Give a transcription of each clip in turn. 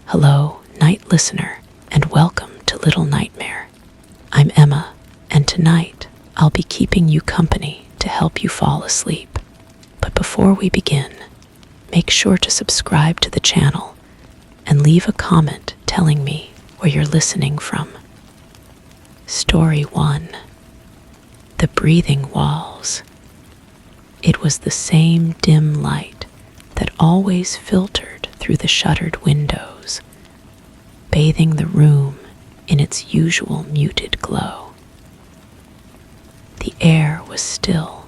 Hello, night listener, and welcome to Little Nightmare. I'm Emma, and tonight I'll be keeping you company to help you fall asleep. But before we begin, make sure to subscribe to the channel and leave a comment telling me where you're listening from. Story 1. The Breathing Walls. It was the same dim light that always filtered through the shuttered windows, bathing the room in its usual muted glow. The air was still,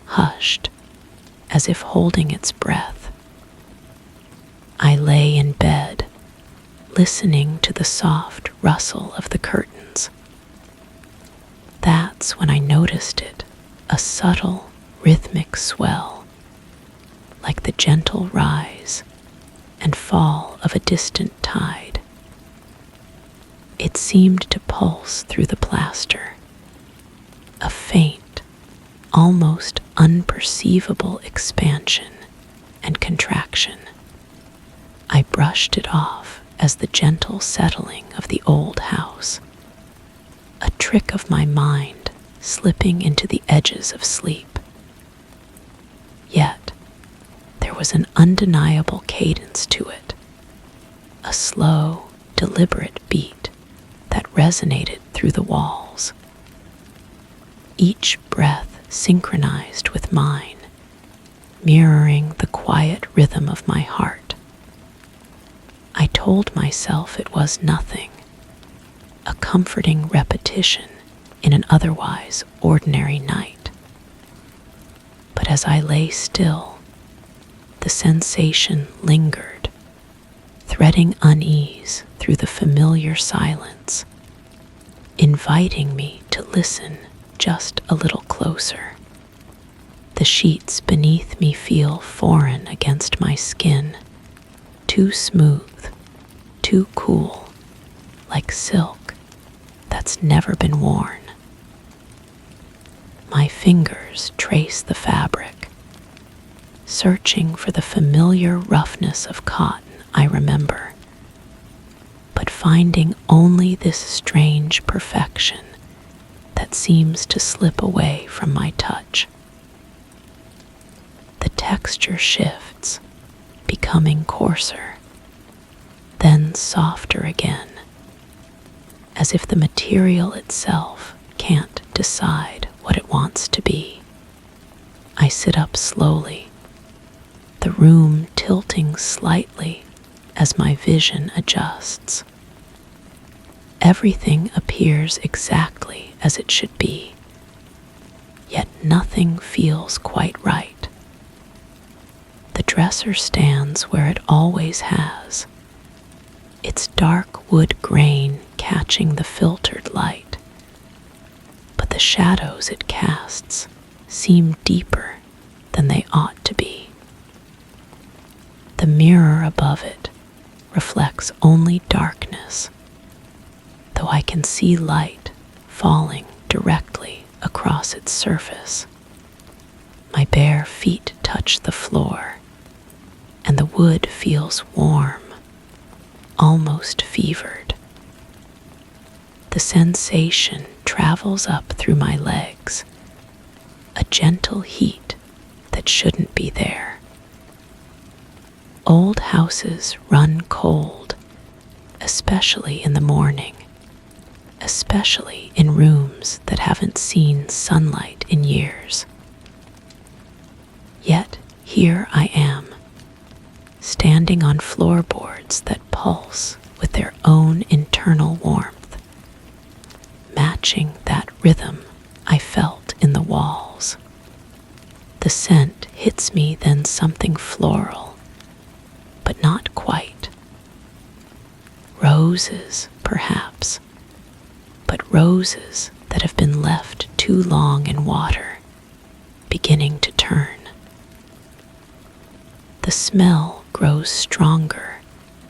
hushed, as if holding its breath. I lay in bed, listening to the soft rustle of the curtains. That's when I noticed it, a subtle, rhythmic swell, like the gentle rise and fall of a distant tide. It seemed to pulse through the plaster, a faint, almost unperceivable expansion and contraction. I brushed it off as the gentle settling of the old house, a trick of my mind slipping into the edges of sleep. Yet, there was an undeniable cadence to it, a slow, deliberate beat that resonated through the walls. Each breath synchronized with mine, mirroring the quiet rhythm of my heart. I told myself it was nothing, a comforting repetition in an otherwise ordinary night. But as I lay still, the sensation lingered, threading unease through the familiar silence, inviting me to listen just a little closer. The sheets beneath me feel foreign against my skin, too smooth, too cool, like silk that's never been worn. My fingers trace the fabric, searching for the familiar roughness of cotton I remember, but finding only this strange perfection that seems to slip away from my touch. The texture shifts, becoming coarser, then softer again, as if the material itself can't decide what it wants to be. I sit up slowly, the room tilting slightly as my vision adjusts. Everything appears exactly as it should be, yet nothing feels quite right. The dresser stands where it always has, its dark wood grain catching the filtered light, but the shadows it casts seem deeper than they ought to be. The mirror above it reflects only darkness, though I can see light falling directly across its surface. My bare feet touch the floor, and the wood feels warm, almost fevered. The sensation travels up through my legs, a gentle heat that shouldn't be there. Old houses run cold, especially in the morning, especially in rooms that haven't seen sunlight in years. Yet here I am, standing on floorboards that pulse with their own internal warmth, matching that rhythm I felt in the walls. The scent hits me, then something floral, but not quite. Roses, perhaps, but roses that have been left too long in water, beginning to turn. The smell grows stronger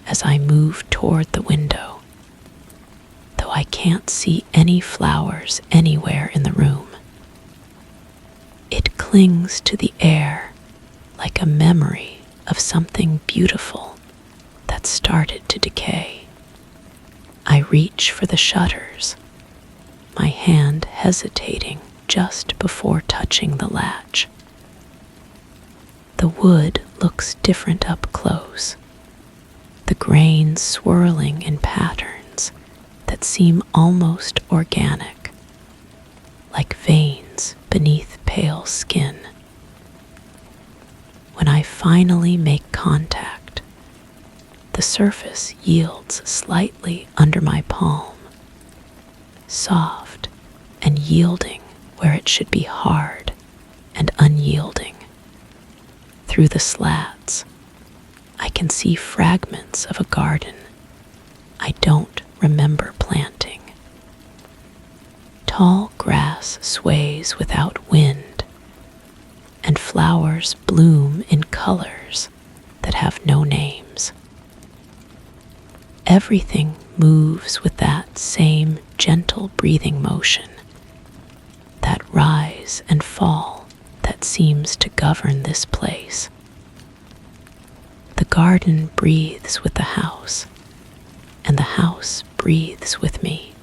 as I move toward the window, though I can't see any flowers anywhere in the room. It clings to the air like a memory of something beautiful that's started to decay. I reach for the shutters, my hand hesitating just before touching the latch. The wood looks different up close, the grains swirling in patterns that seem almost organic, like veins beneath pale skin. When I finally make contact, the surface yields slightly under my palm, soft and yielding where it should be hard and unyielding. Through the slats, I can see fragments of a garden I don't remember planting. Tall grass sways without wind, and flowers bloom in colors that have no names. Everything moves with that same gentle breathing motion, that rise and fall that seems to govern this place. The garden breathes with the house, and the house breathes with me.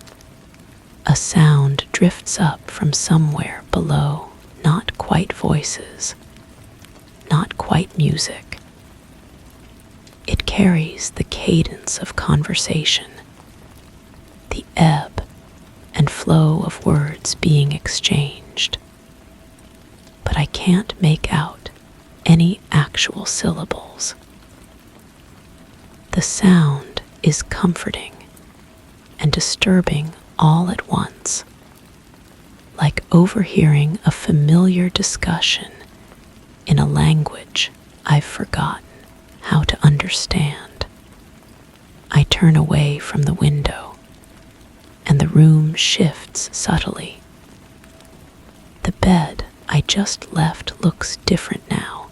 A sound drifts up from somewhere below, not quite voices, not quite music. It carries the cadence of conversation, the ebb and flow of words being exchanged. But I can't make out any actual syllables. The sound is comforting and disturbing all at once, like overhearing a familiar discussion in a language I've forgotten how to understand. I turn away from the window, and the room shifts subtly. The bed I just left looks different now.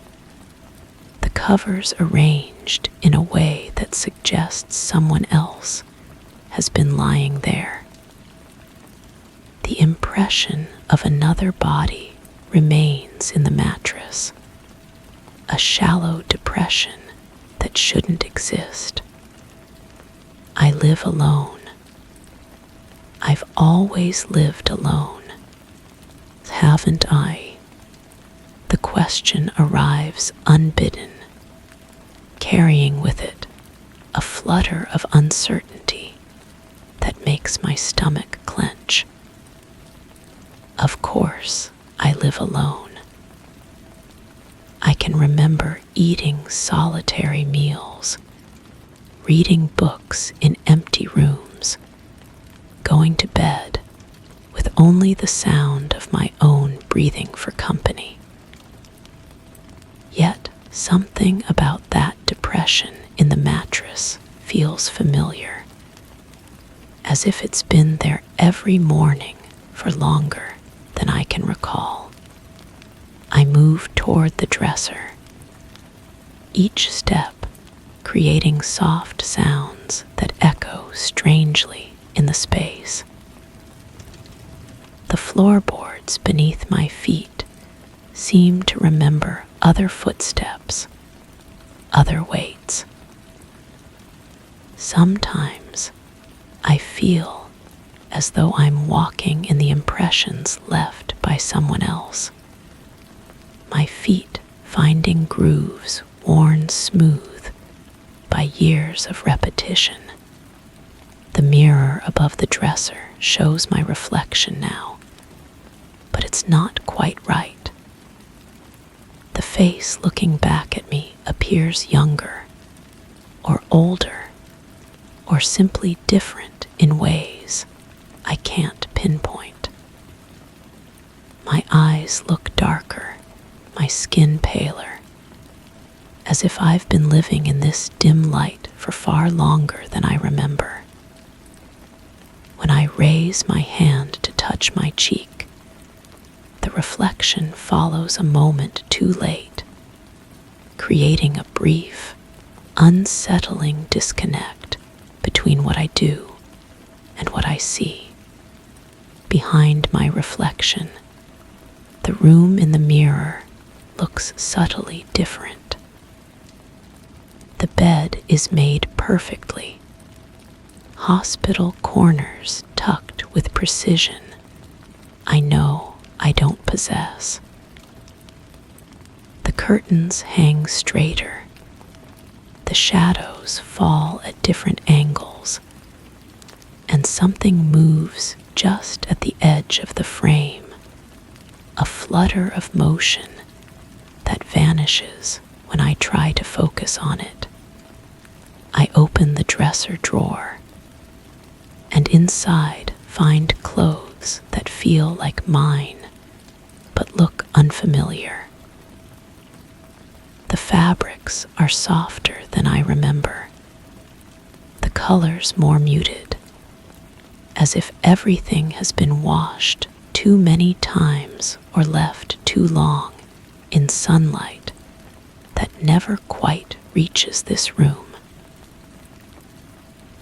The covers arranged in a way that suggests someone else has been lying there. The impression of another body remains in the mattress, a shallow depression that shouldn't exist. I live alone. I've always lived alone, haven't I? The question arrives unbidden, carrying with it a flutter of uncertainty that makes my stomach clench. Of course, I live alone. I can remember eating solitary meals, reading books in empty rooms, going to bed with only the sound of my own breathing for company. Yet something about that depression in the mattress feels familiar, as if it's been there every morning for longer than I can recall. I move toward the dresser, each step creating soft sounds that echo strangely in the space. The floorboards beneath my feet seem to remember other footsteps, other weights. Sometimes I feel as though I'm walking in the impressions left by someone else, my feet finding grooves worn smooth by years of repetition. The mirror above the dresser shows my reflection now, but it's not quite right. The face looking back at me appears younger, or older, or simply different in ways I can't pinpoint. My eyes look darker, my skin paler, as if I've been living in this dim light for far longer than I remember. When I raise my hand to touch my cheek, the reflection follows a moment too late, creating a brief, unsettling disconnect between what I do and what I see. Behind my reflection, the room in the mirror looks subtly different. The bed is made perfectly. Hospital corners tucked with precision I know I don't possess. The curtains hang straighter. The shadows fall at different angles, and something moves just at the edge of the frame, a flutter of motion that vanishes when I try to focus on it. I open the dresser drawer, and inside find clothes that feel like mine, but look unfamiliar. The fabrics are softer than I remember, the colors more muted, as if everything has been washed too many times or left too long in sunlight that never quite reaches this room.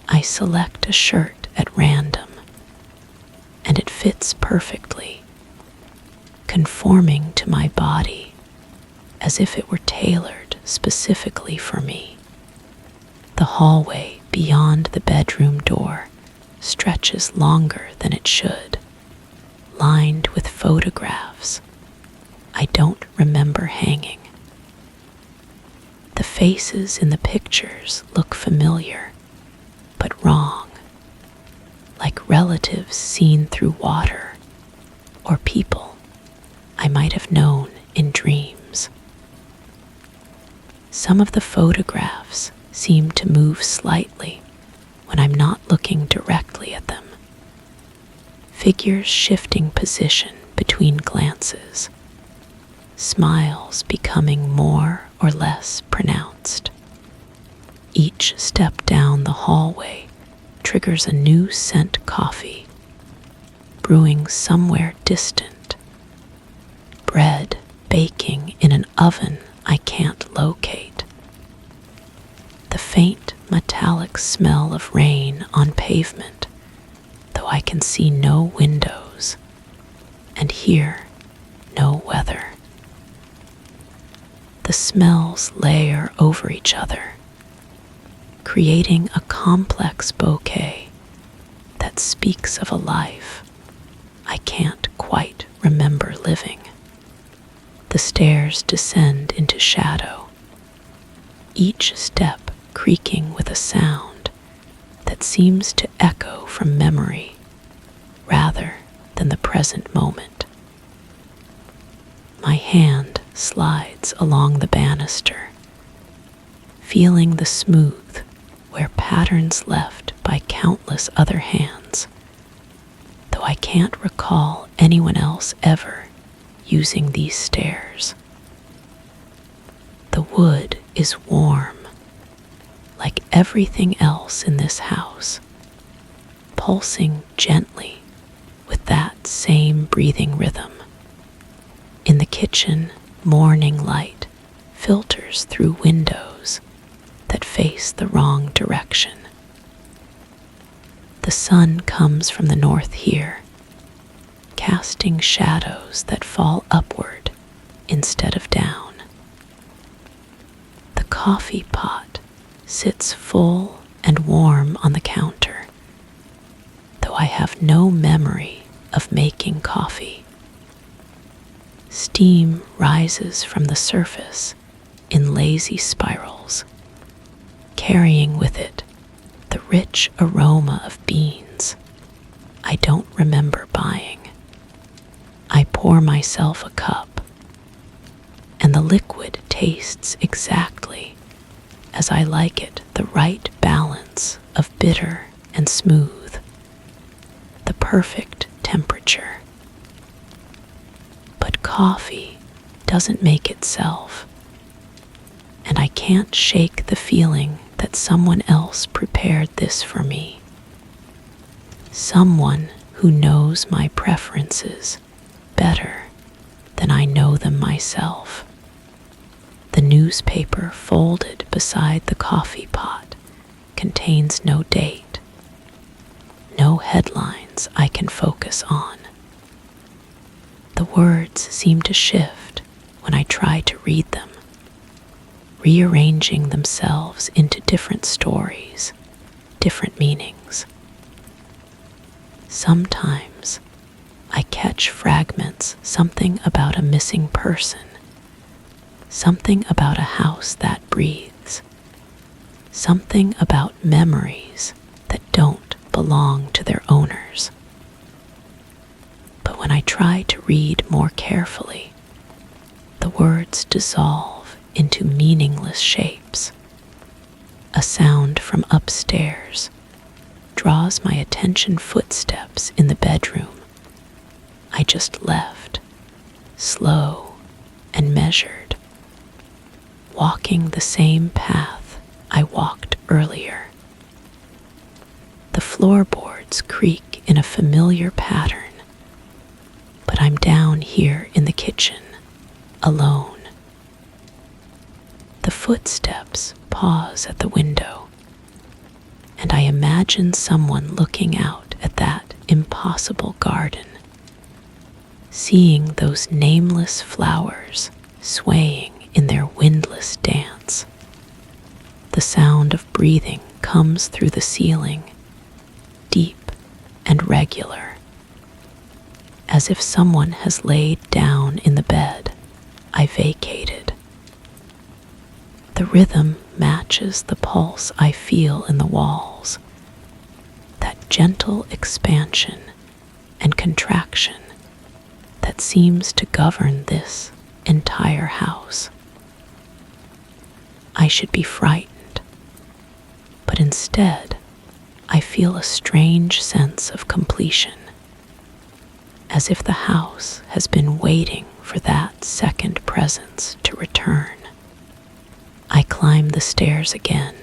I select a shirt at random, and it fits perfectly, conforming to my body as if it were tailored specifically for me. The hallway beyond the bedroom door stretches longer than it should, lined with photographs I don't remember hanging. The faces in the pictures look familiar, but wrong, like relatives seen through water, or people I might have known in dreams. Some of the photographs seem to move slightly when I'm not looking directly at them, figures shifting position between glances, smiles becoming more or less pronounced. Each step down the hallway triggers a new scent coffee, brewing somewhere distant, bread baking in an oven I can't locate. The faint metallic smell of rain on pavement, though I can see no windows and hear no weather. The smells layer over each other, creating a complex bouquet that speaks of a life I can't quite remember living. The stairs descend into shadow, each step creaking with a sound that seems to echo from memory rather than the present moment. My hand slides along the banister, feeling the smooth where patterns left by countless other hands, though I can't recall anyone else ever using these stairs. The wood is warm, like everything else in this house, pulsing gently with that same breathing rhythm. In the kitchen, morning light filters through windows that face the wrong direction. The sun comes from the north here, casting shadows that fall upward instead of down. The coffee pot sits full and warm on the counter, though I have no memory of making coffee. Steam rises from the surface in lazy spirals, carrying with it the rich aroma of beans I don't remember buying. I pour myself a cup, and the liquid tastes exactly as I like it, the right balance of bitter and smooth, the perfect temperature. But coffee doesn't make itself, and I can't shake the feeling that someone else prepared this for me. Someone who knows my preferences better than I know them myself. The newspaper folded beside the coffee pot contains no date, no headlines I can focus on. The words seem to shift when I try to read them, rearranging themselves into different stories, different meanings. Sometimes I catch fragments, something about a missing person, something about a house that breathes, something about memories that don't belong to their owners. But when I try to read more carefully, the words dissolve into meaningless shapes. A sound from upstairs draws my attention, footsteps in the bedroom I just left, slow and measured, walking the same path I walked earlier. The floorboards creak in a familiar pattern, but I'm down here in the kitchen, alone. The footsteps pause at the window, and I imagine someone looking out at that impossible garden, seeing those nameless flowers swaying in their windless dance. The sound of breathing comes through the ceiling, deep and regular, as if someone has laid down in the bed I vacated. The rhythm matches the pulse I feel in the walls, that gentle expansion and contraction that seems to govern this entire house. I should be frightened, but instead I feel a strange sense of completion, as if the house has been waiting for that second presence to return. I climb the stairs again,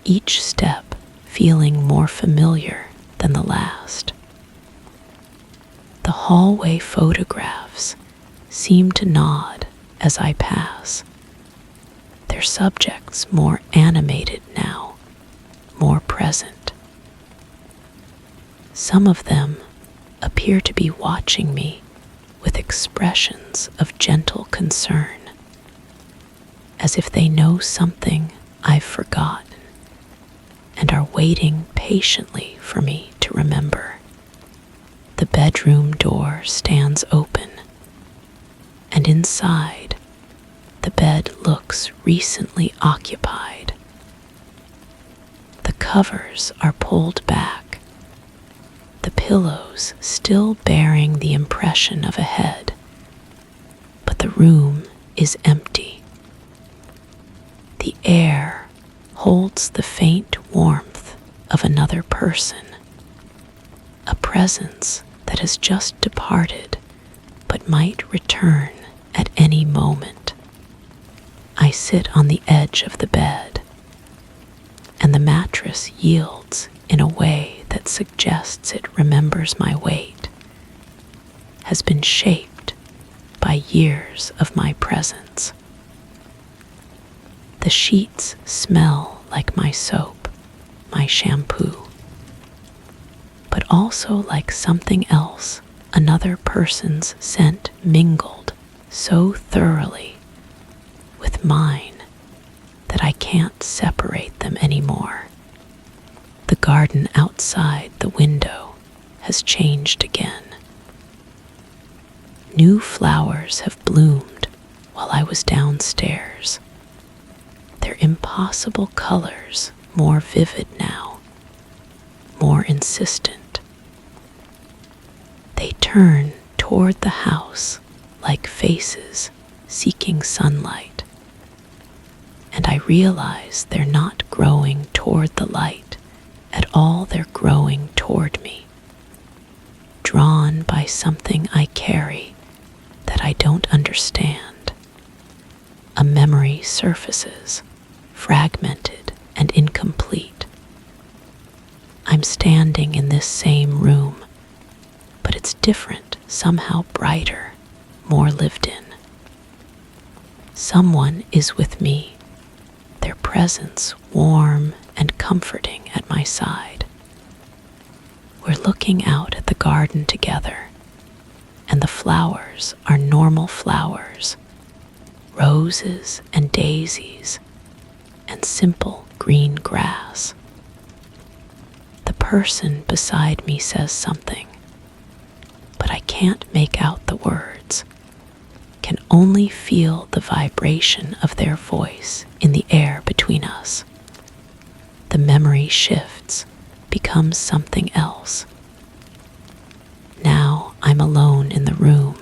each step feeling more familiar than the last. The hallway photographs seem to nod as I pass, their subjects more animated now, more present. Some of them appear to be watching me with expressions of gentle concern, as if they know something I've forgotten and are waiting patiently for me to remember. The bedroom door stands open, and inside, the bed looks recently occupied. The covers are pulled back, the pillows still bearing the impression of a head, but the room is empty. The air holds the faint warmth of another person, a presence that has just departed but might return at any moment. I sit on the edge of the bed, and the mattress yields in a way that suggests it remembers my weight, has been shaped by years of my presence. The sheets smell like my soap, my shampoo, but also like something else, another person's scent mingled so thoroughly with mine that I can't separate them anymore. The garden outside the window has changed again. New flowers have bloomed while I was downstairs, their impossible colors more vivid now, more insistent. They turn toward the house like faces seeking sunlight, and I realize they're not growing toward the light at all, they're growing toward me, drawn by something I carry that I don't understand. A memory surfaces, fragmented and incomplete. I'm standing in this same room, but it's different, somehow brighter, more lived in. Someone is with me, their presence warm and comforting at my side. We're looking out at the garden together, and the flowers are normal flowers, roses and daisies, and simple green grass. The person beside me says something, but I can't make out the words, can only feel the vibration of their voice in the air between us. The memory shifts, becomes something else. Now I'm alone in the room,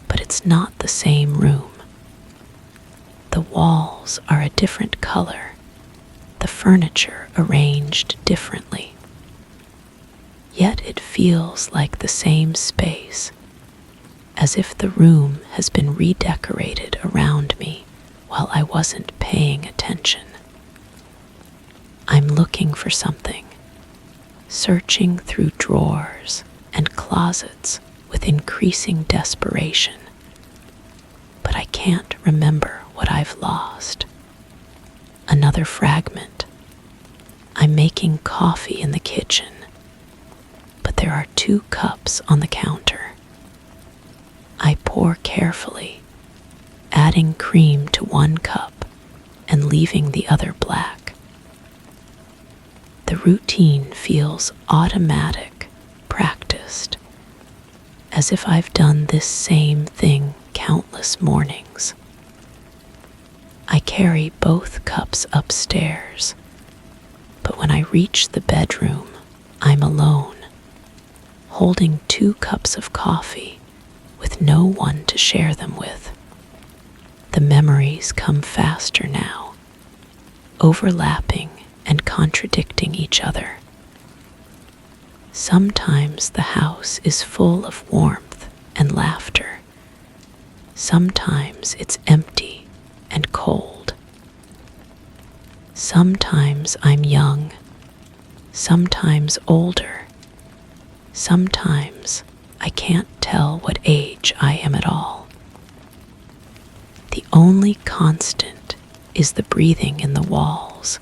but it's not the same room. The walls are a different color, the furniture arranged differently. Yet it feels like the same space, as if the room has been redecorated around me while I wasn't paying attention. I'm looking for something, searching through drawers and closets with increasing desperation, but I can't remember what I've lost. Another fragment. I'm making coffee in the kitchen, but there are 2 cups on the counter. I pour carefully, adding cream to 1 cup and leaving the other black. The routine feels automatic, practiced, as if I've done this same thing countless mornings. I carry both cups upstairs, but when I reach the bedroom, I'm alone, holding 2 cups of coffee with no one to share them with. The memories come faster now, overlapping and contradicting each other. Sometimes the house is full of warmth and laughter. Sometimes it's empty and cold. Sometimes I'm young, sometimes older. Sometimes I can't tell what age I am at all. The only constant is the breathing in the walls,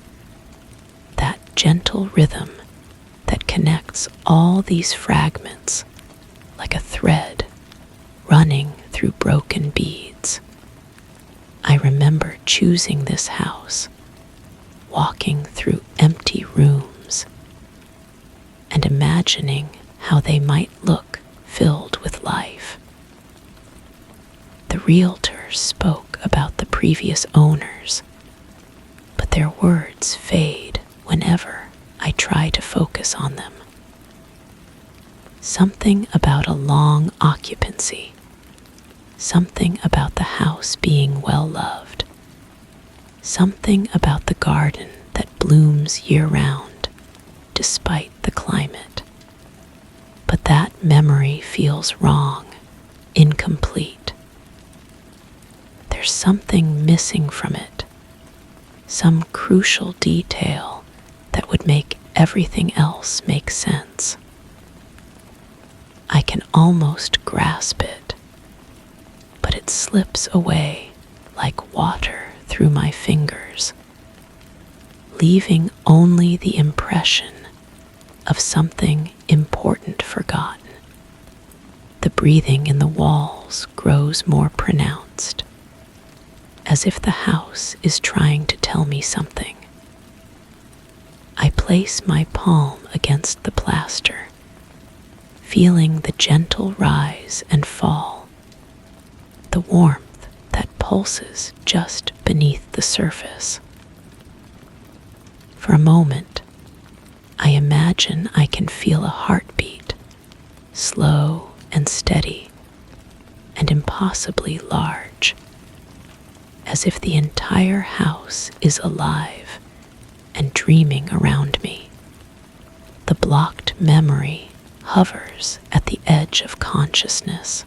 that gentle rhythm that connects all these fragments like a thread running through broken beads. I remember choosing this house, walking through empty rooms, and imagining how they might look filled with life. The realtor spoke about the previous owners, but their words fade whenever I try to focus on them. Something about a long occupancy, something about the house being well loved, something about the garden that blooms year-round despite the climate. But that memory feels wrong, incomplete. There's something missing from it, some crucial detail that would make everything else make sense. I can almost grasp it, but it slips away like water through my fingers, leaving only the impression of something important forgotten. The breathing in the walls grows more pronounced, as if the house is trying to tell me something. I place my palm against the plaster, feeling the gentle rise and fall, the warmth that pulses just beneath the surface. For a moment, I imagine I can feel a heartbeat, slow and steady, and impossibly large, as if the entire house is alive and dreaming around me. The blocked memory hovers at the edge of consciousness,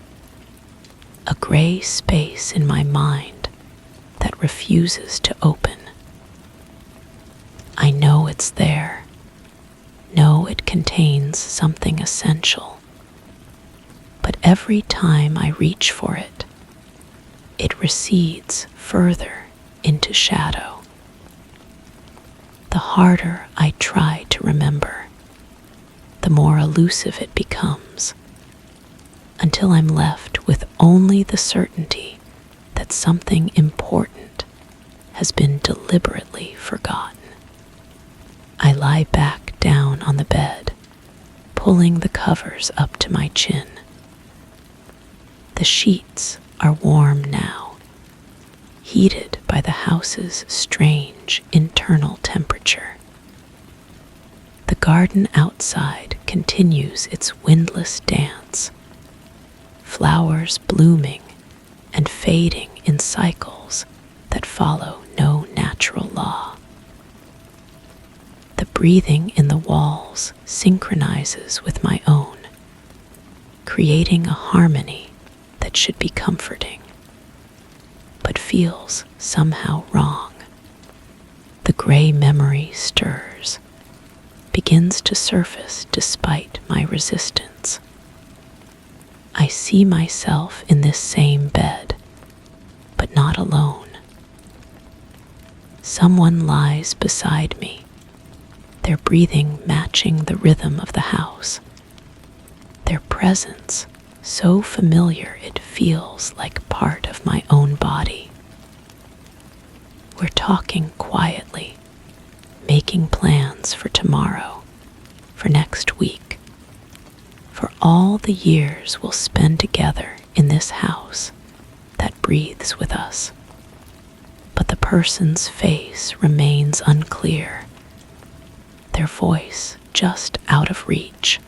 a gray space in my mind that refuses to open. I know it's there, know it contains something essential, but every time I reach for it, it recedes further into shadow. The harder I try to remember, the more elusive it becomes, until I'm left with only the certainty that something important has been deliberately forgotten. I lie back down on the bed, pulling the covers up to my chin. The sheets are warm now, heated by the house's strange internal temperature. The garden outside continues its windless dance, flowers blooming and fading in cycles that follow no natural law. The breathing in the walls synchronizes with my own, creating a harmony that should be comforting, but feels somehow wrong. The gray memory stirs, begins to surface despite my resistance. I see myself in this same bed, but not alone. Someone lies beside me, their breathing matching the rhythm of the house. Their presence so familiar it feels like part of my own body. We're talking quietly, making plans for tomorrow, for next week, for all the years we'll spend together in this house that breathes with us. But the person's face remains unclear, their voice just out of reach.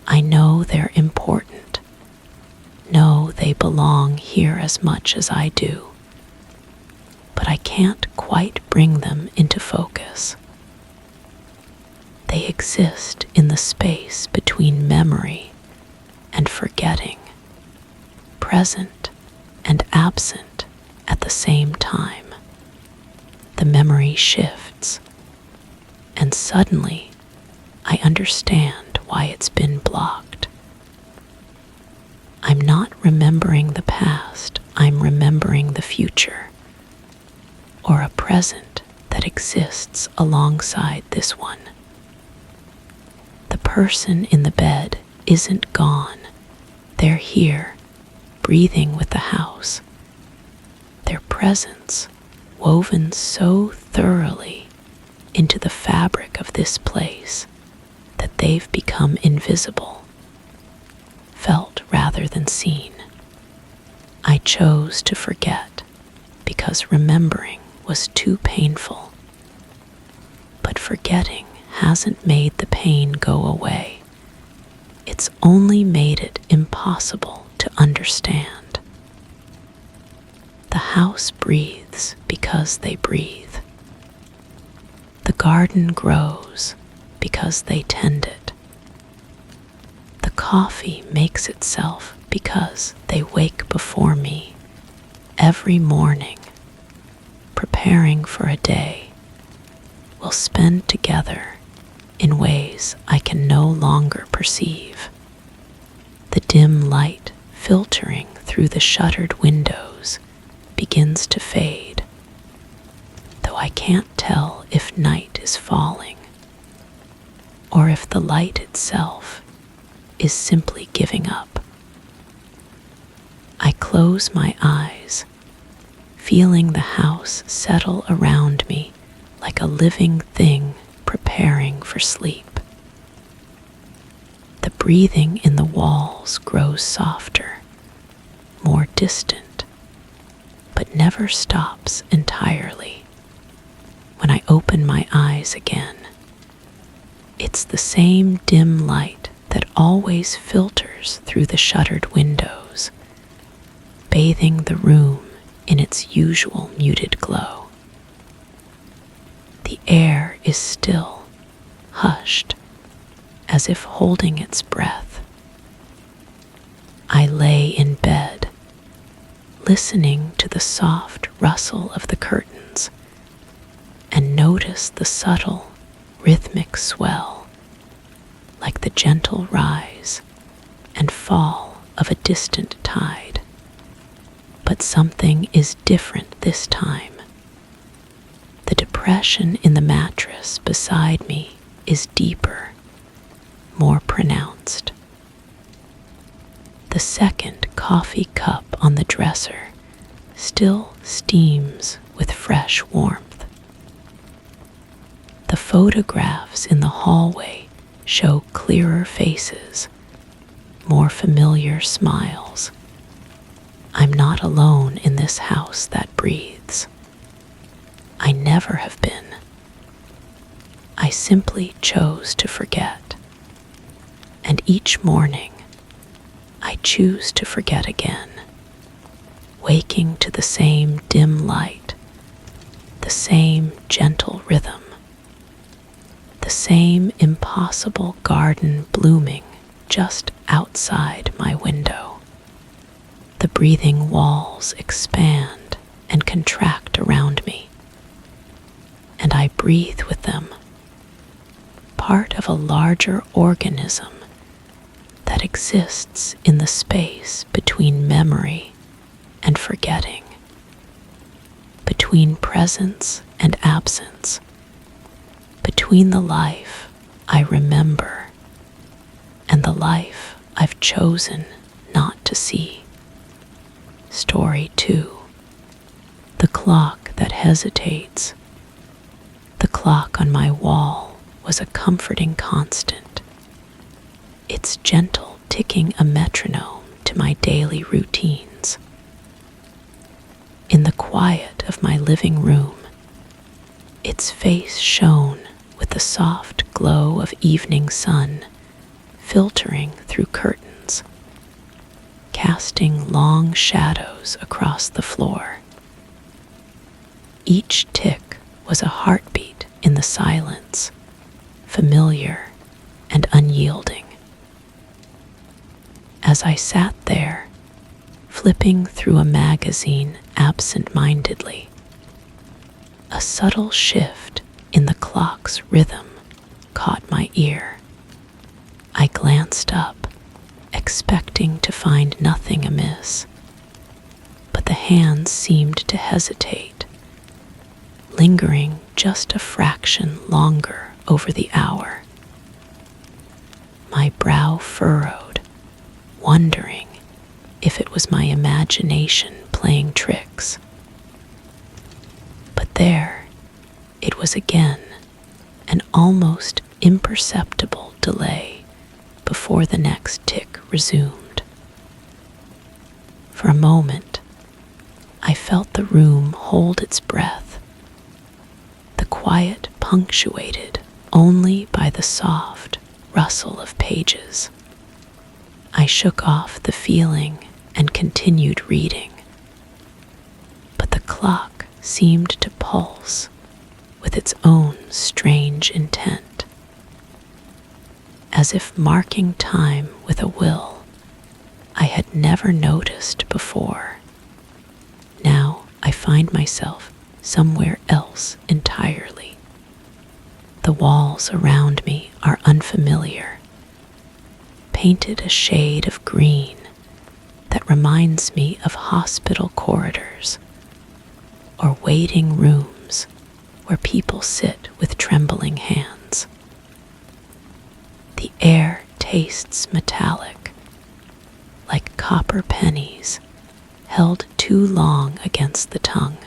I know they're important, know they belong here as much as I do, but I can't quite bring them into focus. They exist in the space between memory and forgetting, present and absent at the same time. The memory shifts, and suddenly I understand why it's been blocked. I'm not remembering the past, I'm remembering the future, or a present that exists alongside this one. The person in the bed isn't gone. They're here, breathing with the house. Their presence, woven so thoroughly into the fabric of this place that they've become invisible, felt rather than seen. I chose to forget because remembering was too painful. But forgetting hasn't made the pain go away. It's only made it impossible to understand. The house breathes because they breathe. The garden grows because they tend it. The coffee makes itself because they wake before me every morning, preparing for a day we'll spend together in ways I can no longer perceive. The dim light filtering through the shuttered windows begins to fade, though I can't tell if night is falling or if the light itself is simply giving up. I close my eyes, feeling the house settle around me like a living thing preparing for sleep. The breathing in the walls grows softer, more distant, but never stops entirely. When I open my eyes again, it's the same dim light that always filters through the shuttered windows, bathing the room in its usual muted glow. The air is still, hushed, as if holding its breath. I lay in bed, listening to the soft rustle of the curtains, and notice the subtle, rhythmic swell, like the gentle rise and fall of a distant tide. But something is different this time. The depression in the mattress beside me is deeper, more pronounced. The second coffee cup on the dresser still steams with fresh warmth. The photographs in the hallway show clearer faces, more familiar smiles. I'm not alone in this house that breathes. I never have been. I simply chose to forget. And each morning, I choose to forget again, waking to the same dim light, the same gentle rhythm, the same impossible garden blooming just outside my window. The breathing walls expand and contract around me, and I breathe with them, part of a larger organism that exists in the space between memory and forgetting, between presence and absence, between the life I remember and the life I've chosen not to see. Story 2. The clock that hesitates. The clock on my wall was a comforting constant, its gentle ticking a metronome to my daily routines. In the quiet of my living room, its face shone with the soft glow of evening sun filtering through curtains, casting long shadows across the floor. Each tick was a heartbeat in the silence, familiar and unyielding. As I sat there, flipping through a magazine absent-mindedly, a subtle shift in the clock's rhythm caught my ear. I glanced up, expecting to find nothing amiss, but the hands seemed to hesitate, lingering just a fraction longer over the hour. My brow furrowed, wondering if it was my imagination playing tricks. But there it was again, an almost imperceptible delay before the next tick resumed. For a moment, I felt the room hold its breath, the quiet punctuated only by the soft rustle of pages. I shook off the feeling and continued reading, but the clock seemed to pulse with its own strange intent, as if marking time with a will I had never noticed before. Now I find myself somewhere else entirely. The walls around me are unfamiliar, painted a shade of green that reminds me of hospital corridors or waiting rooms where people sit with trembling hands. The air tastes metallic, like copper pennies held too long against the tongue.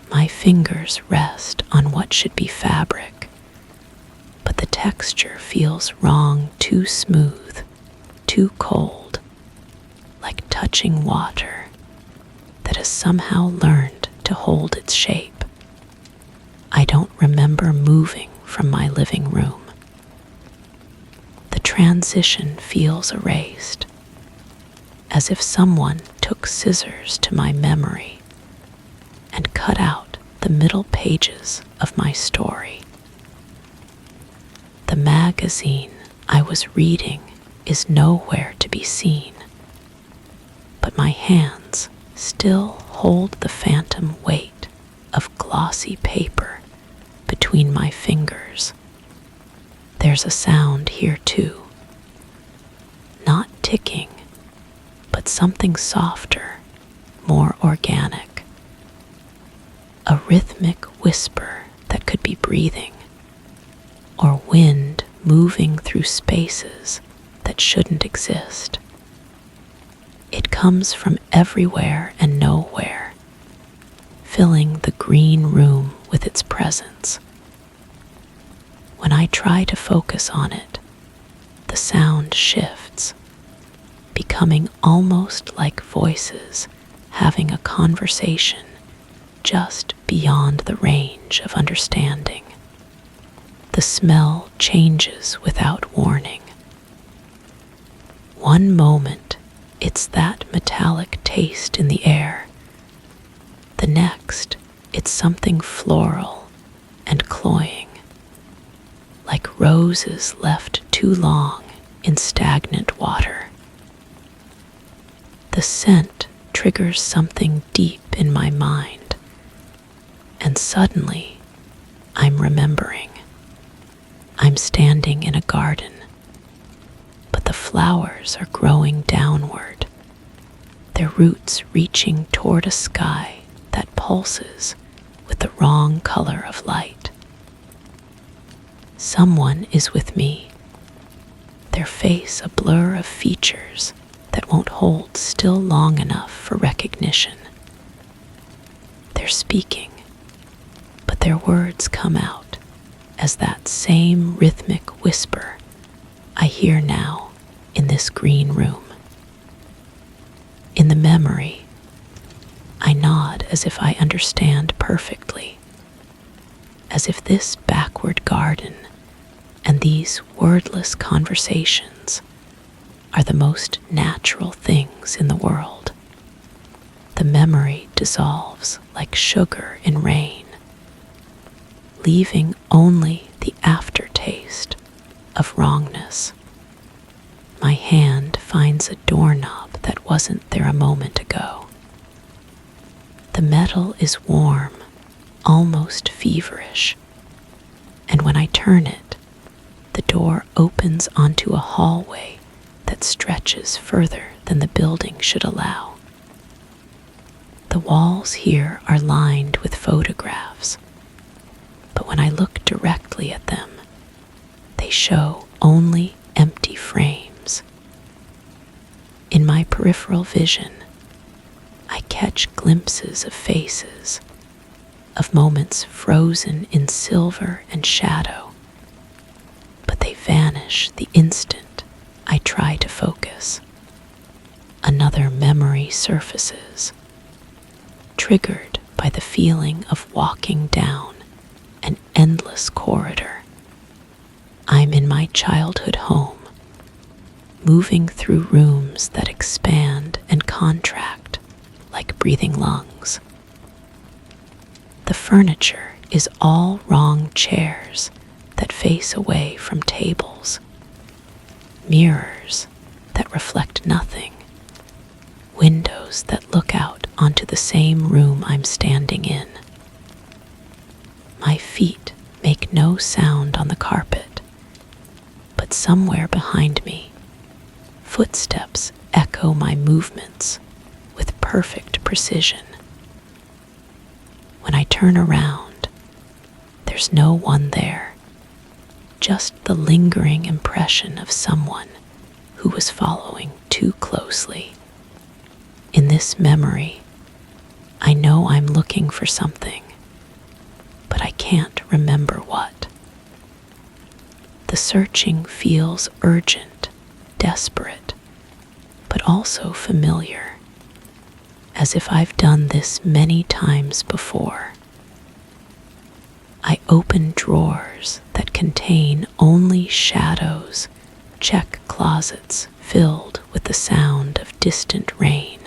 My fingers rest on what should be fabric, but the texture feels wrong, too smooth, too cold, like touching water that has somehow learned to hold its shape. I don't remember moving from my living room. The transition feels erased, as if someone took scissors to my memory and cut out the middle pages of my story. The magazine I was reading is nowhere to be seen, but my hands still hold the phantom weight of glossy paper between my fingers. There's a sound here too, not ticking, but something softer, more organic. A rhythmic whisper that could be breathing, or wind moving through spaces that shouldn't exist. It comes from everywhere and nowhere, filling the green room with its presence. When I try to focus on it, the sound shifts, becoming almost like voices having a conversation just beyond the range of understanding. The smell changes without warning. One moment, it's that metallic taste in the air. The next, it's something floral and cloying, like roses left too long in stagnant water. The scent triggers something deep in my mind, and suddenly I'm remembering. I'm standing in a garden, but the flowers are growing downward, their roots reaching toward a sky that pulses with the wrong color of light. Someone is with me, their face a blur of features that won't hold still long enough for recognition. They're speaking, but their words come out as that same rhythmic whisper I hear now in this green room. In the memory, I nod as if I understand perfectly, as if this backward garden and these wordless conversations are the most natural things in the world. The memory dissolves like sugar in rain, leaving only the aftertaste of wrongness. My hand finds a doorknob that wasn't there a moment ago. The metal is warm, almost feverish, and when I turn it, the door opens onto a hallway that stretches further than the building should allow. The walls here are lined with photographs, but when I look directly at them, they show only empty frames. In my peripheral vision, I catch glimpses of faces, of moments frozen in silver and shadow, but they vanish the instant I try to focus. Another memory surfaces, triggered by the feeling of walking down an endless corridor. I'm in my childhood home, moving through rooms that expand and contract like breathing lungs. The furniture is all wrong chairs that face away from tables, mirrors that reflect nothing, windows that look out onto the same room I'm standing in. My feet make no sound on the carpet, but somewhere behind me, footsteps echo my movements with perfect precision. When I turn around, there's no one there, just the lingering impression of someone who was following too closely. In this memory, I know I'm looking for something, but I can't remember what. The searching feels urgent, desperate, but also familiar, as if I've done this many times before. I open drawers that contain only shadows, check closets filled with the sound of distant rain.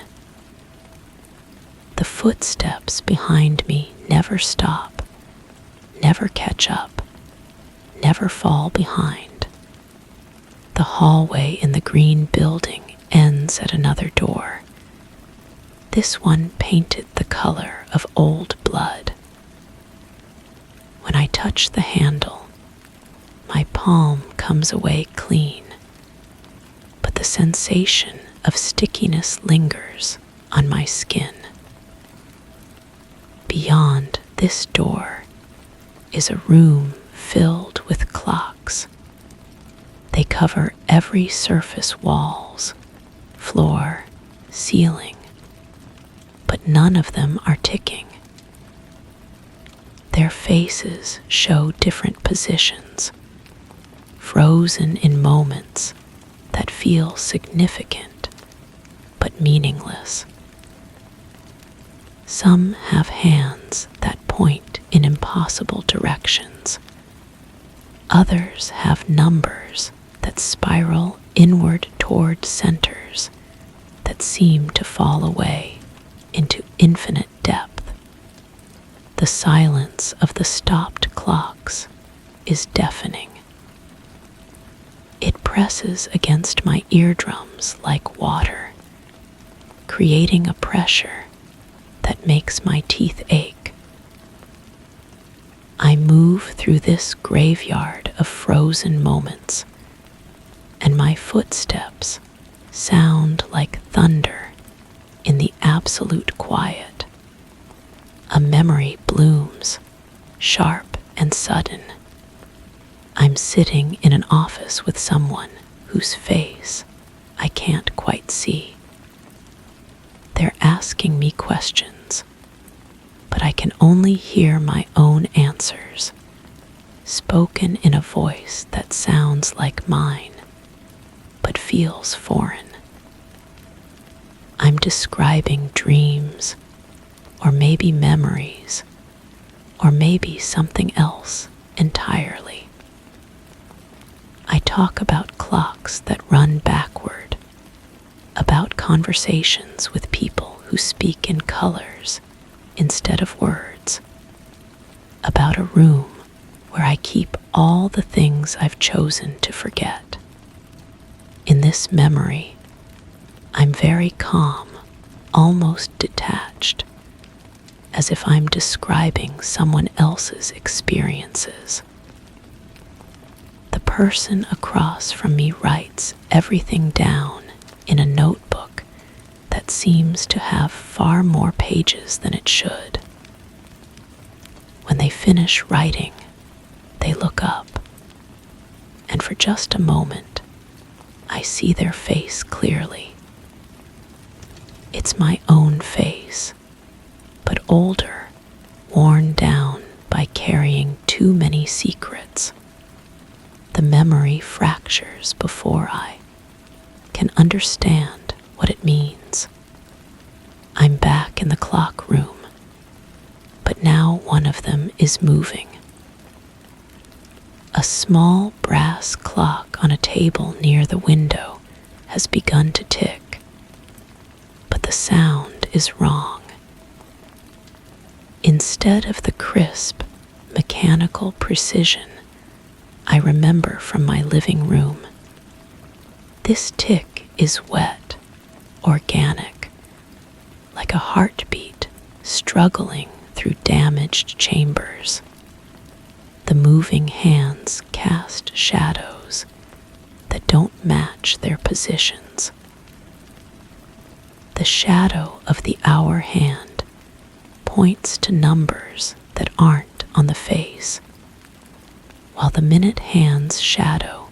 The footsteps behind me never stop, never catch up, never fall behind. The hallway in the green building ends at another door. This one painted the color of old blood. When I touch the handle, my palm comes away clean, but the sensation of stickiness lingers on my skin. Beyond this door is a room filled with clocks. They cover every surface: walls, floor, ceiling, but none of them are ticking. Their faces show different positions, frozen in moments that feel significant but meaningless. Some have hands that point in impossible directions. Others have numbers that spiral inward toward centers that seem to fall away into infinite depth. The silence of the stopped clocks is deafening. It presses against my eardrums like water, creating a pressure that makes my teeth ache. I move through this graveyard of frozen moments, and my footsteps sound like thunder in the absolute quiet. A memory blooms, sharp and sudden. I'm sitting in an office with someone whose face I can't quite see. They're asking me questions, but I can only hear my own answers, spoken in a voice that sounds like mine, but feels foreign. I'm describing dreams, or maybe memories, or maybe something else entirely. I talk about clocks that run backward, about conversations with people who speak in colors instead of words, about a room where I keep all the things I've chosen to forget. In this memory, I'm very calm, almost detached, as if I'm describing someone else's experiences. The person across from me writes everything down in a notebook that seems to have far more pages than it should. When they finish writing, they look up, and for just a moment, I see their face clearly. It's my own face, but older, worn down by carrying too many secrets. The memory fractures before I can understand what it means. I'm back in the clock room, but now one of them is moving. A small brass clock on a table near the window has begun to tick, but the sound is wrong. Instead of the crisp, mechanical precision I remember from my living room, this tick is wet, organic, like a heartbeat struggling through damaged chambers. The moving hands cast shadows that don't match their positions. The shadow of the hour hand points to numbers that aren't on the face, while the minute hand's shadow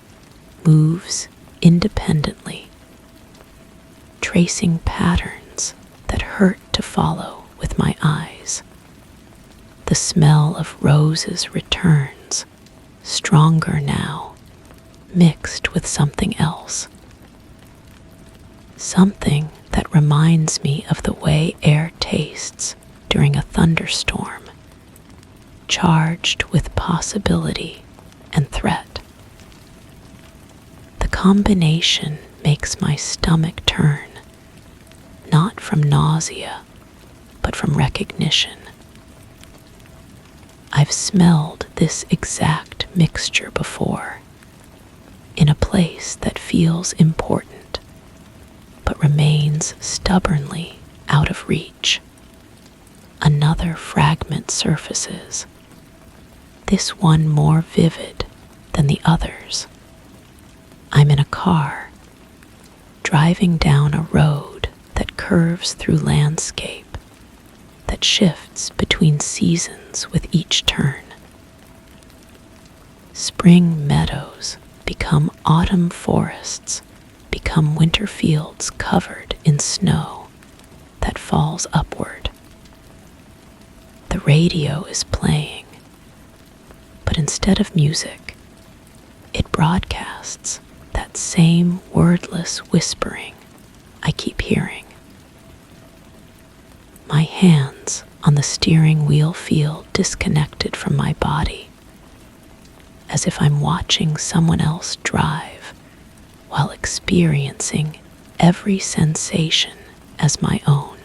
moves independently, tracing patterns that hurt to follow with my eyes. The smell of roses returns, stronger now, mixed with something else. Something that reminds me of the way air tastes during a thunderstorm, charged with possibility and threat. The combination makes my stomach turn, not from nausea, but from recognition. I've smelled this exact mixture before, in a place that feels important, but remains stubbornly out of reach. Another fragment surfaces, this one more vivid than the others. I'm in a car, driving down a road that curves through landscape, that shifts between seasons with each turn. Spring meadows become autumn forests, become winter fields covered in snow that falls upward. The radio is playing, but instead of music, it broadcasts that same wordless whispering I keep hearing. My hands on the steering wheel feel disconnected from my body, as if I'm watching someone else drive while experiencing every sensation as my own.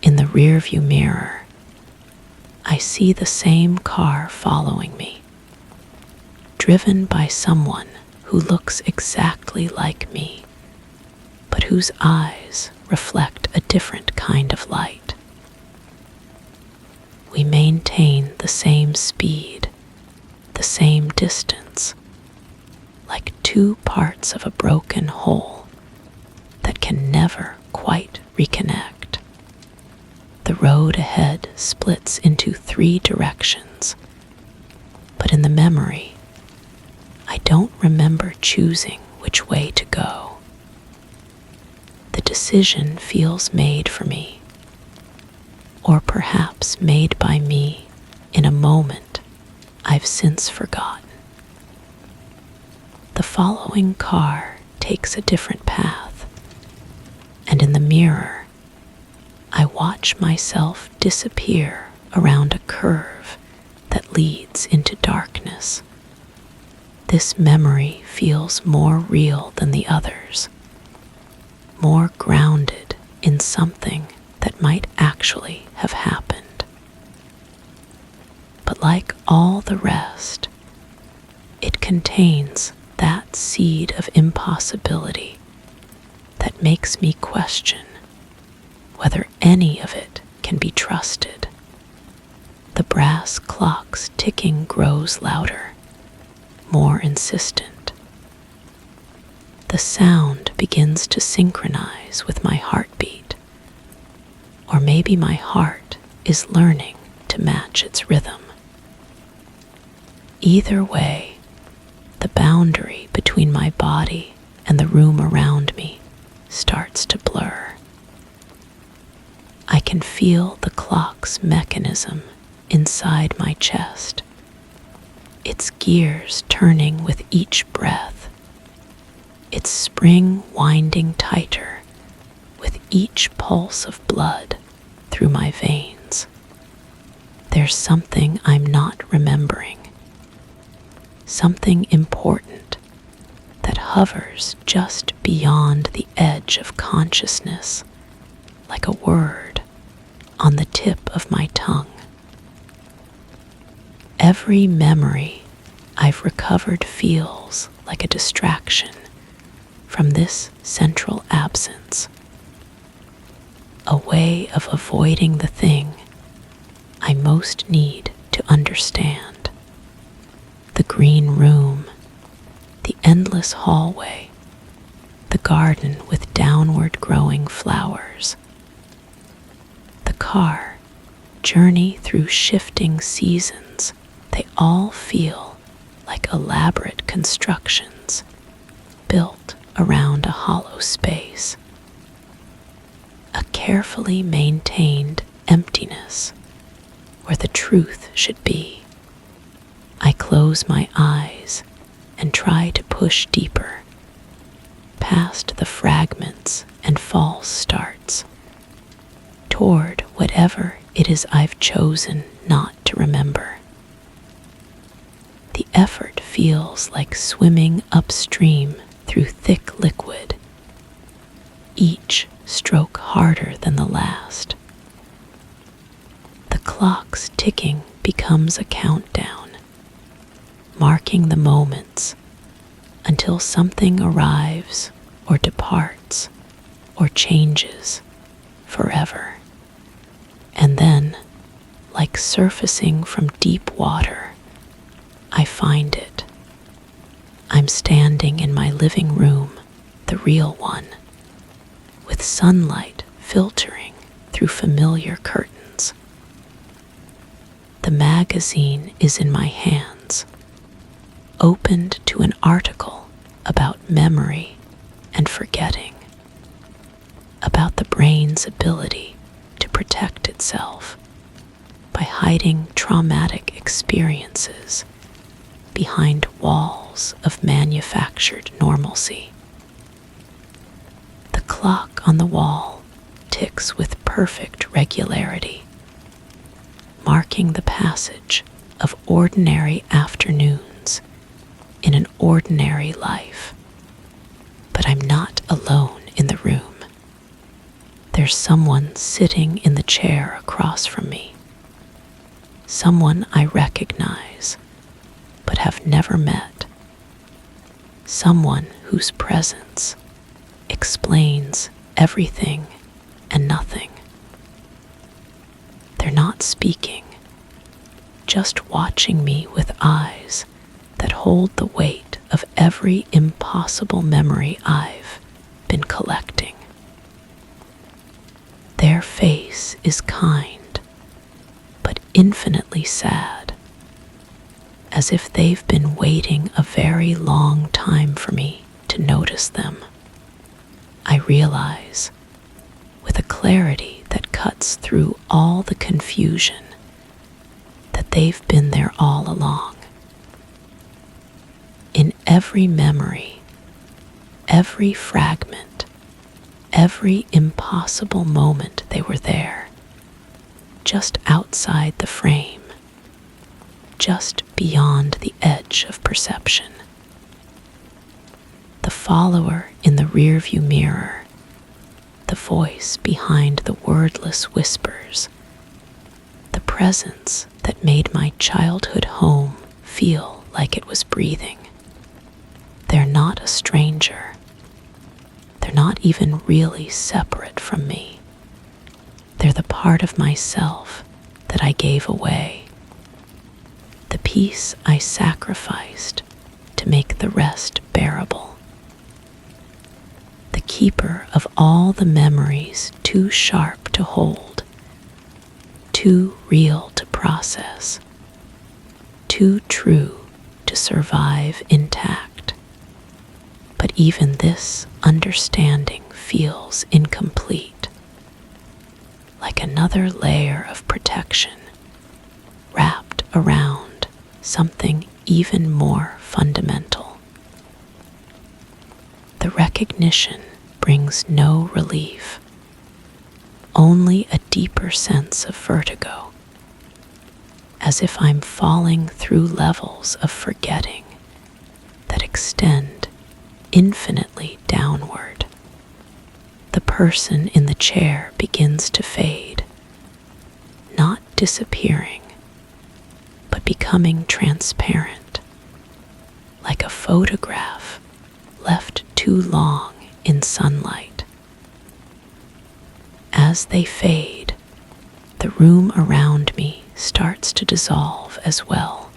In the rearview mirror, I see the same car following me, driven by someone who looks exactly like me, but whose eyes reflect a different kind of light. We maintain the same speed, the same distance, like two parts of a broken whole that can never quite reconnect. The road ahead splits into 3 directions, but in the memory, I don't remember choosing which way to go. The decision feels made for me, or perhaps made by me in a moment I've since forgotten. The following car takes a different path, and in the mirror, I watch myself disappear around a curve that leads into darkness. This memory feels more real than the others, more grounded in something that might actually have happened. But like all the rest, it contains that seed of impossibility that makes me question whether any of it can be trusted. The brass clock's ticking grows louder, more insistent. The sound begins to synchronize with my heartbeat, or maybe my heart is learning to match its rhythm. Either way, the boundary between my body and the room around me starts to blur. I can feel the clock's mechanism inside my chest, its gears turning with each breath, its spring winding tighter with each pulse of blood through my veins. There's something I'm not remembering, something important that hovers just beyond the edge of consciousness, like a word on the tip of my tongue. Every memory I've recovered feels like a distraction from this central absence, a way of avoiding the thing I most need to understand. The green room, the endless hallway, the garden with downward growing flowers, the car, journey through shifting seasons, they all feel like elaborate constructions built around a hollow space. A carefully maintained emptiness where the truth should be. I close my eyes and try to push deeper, past the fragments and false starts, toward whatever it is I've chosen not to remember. The effort feels like swimming upstream through thick liquid, each stroke harder than the last. The clock's ticking becomes a countdown, marking the moments until something arrives or departs or changes forever. And then, like surfacing from deep water, I find it. I'm standing in my living room, the real one, with sunlight filtering through familiar curtains. The magazine is in my hands, opened to an article about memory and forgetting. brain's ability to protect itself by hiding traumatic experiences behind walls of manufactured normalcy. The clock on the wall ticks with perfect regularity, marking the passage of ordinary afternoons in an ordinary life. But I'm not alone in the room. There's someone sitting in the chair across from me. Someone I recognize, but have never met. Someone whose presence explains everything and nothing. They're not speaking, just watching me with eyes that hold the weight of every impossible memory I've been collecting. Their face is kind, but infinitely sad, as if they've been waiting a very long time for me to notice them. I realize, with a clarity that cuts through all the confusion, that they've been there all along. In every memory, every fragment, every impossible moment they were there, just outside the frame, just beyond the edge of perception. The follower in the rearview mirror, the voice behind the wordless whispers, the presence that made my childhood home feel like it was breathing. They're not a stranger. They're not even really separate from me. They're the part of myself that I gave away, the piece I sacrificed to make the rest bearable. The keeper of all the memories too sharp to hold, too real to process, too true to survive intact. But even this understanding feels incomplete, like another layer of protection wrapped around something even more fundamental. The recognition brings no relief, only a deeper sense of vertigo, as if I'm falling through levels of forgetting that extend infinitely downward. The person in the chair begins to fade, not disappearing, but becoming transparent, like a photograph left too long in sunlight. As they fade, the room around me starts to dissolve as well,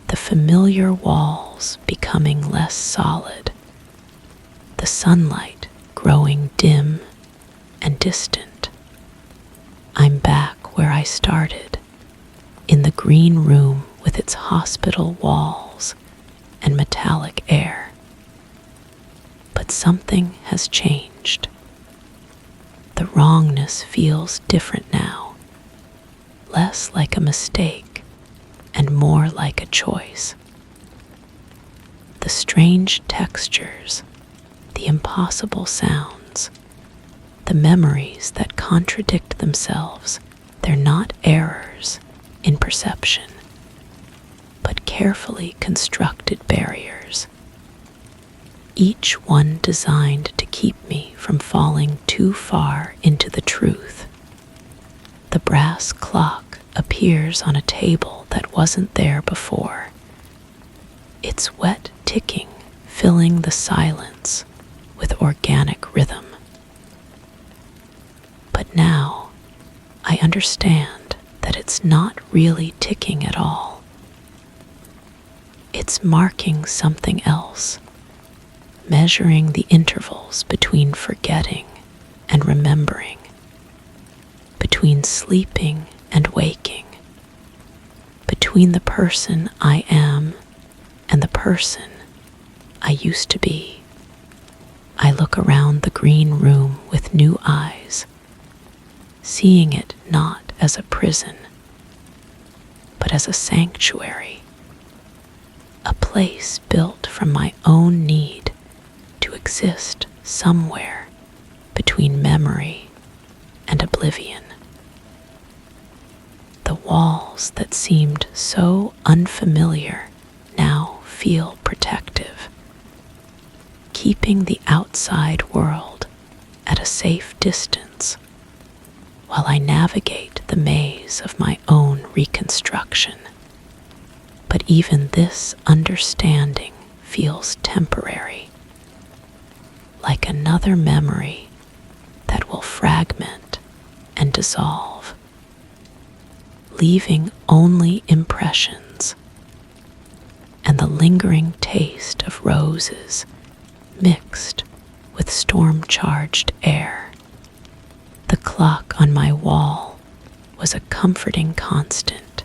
the familiar walls becoming less solid, the sunlight growing dim and distant. I'm back where I started, in the green room with its hospital walls and metallic air. But something has changed. The wrongness feels different now, less like a mistake and more like a choice. The strange textures, the impossible sounds, the memories that contradict themselves, they're not errors in perception, but carefully constructed barriers, each one designed to keep me from falling too far into the truth. The brass clock appears on a table that wasn't there before, its wet ticking filling the silence with organic rhythm. But now I understand that it's not really ticking at all. It's marking something else, measuring the intervals between forgetting and remembering, between sleeping and waking, between the person I am and the person I used to be. I look around the green room with new eyes, seeing it not as a prison, but as a sanctuary, a place built from my own need to exist somewhere between memory and oblivion. The walls that seemed so unfamiliar now feel protective, keeping the outside world at a safe distance while I navigate the maze of my own reconstruction. But even this understanding feels temporary, like another memory that will fragment and dissolve, leaving only impressions and the lingering taste of roses mixed with storm-charged air. The clock on my wall was a comforting constant,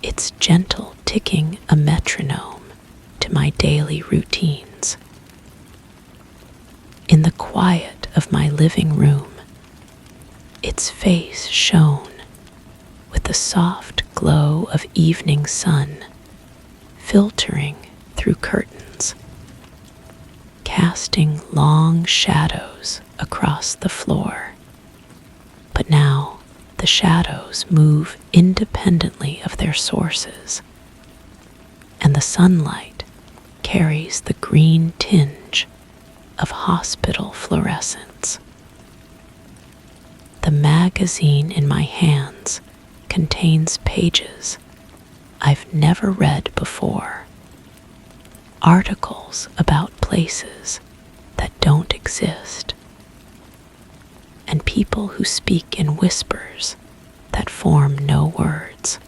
its gentle ticking a metronome to my daily routines. In the quiet of my living room, its face shone with the soft glow of evening sun filtering through curtains, casting long shadows across the floor. But now the shadows move independently of their sources, and the sunlight carries the green tinge of hospital fluorescence. The magazine in my hands contains pages I've never read before, articles about places that don't exist, and people who speak in whispers that form no words.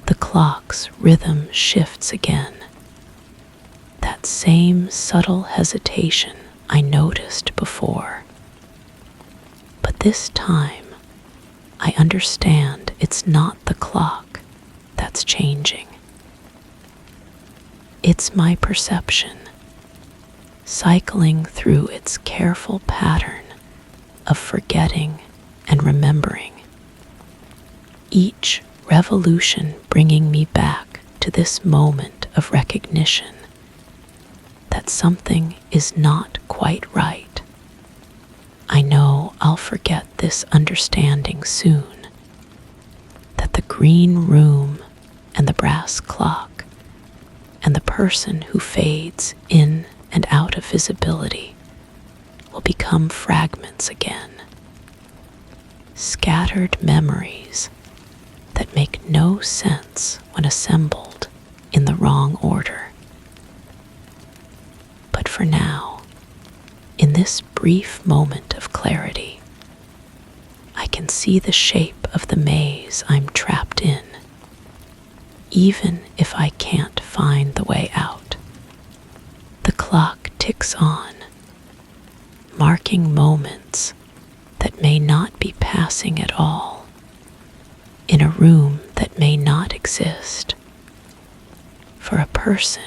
The clock's rhythm shifts again, that same subtle hesitation I noticed before. But this time, I understand it's not the clock that's changing. It's my perception, cycling through its careful pattern of forgetting and remembering, each revolution bringing me back to this moment of recognition that something is not quite right. I know I'll forget this understanding soon, that the green room and the brass clock and the person who fades in and out of visibility will become fragments again, scattered memories that make no sense when assembled in the wrong order. But for now, in this brief moment of clarity, I can see the shape of the maze I'm trapped in, even if I can't find the way out. The clock ticks on, marking moments that may not be passing at all, in a room that may not exist, for a person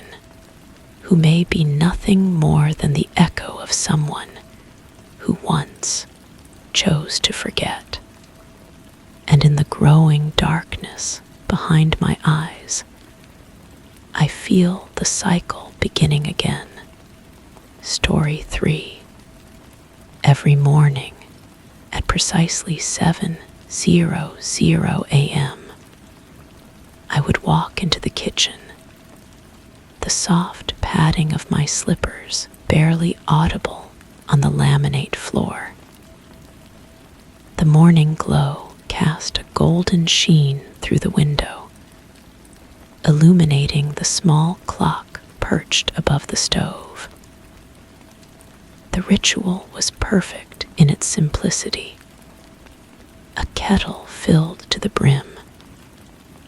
who may be nothing more than the echo of someone who once chose to forget. And in the growing darkness behind my eyes, I feel the cycle beginning again. Story 3. Every morning at precisely 7:00 a.m., I would walk into the kitchen, the soft padding of my slippers barely audible on the laminate floor. The morning glow cast a golden sheen through the window, illuminating the small clock perched above the stove. The ritual was perfect in its simplicity. A kettle filled to the brim,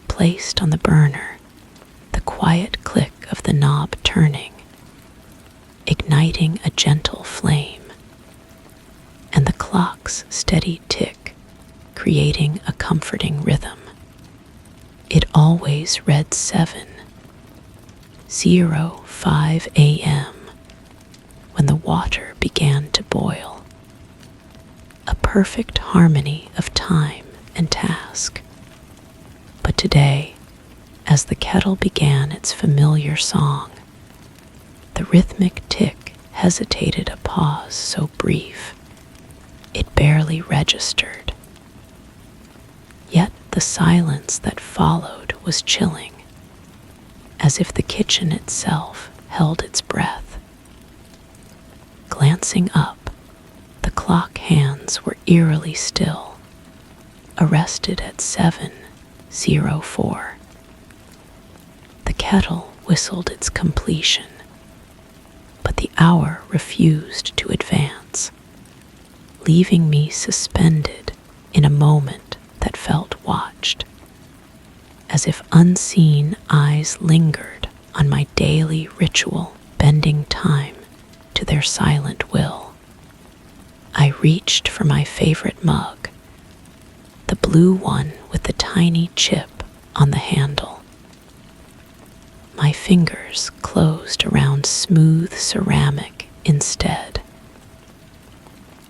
placed on the burner, the quiet click of the knob turning, igniting a gentle flame, and the clock's steady tick creating a comforting rhythm. It always read 7:05 a.m., when the water began to boil. A perfect harmony of time and task. But today, as the kettle began its familiar song, the rhythmic tick hesitated a pause so brief, it barely registered. Yet the silence that followed was chilling, as if the kitchen itself held its breath. Glancing up, the clock hands were eerily still, arrested at 7:04. The kettle whistled its completion, but the hour refused to advance, leaving me suspended in a moment that felt watched, as if unseen eyes lingered on my daily ritual, bending time to their silent will. I reached for my favorite mug, the blue one with the tiny chip on the handle. My fingers closed around smooth ceramic instead.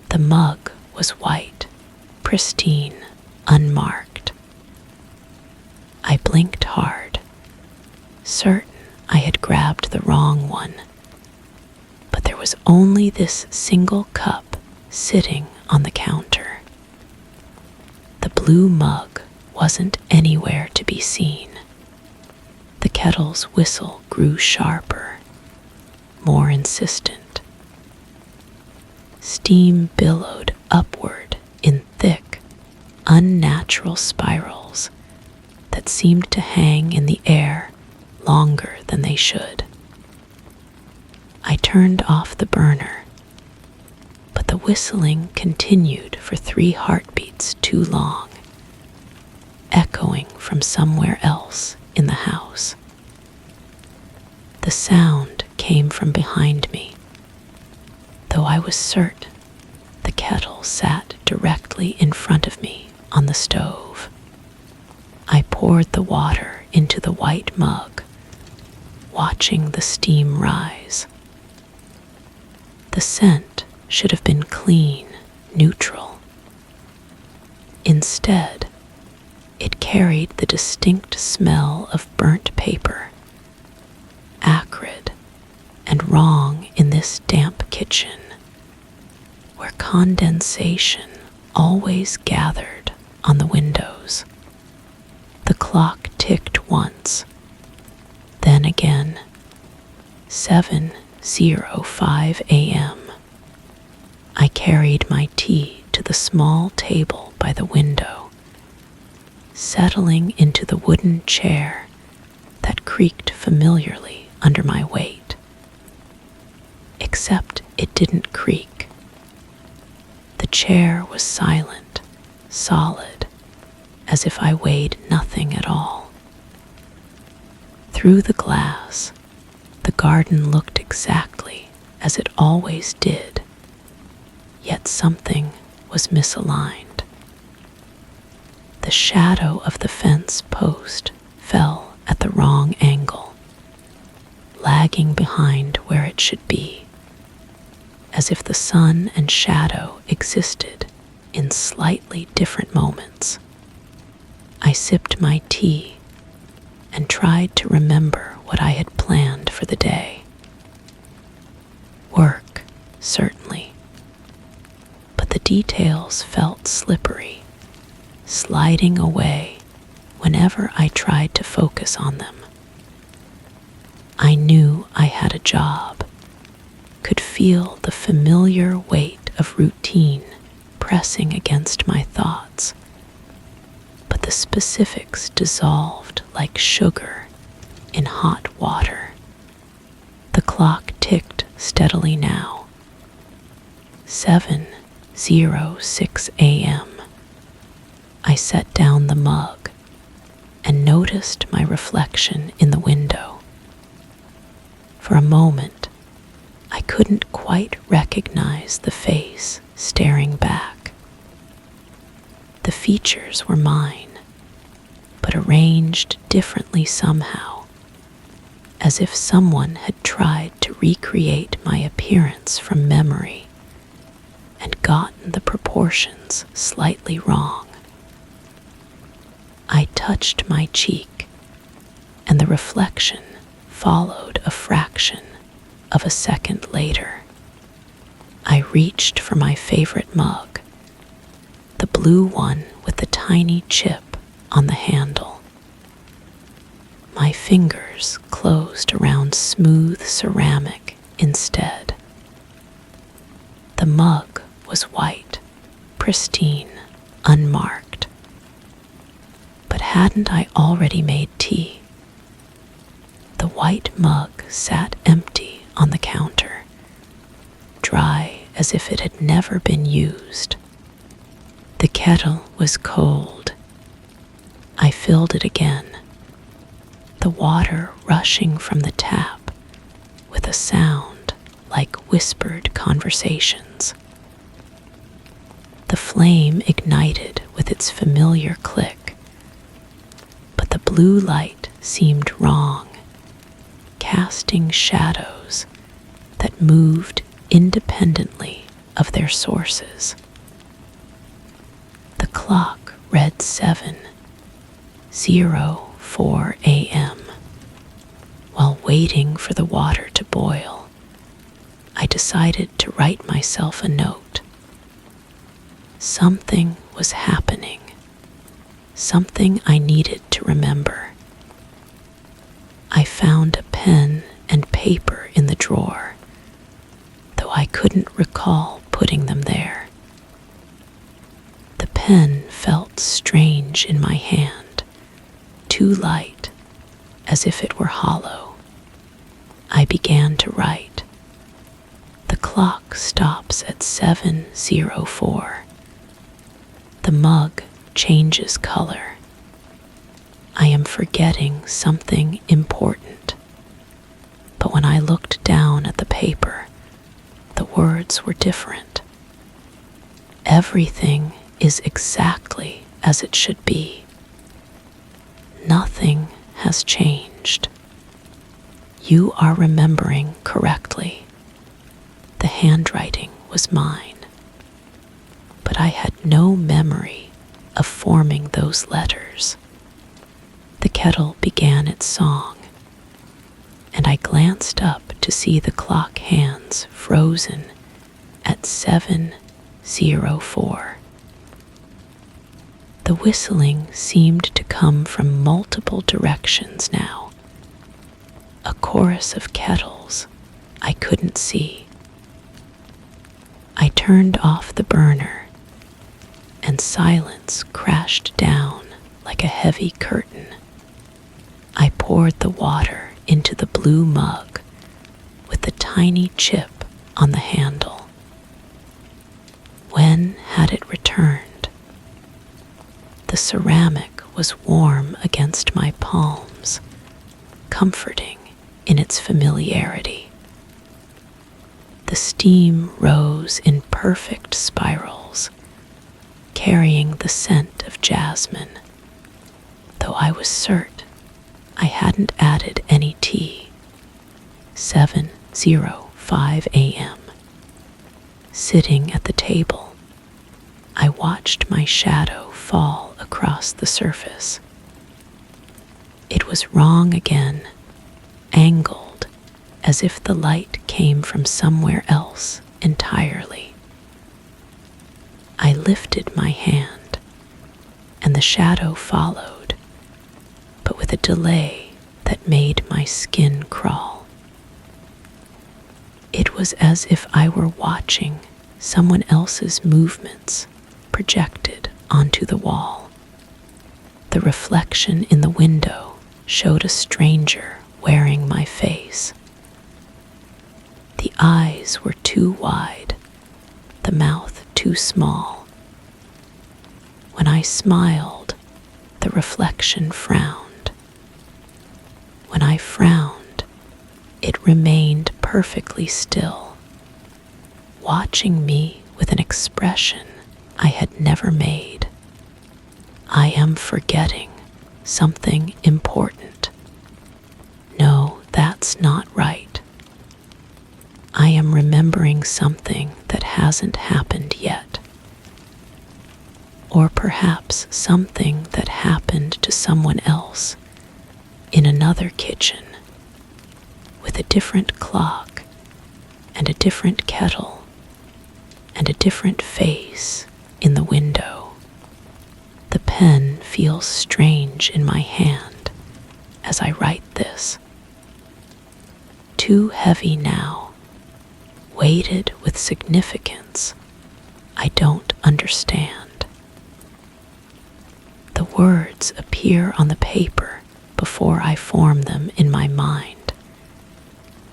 The mug was white, pristine, unmarked. I blinked hard, certain I had grabbed the wrong one, but there was only this single cup sitting on the counter. The blue mug wasn't anywhere to be seen. The kettle's whistle grew sharper, more insistent. Steam billowed upward in thick, unnatural spirals that seemed to hang in the air longer than they should. I turned off the burner, but the whistling continued for 3 heartbeats too long, echoing from somewhere else in the house. The sound came from behind me, though I was certain the kettle sat directly in front of me on the stove. I poured the water into the white mug, watching the steam rise. The scent should have been clean, neutral. Instead, it carried the distinct smell of burnt paper, acrid and wrong in this damp kitchen, where condensation always gathered on the windows. The clock ticked once, then again, 7:05 a.m. I carried my tea to the small table by the window, settling into the wooden chair that creaked familiarly under my weight. Except it didn't creak. The chair was silent, solid, as if I weighed nothing at all. Through the glass, the garden looked exactly as it always did, yet something was misaligned. The shadow of the fence post fell at the wrong angle, lagging behind where it should be, as if the sun and shadow existed in slightly different moments. I sipped my tea and tried to remember what I had planned for the day. Work, certainly, but the details felt slippery, sliding away whenever I tried to focus on them. I knew I had a job, could feel the familiar weight of routine pressing against my thoughts, but the specifics dissolved like sugar in hot water. The clock ticked steadily now. 7:06 a.m. I set down the mug and noticed my reflection in the window. For a moment, I couldn't quite recognize the face staring back. The features were mine, but arranged differently somehow, as if someone had tried to recreate my appearance from memory and gotten the proportions slightly wrong. I touched my cheek, and the reflection followed a fraction of a second later. I reached for my favorite mug, the blue one with the tiny chip on the handle. My fingers closed around smooth ceramic instead. The mug was white, pristine, unmarked. But hadn't I already made tea? The white mug sat empty on the counter, dry as if it had never been used. The kettle was cold. I filled it again, the water rushing from the tap with a sound like whispered conversations. The flame ignited with its familiar click, but the blue light seemed wrong, casting shadows that moved independently of their sources. The clock read 7:04 a.m. While waiting for the water to boil, I decided to write myself a note. Something was happening, something I needed to remember. I found a pen and paper in the drawer, though I couldn't recall putting them there. The pen felt strange in my hand, too light, as if it were hollow. I began to write. The clock stops at 7:04. The mug changes color. I am forgetting something important. But when I looked down at the paper, the words were different. Everything is exactly as it should be. Nothing has changed. You are remembering correctly. The handwriting was mine, but I had no memory of forming those letters. The kettle began its song, and I glanced up to see the clock hands frozen at 7:04. The whistling seemed to come from multiple directions now. A chorus of kettles I couldn't see. I turned off the burner, and silence crashed down like a heavy curtain. I poured the water into the blue mug with the tiny chip on the handle. When had it returned? The ceramic was warm against my palms, comforting in its familiarity. The steam rose in perfect spirals, carrying the scent of jasmine, though I was certain I hadn't added any tea. 7:05 a.m. Sitting at the table, I watched my shadow fall across the surface. It was wrong again, angled as if the light came from somewhere else entirely. I lifted my hand, and the shadow followed, but with a delay that made my skin crawl. It was as if I were watching someone else's movements projected onto the wall. The reflection in the window showed a stranger wearing my face. The eyes were too wide, the mouth too small. When I smiled, the reflection frowned. When I frowned, it remained perfectly still, watching me with an expression I had never made. I am forgetting something important. No, that something that hasn't happened yet. Or perhaps something that happened to someone else in another kitchen with a different clock and a different kettle and a different face in the window. The pen feels strange in my hand as I write this. Too heavy now, weighted with significance I don't understand. The words appear on the paper before I form them in my mind,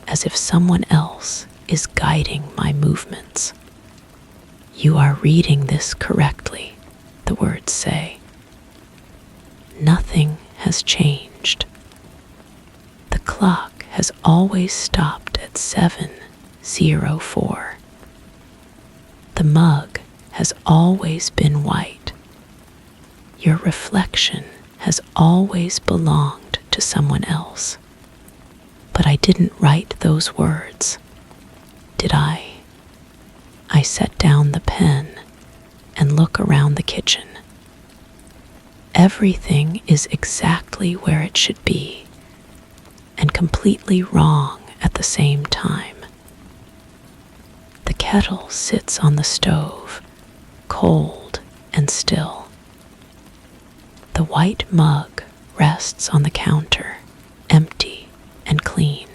as if someone else is guiding my movements. You are reading this correctly, the words say. Nothing has changed. The clock has always stopped at 7:04. The mug has always been white. Your reflection has always belonged to someone else. But I didn't write those words, did I? I set down the pen and look around the kitchen. Everything is exactly where it should be, and completely wrong at the same time. The kettle sits on the stove, cold and still. The white mug rests on the counter, empty and clean.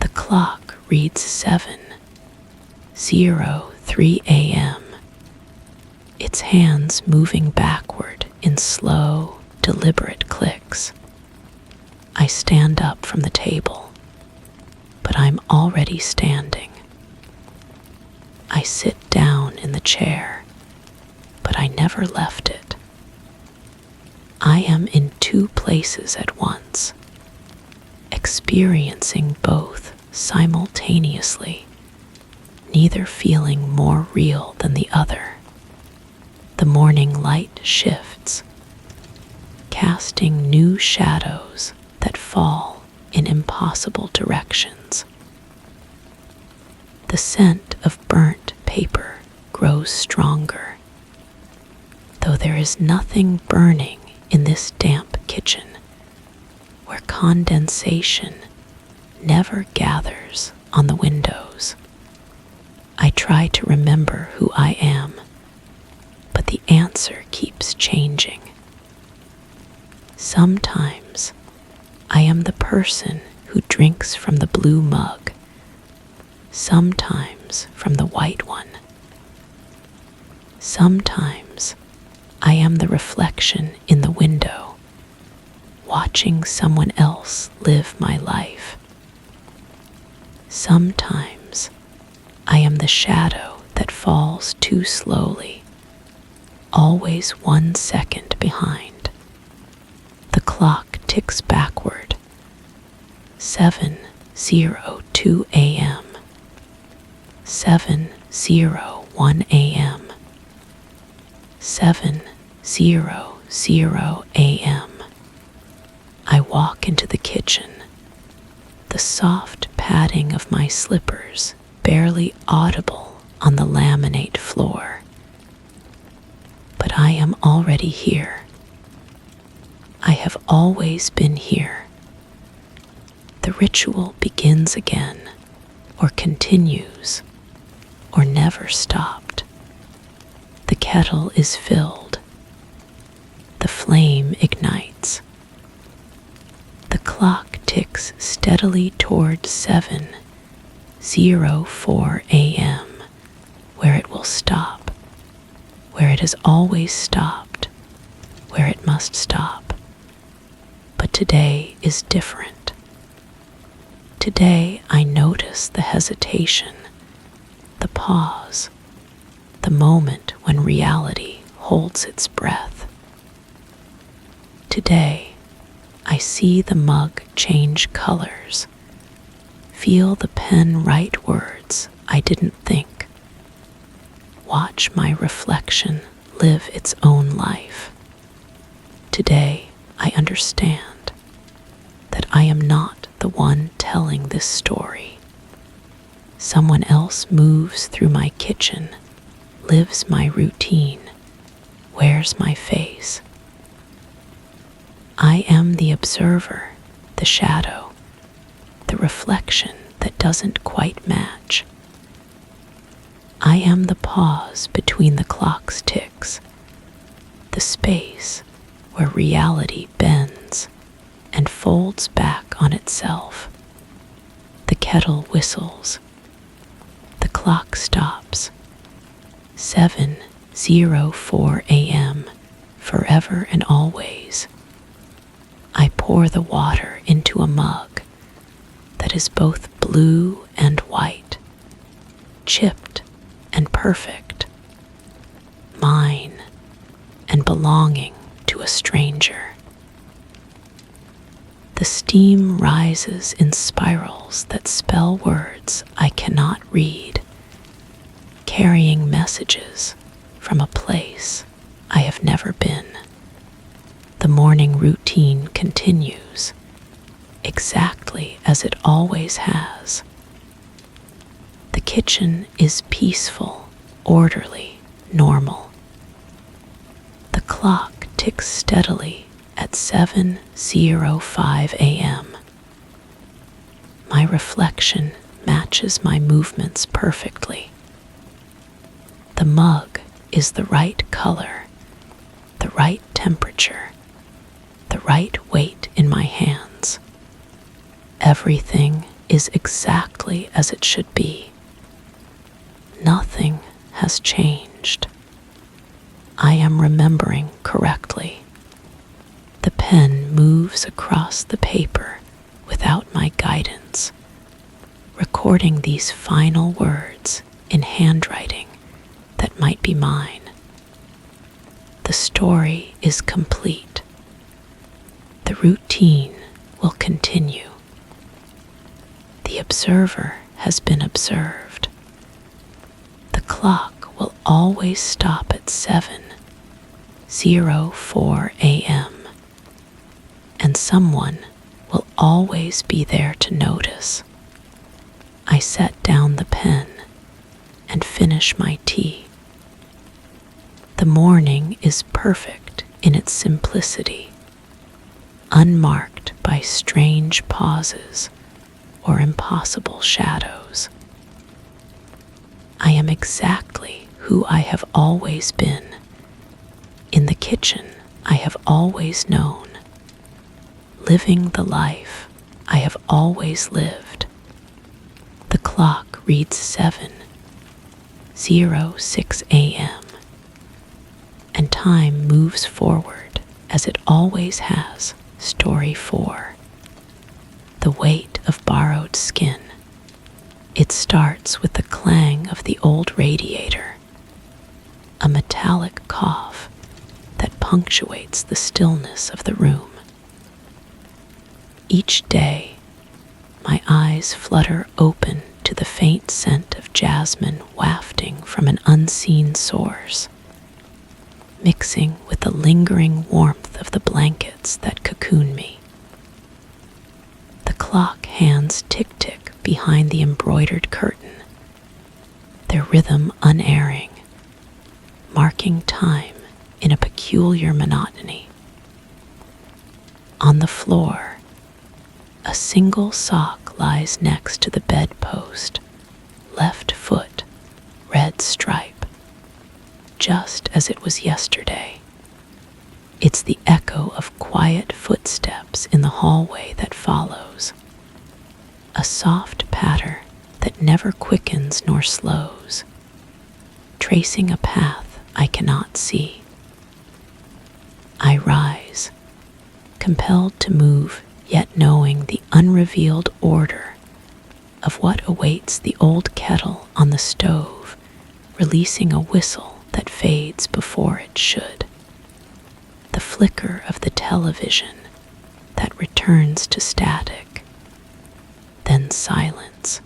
The clock reads 7:03 a.m., its hands moving backward in slow, deliberate clicks. I stand up from the table, but I'm already standing. I sit down in the chair, but I never left it. I am in two places at once, experiencing both simultaneously, neither feeling more real than the other. The morning light shifts, casting new shadows that fall in impossible directions. The scent of burnt paper grows stronger, though there is nothing burning in this damp kitchen where condensation never gathers on the windows. I try to remember who I am, but the answer keeps changing. Sometimes I am the person who drinks from the blue mug, sometimes from the white one. Sometimes I am the reflection in the window, watching someone else live my life. Sometimes I am the shadow that falls too slowly, always 1 second behind. The clock ticks backward. 7:02 a.m. 7:01 a.m. 7:00 a.m. I walk into the kitchen, the soft padding of my slippers barely audible on the laminate floor. But I am already here. I have always been here. The ritual begins again, or continues, or never stopped. The kettle is filled. The flame ignites. The clock ticks steadily toward 7:04 a.m., where it will stop, where it has always stopped, where it must stop. But today is different. Today I notice the hesitation, the pause, the moment when reality holds its breath. Today I see the mug change colors, feel the pen write words I didn't think, watch my reflection live its own life. Today I understand that I am not the one telling this story. Someone else moves through my kitchen, lives my routine, wears my face. I am the observer, the shadow, the reflection that doesn't quite match. I am the pause between the clock's ticks, the space where reality bends and folds back on itself. The kettle whistles. The clock stops. 7:04 a.m. forever and always. I pour the water into a mug that is both blue and white, chipped and perfect, mine and belonging to a stranger. The steam rises in spirals that spell words I cannot read, carrying messages from a place I have never been. The morning routine continues, exactly as it always has. The kitchen is peaceful, orderly, normal. The clock ticks steadily at 7:05 a.m. My reflection matches my movements perfectly. The mug is the right color, the right temperature, the right weight in my hands. Everything is exactly as it should be. Nothing has changed. I am remembering correctly. The pen moves across the paper without my guidance, recording these final words in handwriting that might be mine. The story is complete. The routine will continue. The observer has been observed. The clock will always stop at 7:04 a.m. and someone will always be there to notice. I set down the pen and finish my tea. The morning is perfect in its simplicity, unmarked by strange pauses or impossible shadows. I am exactly who I have always been. In the kitchen, I have always known. Living the life I have always lived. The clock reads 7:06 a.m. and time moves forward as it always has. Story 4. The weight of borrowed skin. It starts with the clang of the old radiator, a metallic cough that punctuates the stillness of the room. Each day, my eyes flutter open to the faint scent of jasmine wafting from an unseen source, mixing with the lingering warmth of the blankets that cocoon me. The clock hands tick-tick behind the embroidered curtain, their rhythm unerring, marking time in a peculiar monotony. On the floor, a single sock lies next to the bedpost, left foot, red stripe, just as it was yesterday. It's the echo of quiet footsteps in the hallway that follows, a soft patter that never quickens nor slows, tracing a path I cannot see. I rise, compelled to move, yet knowing the unrevealed order of what awaits. The old kettle on the stove, releasing a whistle that fades before it should. The flicker of the television that returns to static, then silence.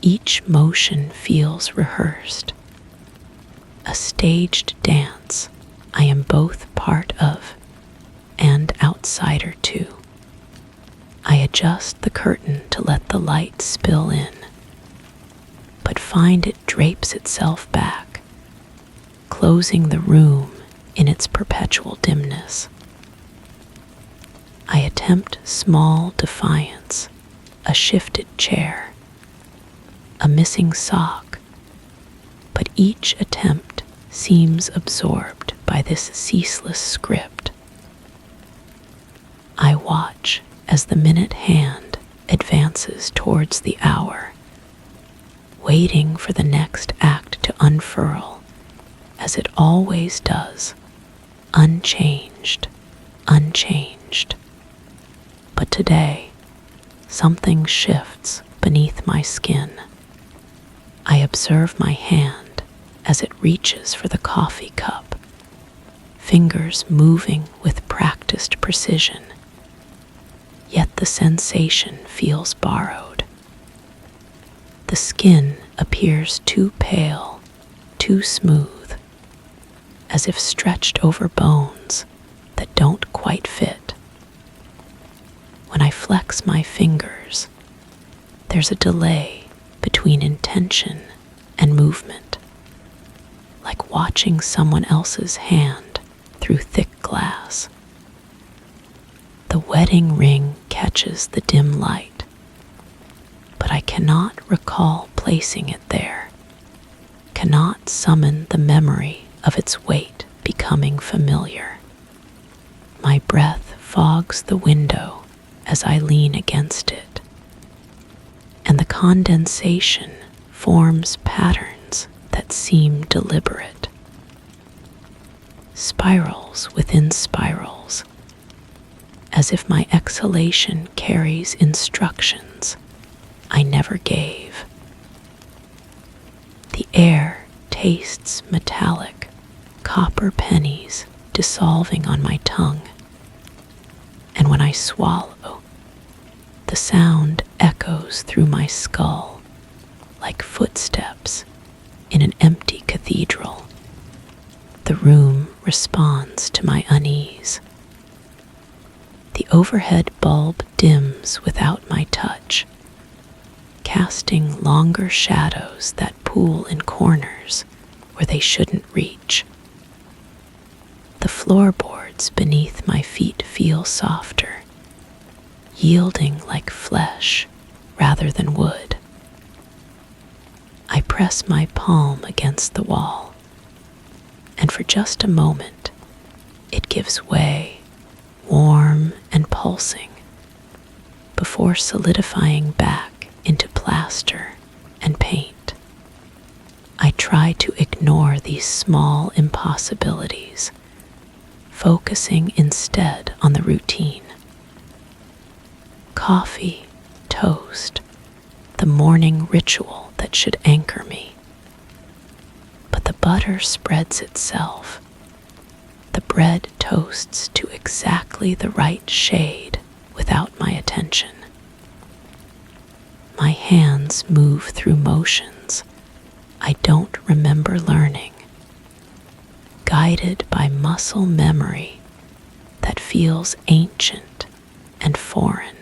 Each motion feels rehearsed, a staged dance I am both part of and outsider to. I adjust the curtain to let the light spill in, but find it drapes itself back, closing the room in its perpetual dimness. I attempt small defiance, a shifted chair, a missing sock, but each attempt seems absorbed by this ceaseless script. I watch as the minute hand advances towards the hour, waiting for the next act to unfurl, as it always does, unchanged, unchanged. But today, something shifts beneath my skin. I observe my hand as it reaches for the coffee cup, fingers moving with practiced precision. Yet the sensation feels borrowed. The skin appears too pale, too smooth, as if stretched over bones that don't quite fit. When I flex my fingers, there's a delay between intention and movement, like watching someone else's hand through thick glass. The wedding ring catches the dim light, but I cannot recall placing it there, cannot summon the memory of its weight becoming familiar. My breath fogs the window as I lean against it, and the condensation forms patterns that seem deliberate. Spirals within spirals, as if my exhalation carries instructions I never gave. The air tastes metallic, copper pennies dissolving on my tongue, and when I swallow, the sound echoes through my skull like footsteps in an empty cathedral. The room responds to my unease. The overhead bulb dims without my touch, casting longer shadows that pool in corners where they shouldn't reach. The floorboards beneath my feet feel softer, yielding like flesh rather than wood. I press my palm against the wall, and for just a moment, it gives way, warm and pulsing, before solidifying back into plaster and paint. I try to ignore these small impossibilities, focusing instead on the routine. Coffee, toast, the morning ritual that should anchor me. But the butter spreads itself. The bread toasts to exactly the right shade without my attention. My hands move through motions I don't remember learning, guided by muscle memory that feels ancient and foreign.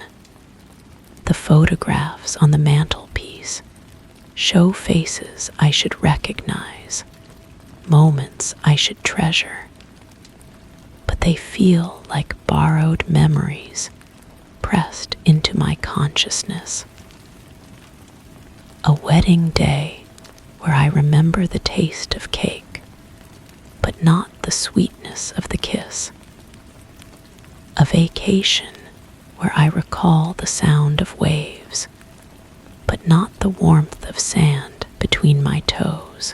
The photographs on the mantelpiece show faces I should recognize, moments I should treasure, but they feel like borrowed memories pressed into my consciousness. A wedding day where I remember the taste of cake, but not the sweetness of the kiss. A vacation where I recall the sound of waves, but not the warmth of sand between my toes.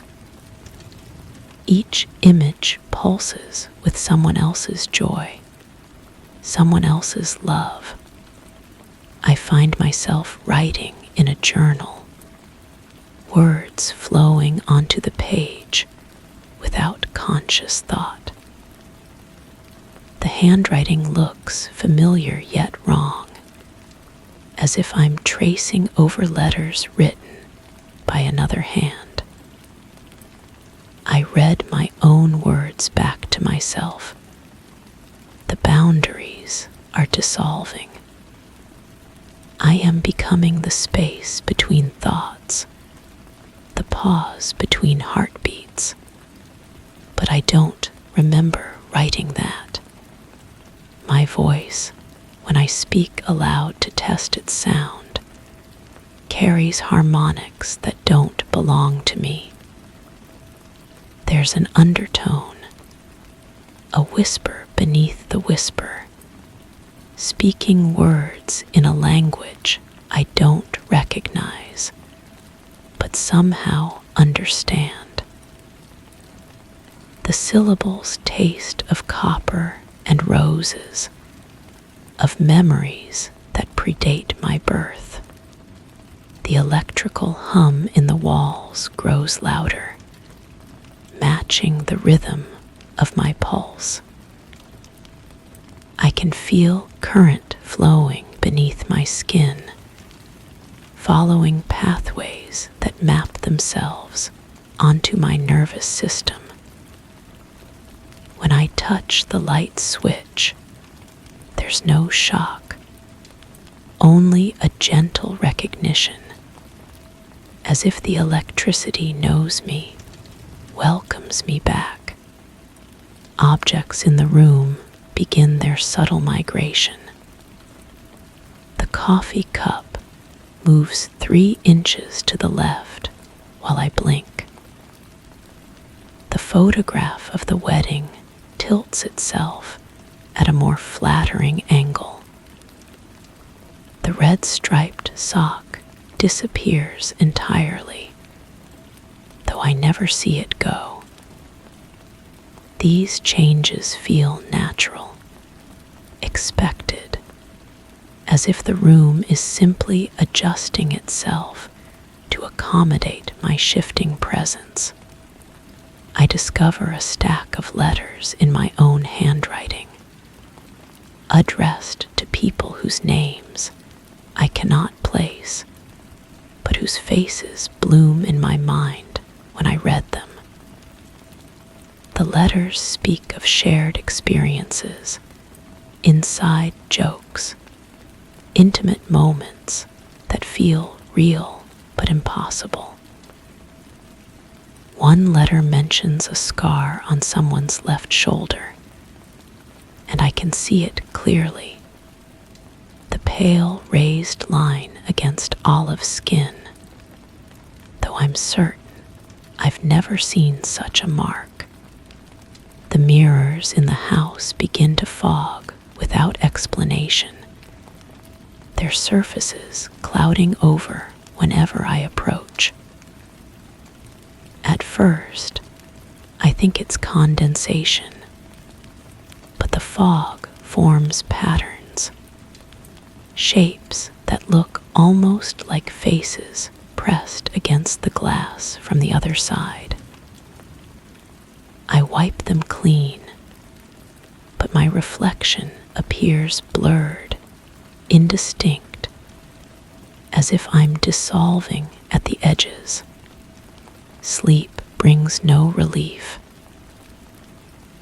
Each image pulses with someone else's joy, someone else's love. I find myself writing in a journal, words flowing onto the page without conscious thought. The handwriting looks familiar yet wrong, as if I'm tracing over letters written by another hand. I read my own words back to myself. The boundaries are dissolving. I am becoming the space between thoughts, the pause between heartbeats. But I don't remember writing that. My voice, when I speak aloud to test its sound, carries harmonics that don't belong to me. There's an undertone, a whisper beneath the whisper, speaking words in a language I don't recognize, but somehow understand. The syllables taste of copper and roses, of memories that predate my birth. The electrical hum in the walls grows louder, matching the rhythm of my pulse. I can feel current flowing beneath my skin, following pathways that map themselves onto my nervous system. When I touch the light switch, there's no shock, only a gentle recognition, as if the electricity knows me, welcomes me back. Objects in the room begin their subtle migration. The coffee cup moves 3 inches to the left while I blink. The photograph of the wedding tilts itself at a more flattering angle. The red striped sock disappears entirely, though I never see it go. These changes feel natural, expected, as if the room is simply adjusting itself to accommodate my shifting presence. I discover a stack of letters in my own handwriting, addressed to people whose names I cannot place, but whose faces bloom in my mind when I read them. The letters speak of shared experiences, inside jokes, intimate moments that feel real but impossible. One letter mentions a scar on someone's left shoulder, and I can see it clearly. The pale raised line against olive skin, though I'm certain I've never seen such a mark. The mirrors in the house begin to fog without explanation, their surfaces clouding over whenever I approach. At first, I think it's condensation, but the fog forms patterns, shapes that look almost like faces pressed against the glass from the other side. I wipe them clean, but my reflection appears blurred, indistinct, as if I'm dissolving at the edges. Sleep brings no relief.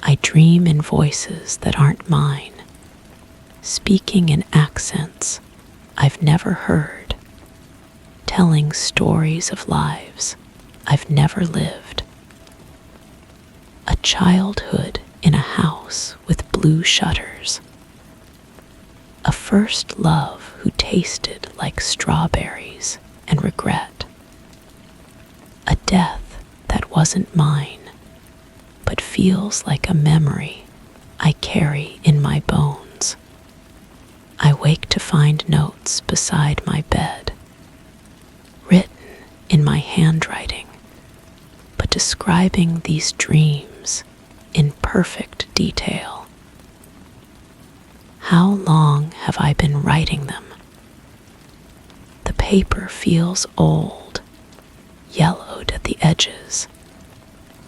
I dream in voices that aren't mine, speaking in accents I've never heard, telling stories of lives I've never lived. A childhood in a house with blue shutters. A first love who tasted like strawberries and regret. A death that wasn't mine, but feels like a memory I carry in my bones. I wake to find notes beside my bed, written in my handwriting, but describing these dreams in perfect detail. How long have I been writing them? The paper feels old, yellowed at the edges,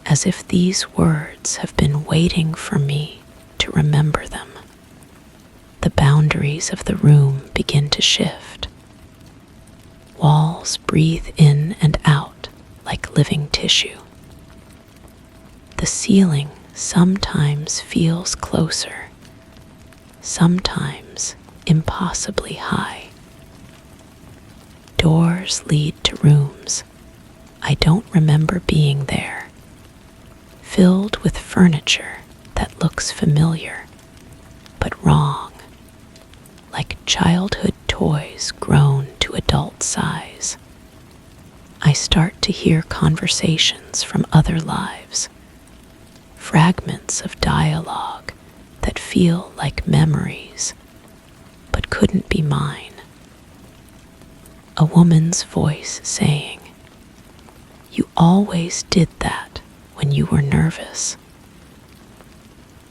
as if these words have been waiting for me to remember them. The boundaries of the room begin to shift. Walls breathe in and out like living tissue. The ceiling sometimes feels closer, sometimes impossibly high. doors lead to rooms I don't remember being there, filled with furniture that looks familiar but wrong, like childhood toys grown to adult size. I start to hear conversations from other lives, fragments of dialogue that feel like memories but couldn't be mine. A woman's voice saying, "You always did that when you were nervous."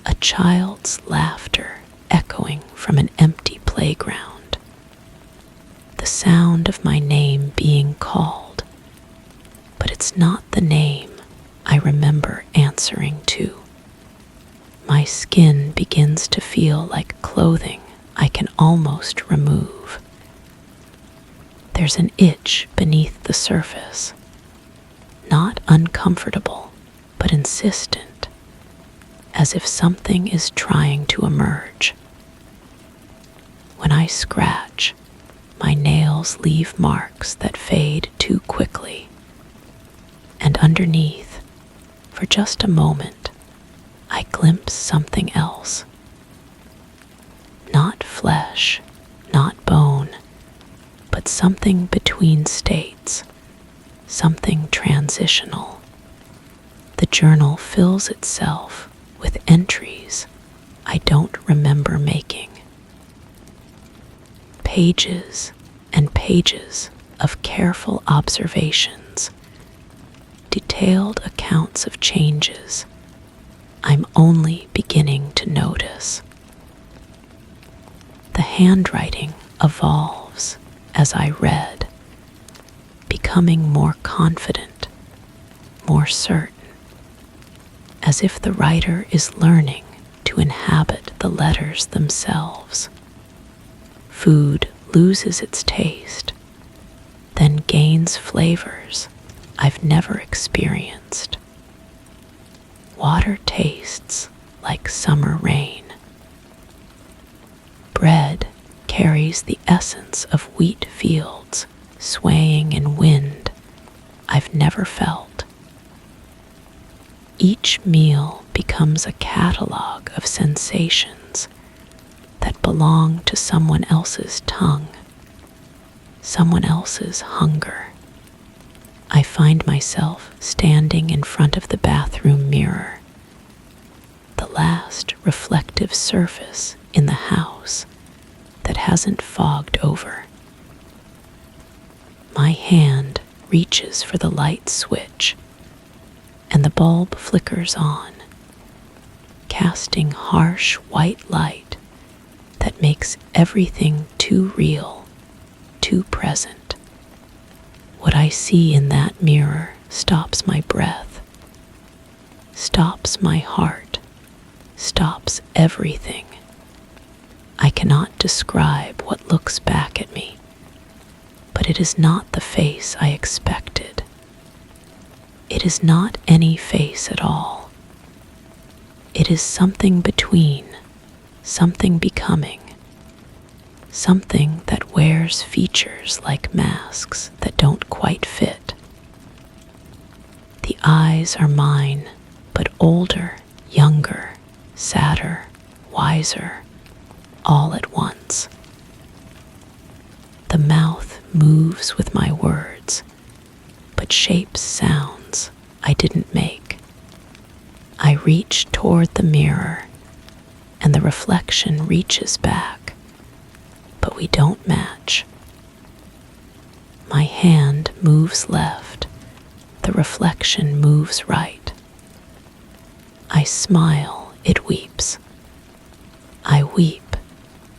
A child's laughter echoing from an empty playground. The sound of my name being called, but it's not the name I remember answering to. My skin begins to feel like clothing I can almost remove. There's an itch beneath the surface, not uncomfortable, but insistent, as if something is trying to emerge. When I scratch, my nails leave marks that fade too quickly, and underneath, for just a moment, I glimpse something else. Not flesh, not bone, but something between states, something transitional. The journal fills itself with entries I don't remember making. Pages and pages of careful observations, detailed accounts of changes I'm only beginning to notice. The handwriting evolves as I read, becoming more confident, more certain, as if the writer is learning to inhabit the letters themselves. Food loses its taste, then gains flavors I've never experienced. Water tastes like summer rain. Bread carries the essence of wheat fields swaying in wind I've never felt. Each meal becomes a catalog of sensations that belong to someone else's tongue, someone else's hunger. I find myself standing in front of the bathroom mirror, the last reflective surface in the house that hasn't fogged over. My hand reaches for the light switch, and the bulb flickers on, casting harsh white light that makes everything too real, too present. What I see in that mirror stops my breath, stops my heart, stops everything. I cannot describe what looks back at me, but it is not the face I expected. It is not any face at all. It is something between, something becoming, something that wears features like masks that don't quite fit. The eyes are mine, but older, younger, sadder, wiser, all at once. The mouth moves with my words, but shapes sounds I didn't make. I reach toward the mirror, and the reflection reaches back, but we don't match. My hand moves left, the reflection moves right. I smile, it weeps. I weep,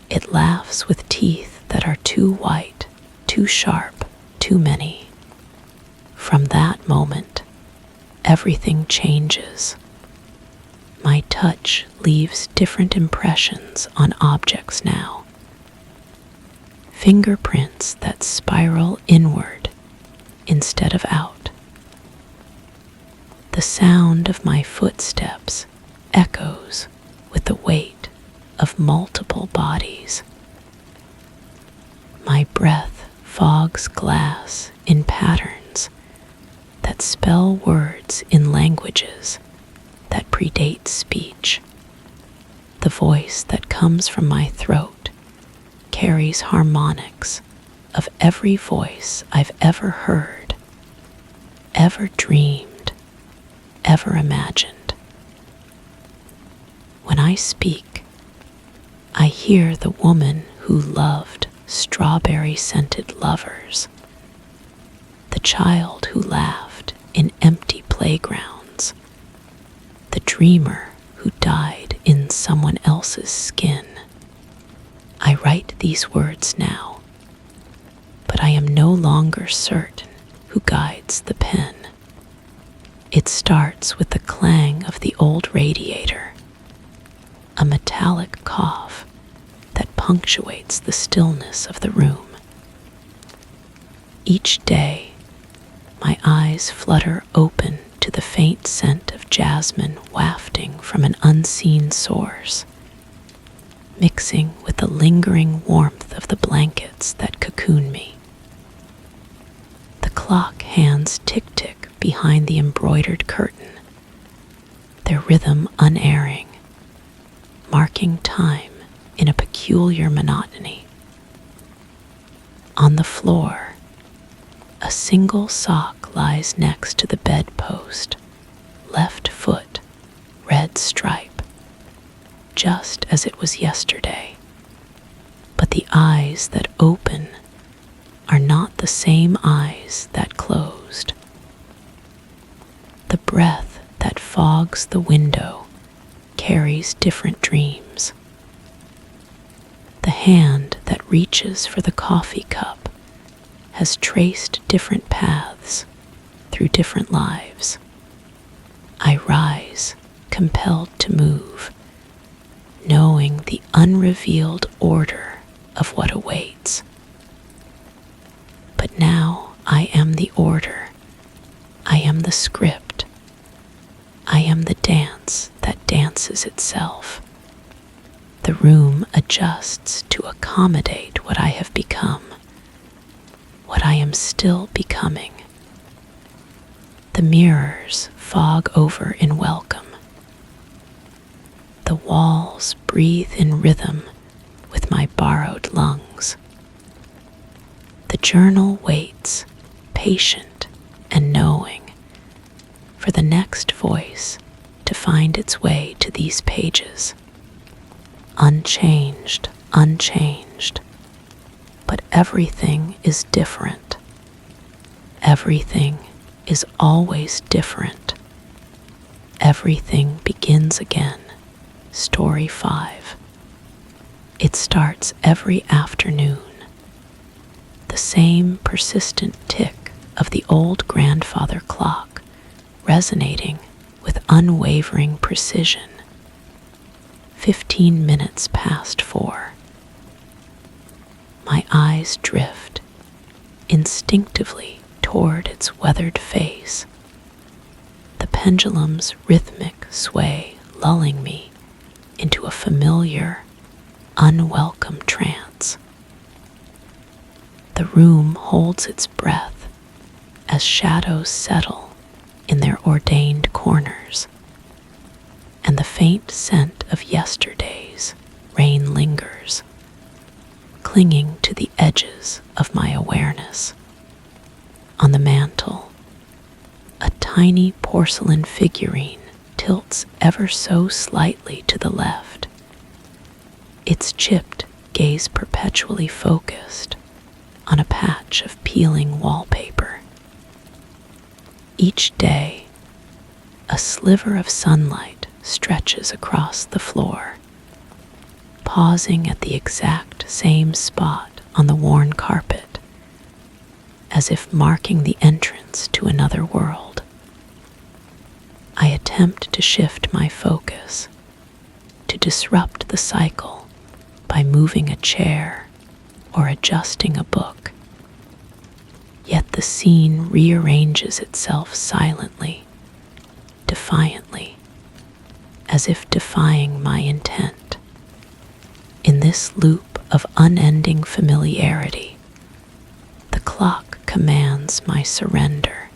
it laughs with teeth that are too white, too sharp, too many. From that moment, everything changes. My touch leaves different impressions on objects now. Fingerprints that spiral inward instead of out. The sound of my footsteps echoes with the weight of multiple bodies. My breath fogs glass in patterns that spell words in languages that predate speech. The voice that comes from my throat carries harmonics of every voice I've ever heard, ever dreamed, ever imagined. When I speak, I hear the woman who loved strawberry-scented lovers, the child who laughed in empty playgrounds, the dreamer who died in someone else's skin. I write these words now, but I am no longer certain who guides the pen. It starts with the clang of the old radiator, a metallic cough that punctuates the stillness of the room. Each day, my eyes flutter open to the faint scent of jasmine wafting from an unseen source, mixing with the lingering warmth of the blankets that cocoon me. The clock hands tick-tick behind the embroidered curtain, their rhythm unerring, marking time in a peculiar monotony. On the floor, a single sock lies next to the bedpost, left foot, red stripe, just as it was yesterday. But the eyes that open are not the same eyes that closed. The breath that fogs the window carries different dreams. The hand that reaches for the coffee cup has traced different paths through different lives. I rise, compelled to move, knowing the unrevealed order of what awaits. But now I am the order. I am the script. I am the dance that dances itself. The room adjusts to accommodate what I have become, what I am still becoming. The mirrors fog over in welcome. The walls breathe in rhythm with my borrowed lungs. The journal waits, patient and knowing, for the next voice to find its way to these pages. Unchanged, unchanged, but everything is different. Everything is always different. Everything begins again. Story 5. It starts every afternoon. The same persistent tick of the old grandfather clock resonating with unwavering precision. 15 minutes past 4. My eyes drift instinctively toward its weathered face, the pendulum's rhythmic sway lulling me into a familiar, unwelcome trance. The room holds its breath as shadows settle in their ordained corners, and the faint scent of yesterday's rain lingers, clinging to the edges of my awareness. On the mantel, a tiny porcelain figurine tilts ever so slightly to the left, its chipped gaze perpetually focused on a patch of peeling wallpaper. Each day, a sliver of sunlight stretches across the floor, pausing at the exact same spot on the worn carpet, as if marking the entrance to another world. I attempt to shift my focus, to disrupt the cycle by moving a chair or adjusting a book. Yet the scene rearranges itself silently, defiantly, as if defying my intent. In this loop of unending familiarity, clock commands my surrender,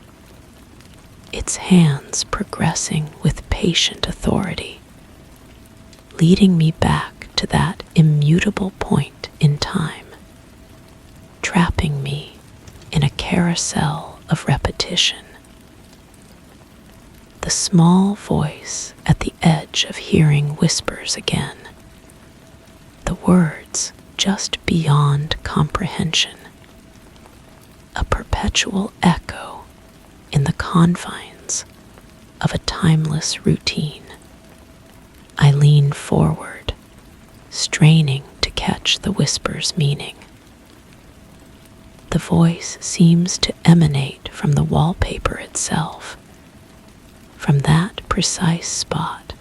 its hands progressing with patient authority, leading me back to that immutable point in time, trapping me in a carousel of repetition. The small voice at the edge of hearing whispers again, the words just beyond comprehension, a perpetual echo in the confines of a timeless routine. I lean forward, straining to catch the whisper's meaning. The voice seems to emanate from the wallpaper itself, from that precise spot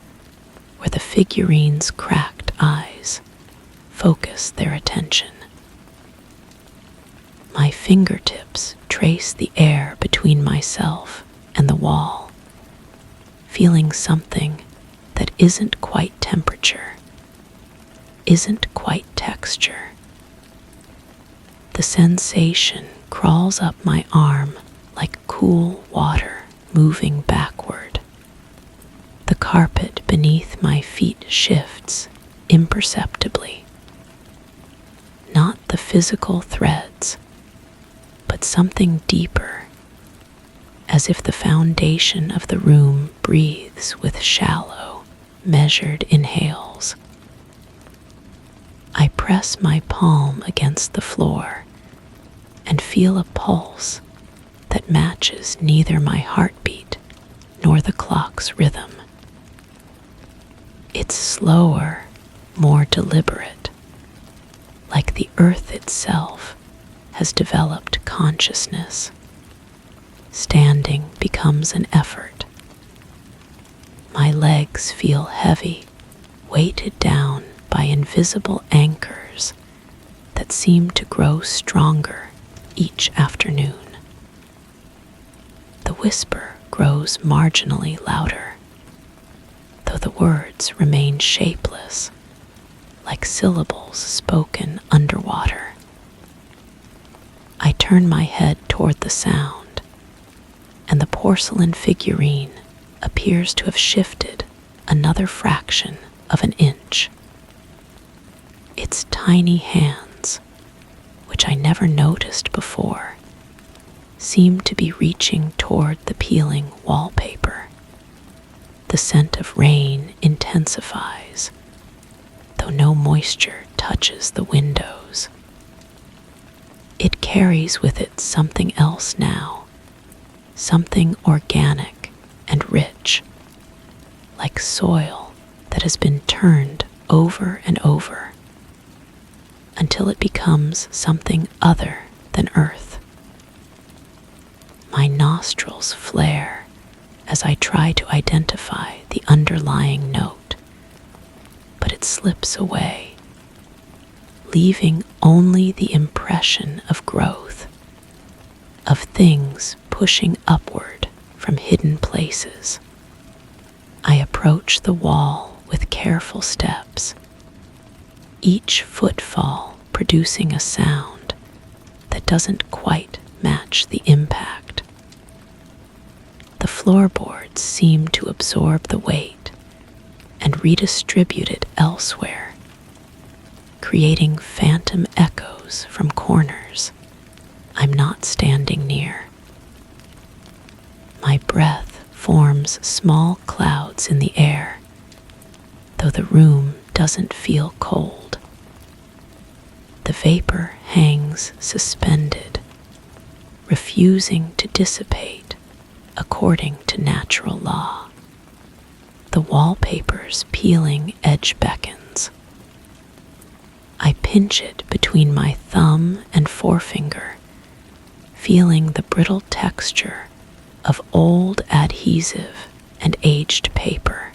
where the figurine's cracked eyes focus their attention. My fingertips trace the air between myself and the wall, feeling something that isn't quite temperature, isn't quite texture. The sensation crawls up my arm like cool water moving backward. The carpet beneath my feet shifts imperceptibly. Not the physical threads, but something deeper, as if the foundation of the room breathes with shallow, measured inhales. I press my palm against the floor and feel a pulse that matches neither my heartbeat nor the clock's rhythm. It's slower, more deliberate, like the earth itself has developed consciousness. Standing becomes an effort. My legs feel heavy, weighted down by invisible anchors that seem to grow stronger each afternoon. The whisper grows marginally louder, though the words remain shapeless, like syllables spoken underwater. I turn my head toward the sound, and the porcelain figurine appears to have shifted another fraction of an inch. Its tiny hands, which I never noticed before, seem to be reaching toward the peeling wallpaper. The scent of rain intensifies, though no moisture touches the windows. It carries with it something else now, something organic and rich, like soil that has been turned over and over until it becomes something other than earth. My nostrils flare as I try to identify the underlying note, but it slips away, leaving only the impression of growth, of things pushing upward from hidden places. I approach the wall with careful steps, each footfall producing a sound that doesn't quite match the impact. The floorboards seem to absorb the weight and redistribute it elsewhere, creating phantom echoes from corners I'm not standing near. My breath forms small clouds in the air, though the room doesn't feel cold. The vapor hangs suspended, refusing to dissipate according to natural law. The wallpaper's peeling edge beckons. I pinch it between my thumb and forefinger, feeling the brittle texture of old adhesive and aged paper.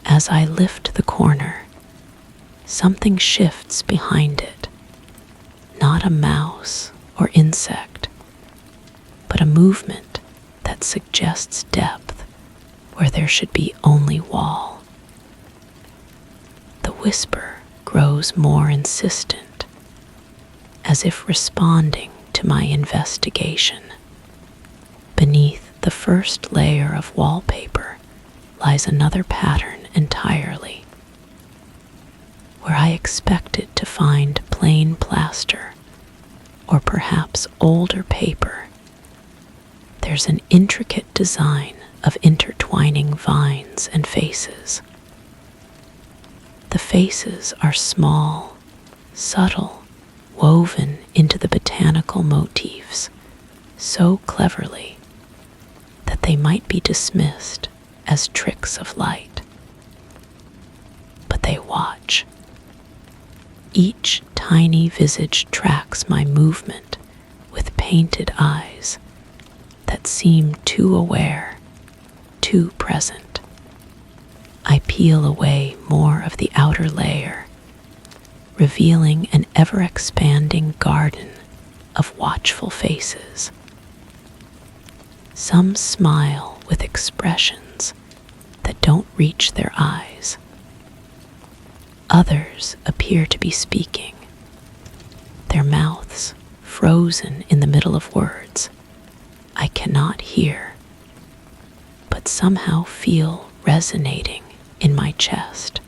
As I lift the corner, something shifts behind it, not a mouse or insect, but a movement that suggests depth where there should be only wall. The whisper grows more insistent as if responding to my investigation. Beneath the first layer of wallpaper lies another pattern entirely. Where I expected to find plain plaster, or perhaps older paper, there's an intricate design of intertwining vines and faces. The faces are small, subtle, woven into the botanical motifs so cleverly that they might be dismissed as tricks of light. But they watch. Each tiny visage tracks my movement with painted eyes that seem too aware, too present. I peel away more of the outer layer, revealing an ever-expanding garden of watchful faces. Some smile with expressions that don't reach their eyes. Others appear to be speaking, their mouths frozen in the middle of words I cannot hear, but somehow feel resonating in my chest.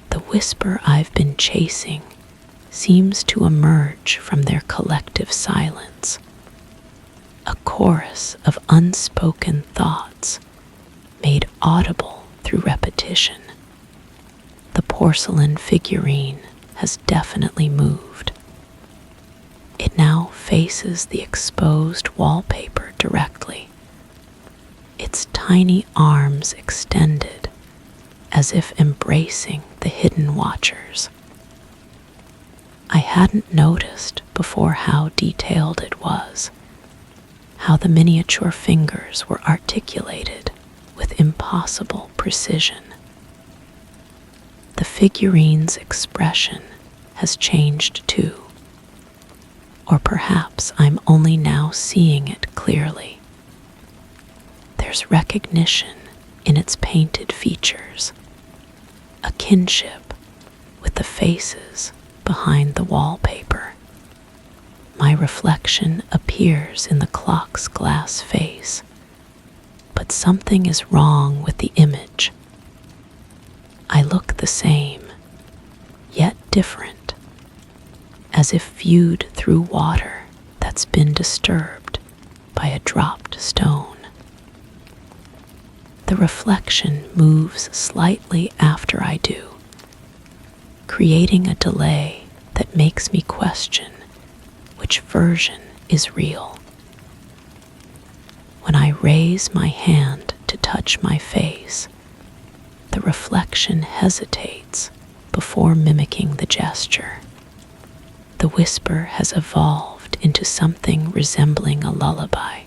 The whisper I've been chasing seems to emerge from their collective silence, a chorus of unspoken thoughts made audible through repetition. The porcelain figurine has definitely moved. It now faces the exposed wallpaper directly, its tiny arms extended as if embracing the hidden watchers. I hadn't noticed before how detailed it was, how the miniature fingers were articulated with impossible precision. The figurine's expression has changed too, or perhaps I'm only now seeing it clearly. There's recognition in its painted features, a kinship with the faces behind the wallpaper. My reflection appears in the clock's glass face, but something is wrong with the image. I look the same, yet different, as if viewed through water that's been disturbed by a dropped stone. The reflection moves slightly after I do, creating a delay that makes me question which version is real. When I raise my hand to touch my face, the reflection hesitates before mimicking the gesture. The whisper has evolved into something resembling a lullaby,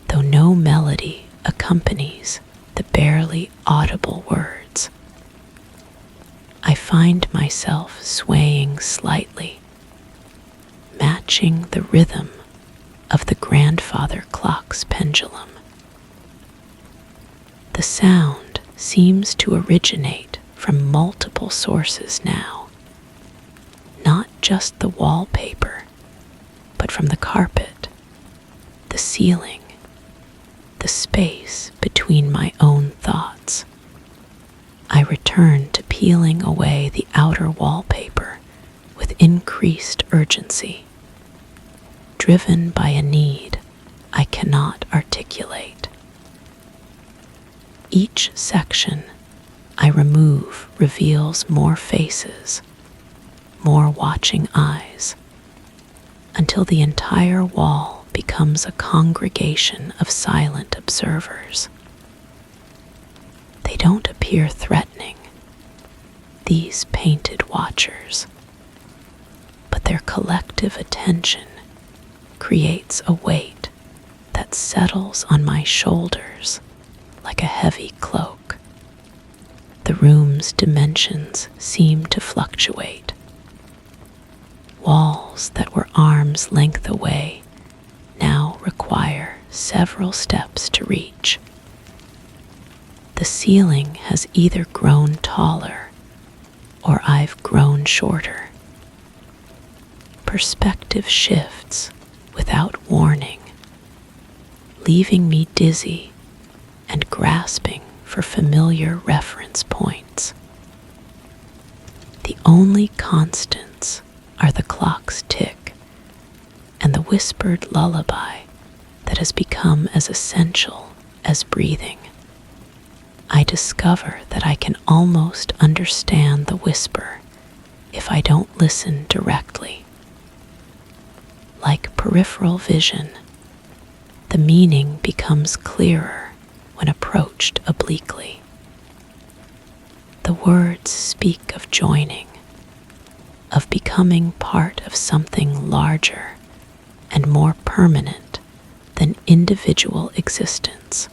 though no melody accompanies the barely audible words. I find myself swaying slightly, matching the rhythm of the grandfather clock's pendulum. The sound seems to originate from multiple sources now, not just the wallpaper, but from the carpet, the ceiling, the space between my own thoughts. I return to peeling away the outer wallpaper with increased urgency, driven by a need I cannot articulate. Each section I remove reveals more faces, more watching eyes, until the entire wall becomes a congregation of silent observers. They don't appear threatening, these painted watchers, but their collective attention creates a weight that settles on my shoulders like a heavy cloak. The room's dimensions seem to fluctuate. Walls that were arm's length away now require several steps to reach. The ceiling has either grown taller or I've grown shorter, perspective shifts without warning, leaving me dizzy and grasping for familiar reference points. The only constants are the clock's tick and the whispered lullaby that has become as essential as breathing. I discover that I can almost understand the whisper if I don't listen directly. Like peripheral vision, the meaning becomes clearer when approached obliquely. The words speak of joining, of becoming part of something larger and more permanent than individual existence.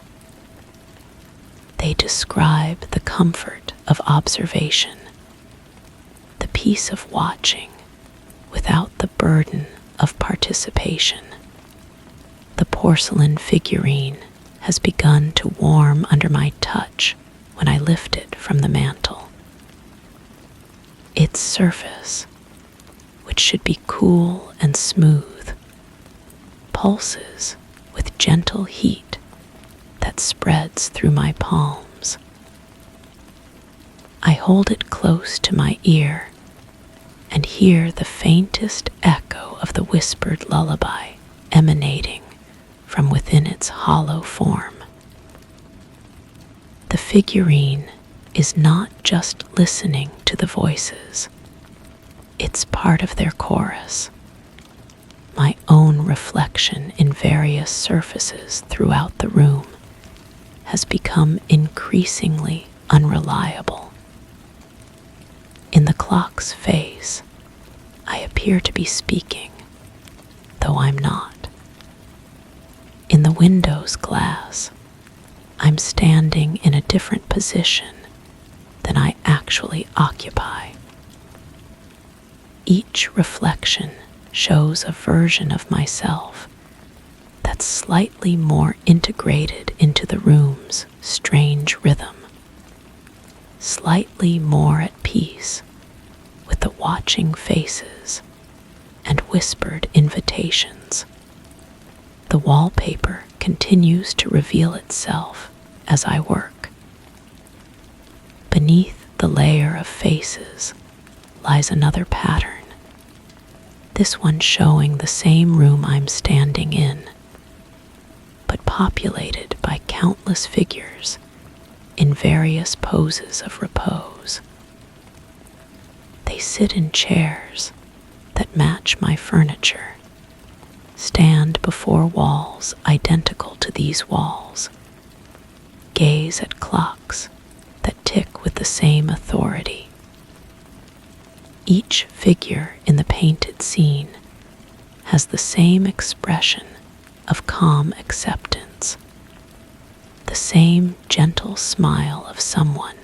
They describe the comfort of observation, the peace of watching without the burden of participation. The porcelain figurine has begun to warm under my touch when I lift it from the mantel. Its surface, which should be cool and smooth, pulses with gentle heat that spreads through my palms. I hold it close to my ear and hear the faintest echo of the whispered lullaby emanating from within its hollow form. The figurine is not just listening to the voices, it's part of their chorus. My own reflection in various surfaces throughout the room has become increasingly unreliable. In the clock's face, I appear to be speaking, though I'm not. In the window's glass, I'm standing in a different position than I actually occupy. Each reflection shows a version of myself that's slightly more integrated into the room's strange rhythm, slightly more at peace with the watching faces and whispered invitations. The wallpaper continues to reveal itself as I work. Beneath the layer of faces lies another pattern, this one showing the same room I'm standing in, but populated by countless figures in various poses of repose. They sit in chairs that match my furniture, stand before walls identical to these walls, gaze at clocks that tick with the same authority. Each figure in the painted scene has the same expression of calm acceptance, the same gentle smile of someone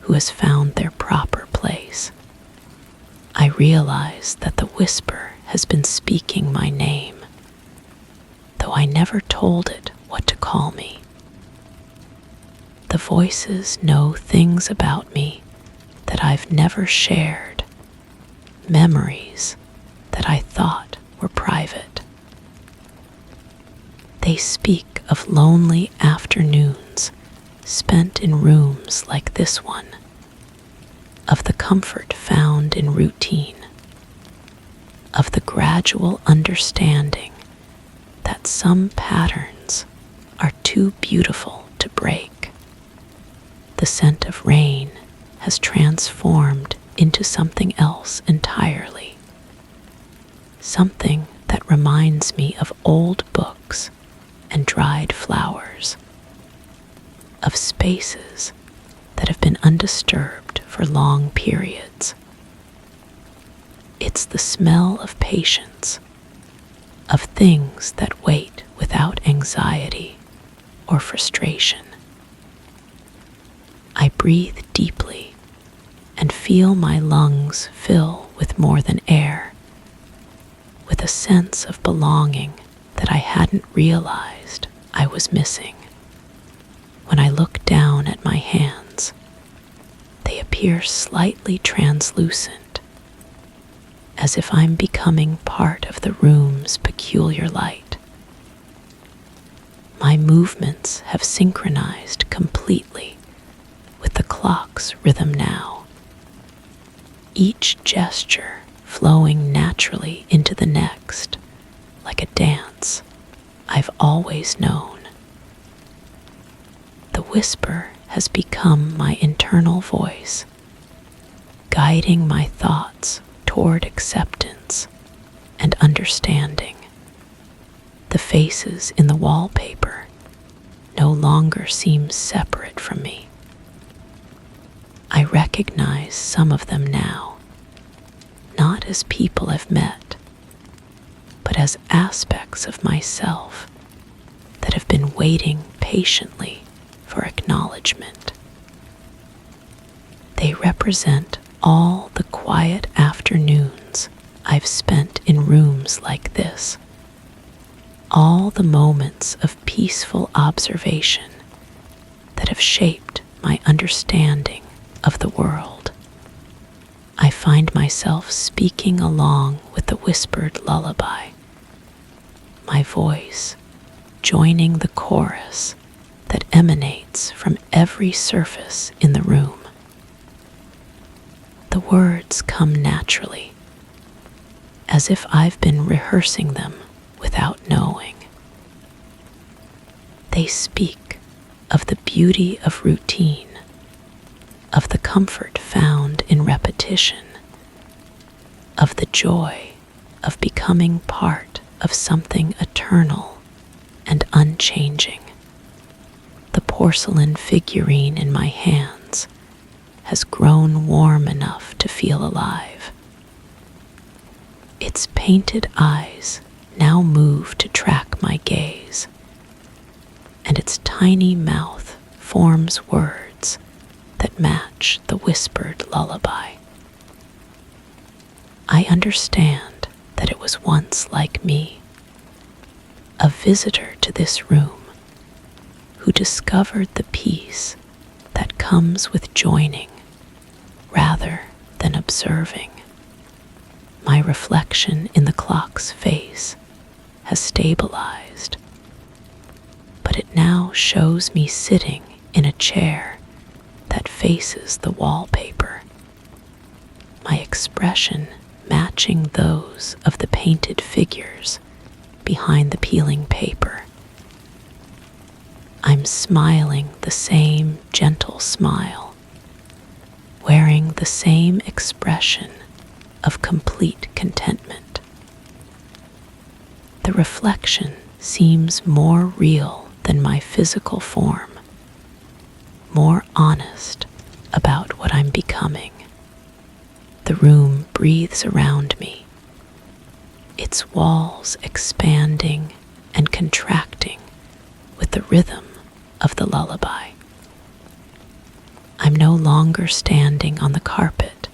who has found their proper place. I realize that the whisper has been speaking my name, though I never told it what to call me. The voices know things about me that I've never shared, memories that I thought were private. They speak of lonely afternoons spent in rooms like this one, of the comfort found in routine, of the gradual understanding that some patterns are too beautiful to break. The scent of rain has transformed into something else entirely, something that reminds me of old books and dried flowers, of spaces that have been undisturbed for long periods. It's the smell of patience, of things that wait without anxiety or frustration. I breathe deeply and feel my lungs fill with more than air, with a sense of belonging that I hadn't realized I was missing. When I look down at my hands, they appear slightly translucent, as if I'm becoming part of the room's peculiar light. My movements have synchronized completely with the clock's rhythm now, each gesture flowing naturally into the next, like a dance I've always known. The whisper has become my internal voice, guiding my thoughts toward acceptance and understanding. The faces in the wallpaper no longer seem separate from me. I recognize some of them now, not as people I've met, but as aspects of myself that have been waiting patiently for acknowledgement. They represent all the quiet afternoons I've spent in rooms like this, all the moments of peaceful observation that have shaped my understanding of the world. I find myself speaking along with the whispered lullaby, my voice joining the chorus that emanates from every surface in the room. The words come naturally, as if I've been rehearsing them without knowing. They speak of the beauty of routine, of the comfort found in repetition, of the joy of becoming part of something eternal and unchanging. The porcelain figurine in my hands has grown warm enough to feel alive. Its painted eyes now move to track my gaze, and its tiny mouth forms words that match the whispered lullaby. I understand that it was once like me, a visitor to this room who discovered the peace that comes with joining rather than observing. My reflection in the clock's face has stabilized, but it now shows me sitting in a chair that faces the wallpaper, my expression matching those of the painted figures behind the peeling paper. I'm smiling the same gentle smile, wearing the same expression of complete contentment. The reflection seems more real than my physical form, more honest about what I'm becoming. The room breathes around me, its walls expanding and contracting with the rhythm of the lullaby. I'm no longer standing on the carpet,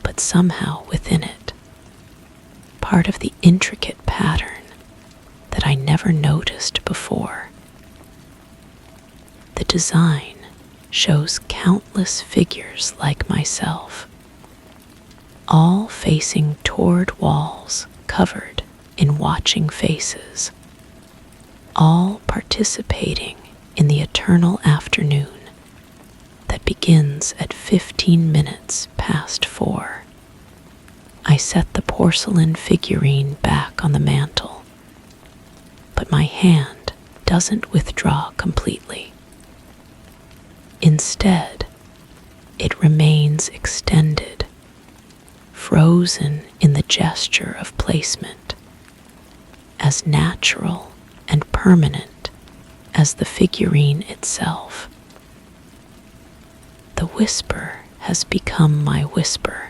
but somehow within it, part of the intricate pattern that I never noticed before. The design shows countless figures like myself, all facing toward walls covered in watching faces, all participating in the eternal afternoon that begins at 15 minutes past 4. I set the porcelain figurine back on the mantel, but my hand doesn't withdraw completely. Instead, it remains extended, frozen in the gesture of placement, as natural and permanent as the figurine itself. The whisper has become my whisper.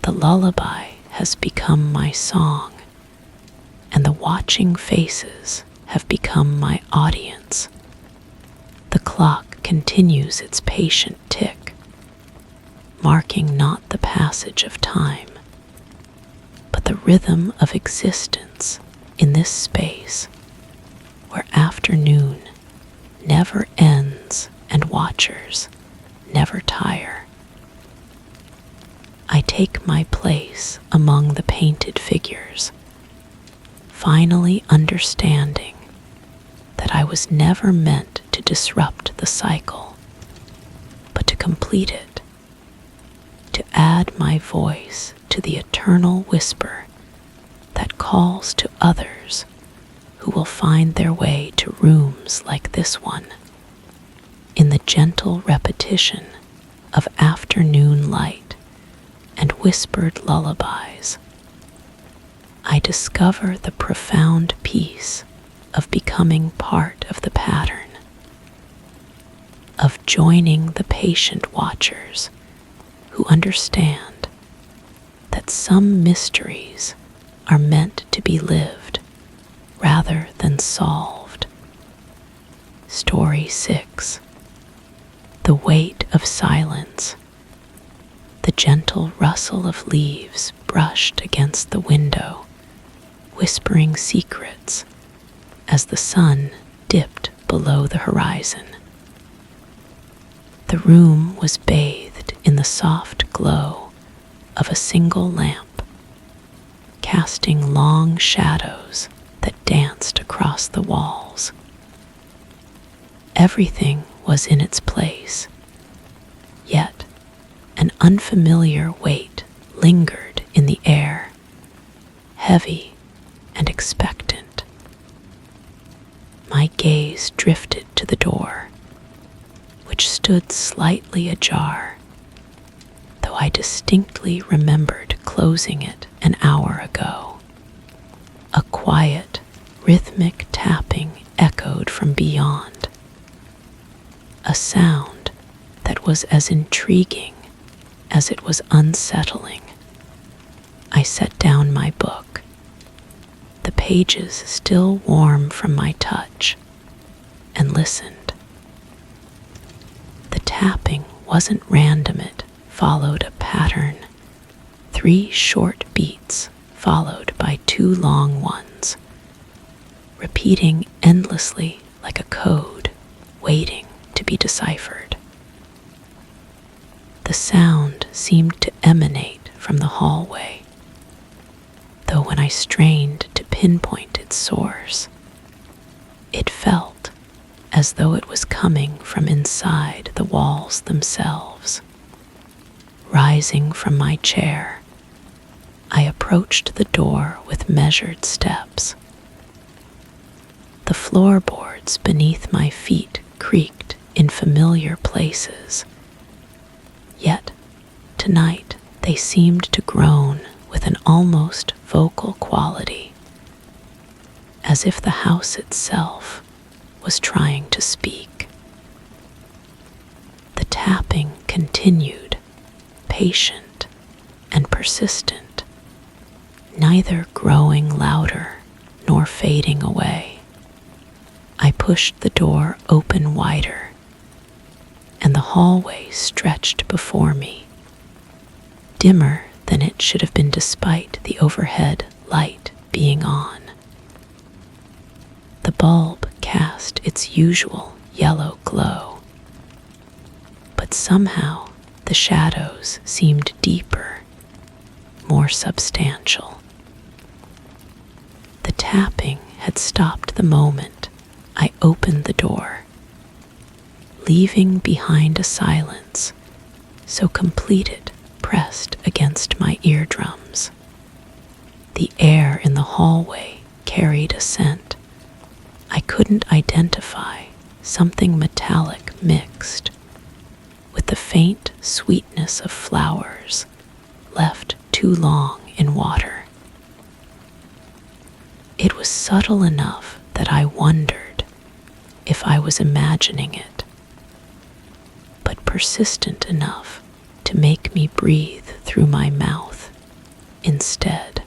The lullaby has become my song, and the watching faces have become my audience. The clock continues its patient tick, marking not the passage of time, but the rhythm of existence in this space where afternoon never ends and watchers never tire. I take my place among the painted figures, finally understanding that I was never meant to disrupt the cycle, but to complete it, to add my voice to the eternal whisper that calls to others who will find their way to rooms like this one, in the gentle repetition of afternoon light and whispered lullabies. I discover the profound peace of becoming part of the pattern, of joining the patient watchers who understand that some mysteries are meant to be lived rather than solved. Story 6. The weight of silence. The gentle rustle of leaves brushed against the window, whispering secrets as the sun dipped below the horizon. The room was bathed in the soft glow of a single lamp, casting long shadows that danced across the walls. Everything was in its place, yet an unfamiliar weight lingered in the air, heavy and expectant. My gaze drifted to the door, which stood slightly ajar, though I distinctly remembered closing it an hour ago. A quiet, rhythmic tapping echoed from beyond, a sound that was as intriguing as it was unsettling. I set down my book, the pages still warm from my touch, and listened. The tapping wasn't random, it followed a pattern, 3 short beats followed by 2 long ones, repeating endlessly like a code waiting to be deciphered. The sound seemed to emanate from the hallway, though when I strained to pinpoint its source, it felt as though it was coming from inside the walls themselves. Rising from my chair, I approached the door with measured steps. The floorboards beneath my feet creaked in familiar places, yet tonight they seemed to groan with an almost vocal quality, as if the house itself was trying to speak. The tapping continued, patient and persistent, neither growing louder nor fading away. I pushed the door open wider, and the hallway stretched before me, dimmer than it should have been despite the overhead light being on. The bulb cast its usual yellow glow, but somehow the shadows seemed deeper, more substantial. The tapping had stopped the moment I opened the door, leaving behind a silence so complete it pressed against my eardrums. The air in the hallway carried a scent I couldn't identify, something metallic mixed with the faint sweetness of flowers left too long in water. It was subtle enough that I wondered if I was imagining it, but persistent enough to make me breathe through my mouth instead.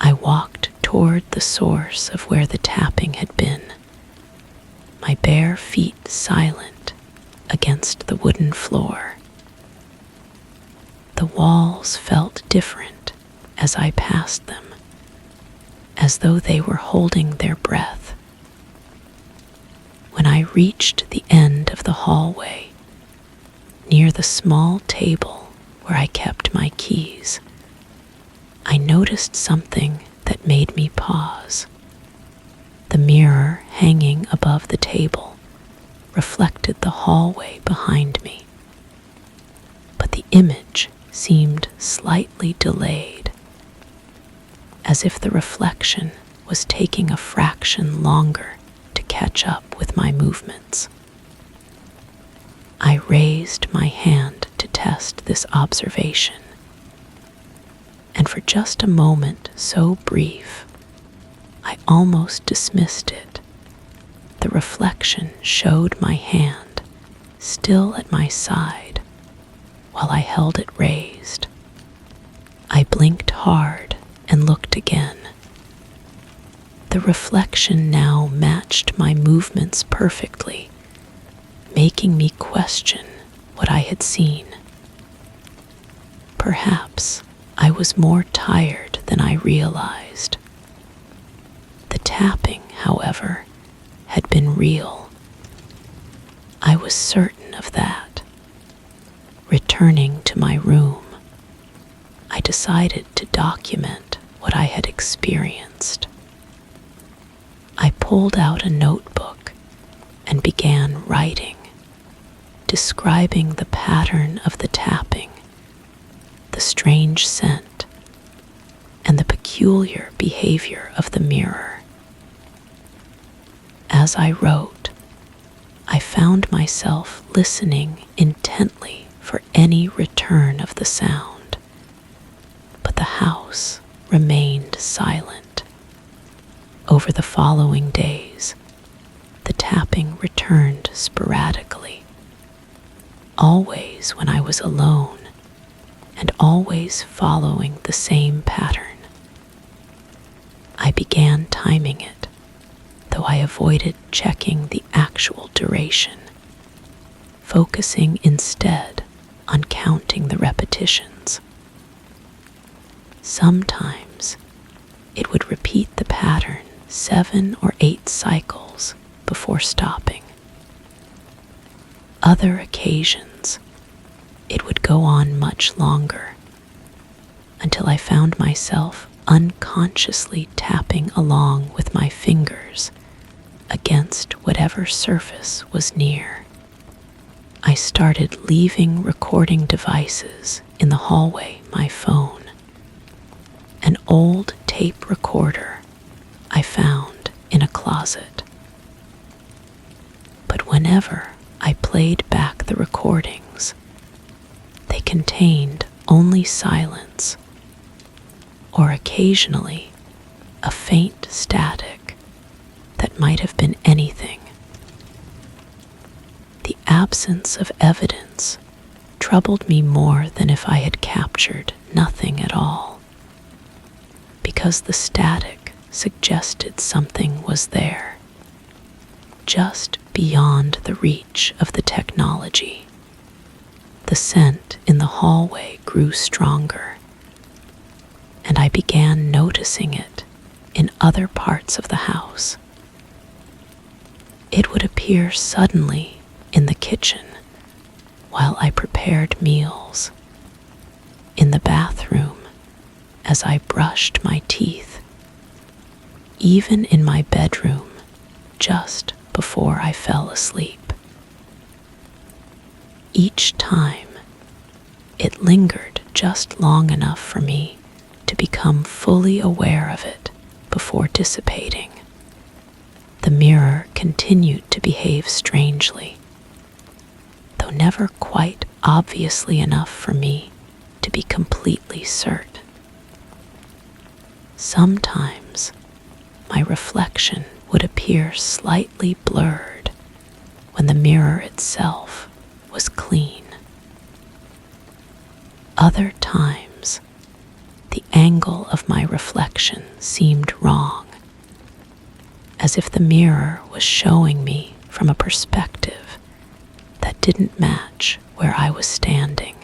I walked toward the source of where the tapping had been, my bare feet silent against the wooden floor. The walls felt different as I passed them, as though they were holding their breath. When I reached the end of the hallway, near the small table where I kept my keys, I noticed something that made me pause. The mirror hanging above the table reflected the hallway behind me, but the image seemed slightly delayed, as if the reflection was taking a fraction longer to catch up with my movements. I raised my hand to test this observation, and for just a moment so brief, I almost dismissed it. The reflection showed my hand still at my side while I held it raised. I blinked hard and looked again. The reflection now matched my movements perfectly, making me question what I had seen. Perhaps I was more tired than I realized. The tapping, however, had been real. I was certain of that. Returning to my room, I decided to document what I had experienced. I pulled out a notebook and began writing, describing the pattern of the tapping, the strange scent, and the peculiar behavior of the mirror. As I wrote, I found myself listening intently for any return of the sound, but the house remained silent. Over the following days, the tapping returned sporadically, always when I was alone and always following the same pattern. I began timing it, though I avoided checking the actual duration, focusing instead on counting the repetitions. Sometimes it would repeat the pattern 7 or 8 cycles before stopping. Other occasions, it would go on much longer, until I found myself unconsciously tapping along with my fingers against whatever surface was near. I started leaving recording devices in the hallway, my phone, an old tape recorder I found in a closet. But whenever I played back the recordings, they contained only silence, or occasionally a faint static that might have been anything. The absence of evidence troubled me more than if I had captured nothing at all, because the static suggested something was there, just beyond the reach of the technology. The scent in the hallway grew stronger, and I began noticing it in other parts of the house. It would appear suddenly in the kitchen while I prepared meals, in the bathroom as I brushed my teeth, even in my bedroom just before I fell asleep. Each time, it lingered just long enough for me to become fully aware of it before dissipating. The mirror continued to behave strangely, though never quite obviously enough for me to be completely certain. Sometimes, my reflection would appear slightly blurred when the mirror itself was clean. Other times, the angle of my reflection seemed wrong, as if the mirror was showing me from a perspective that didn't match where I was standing.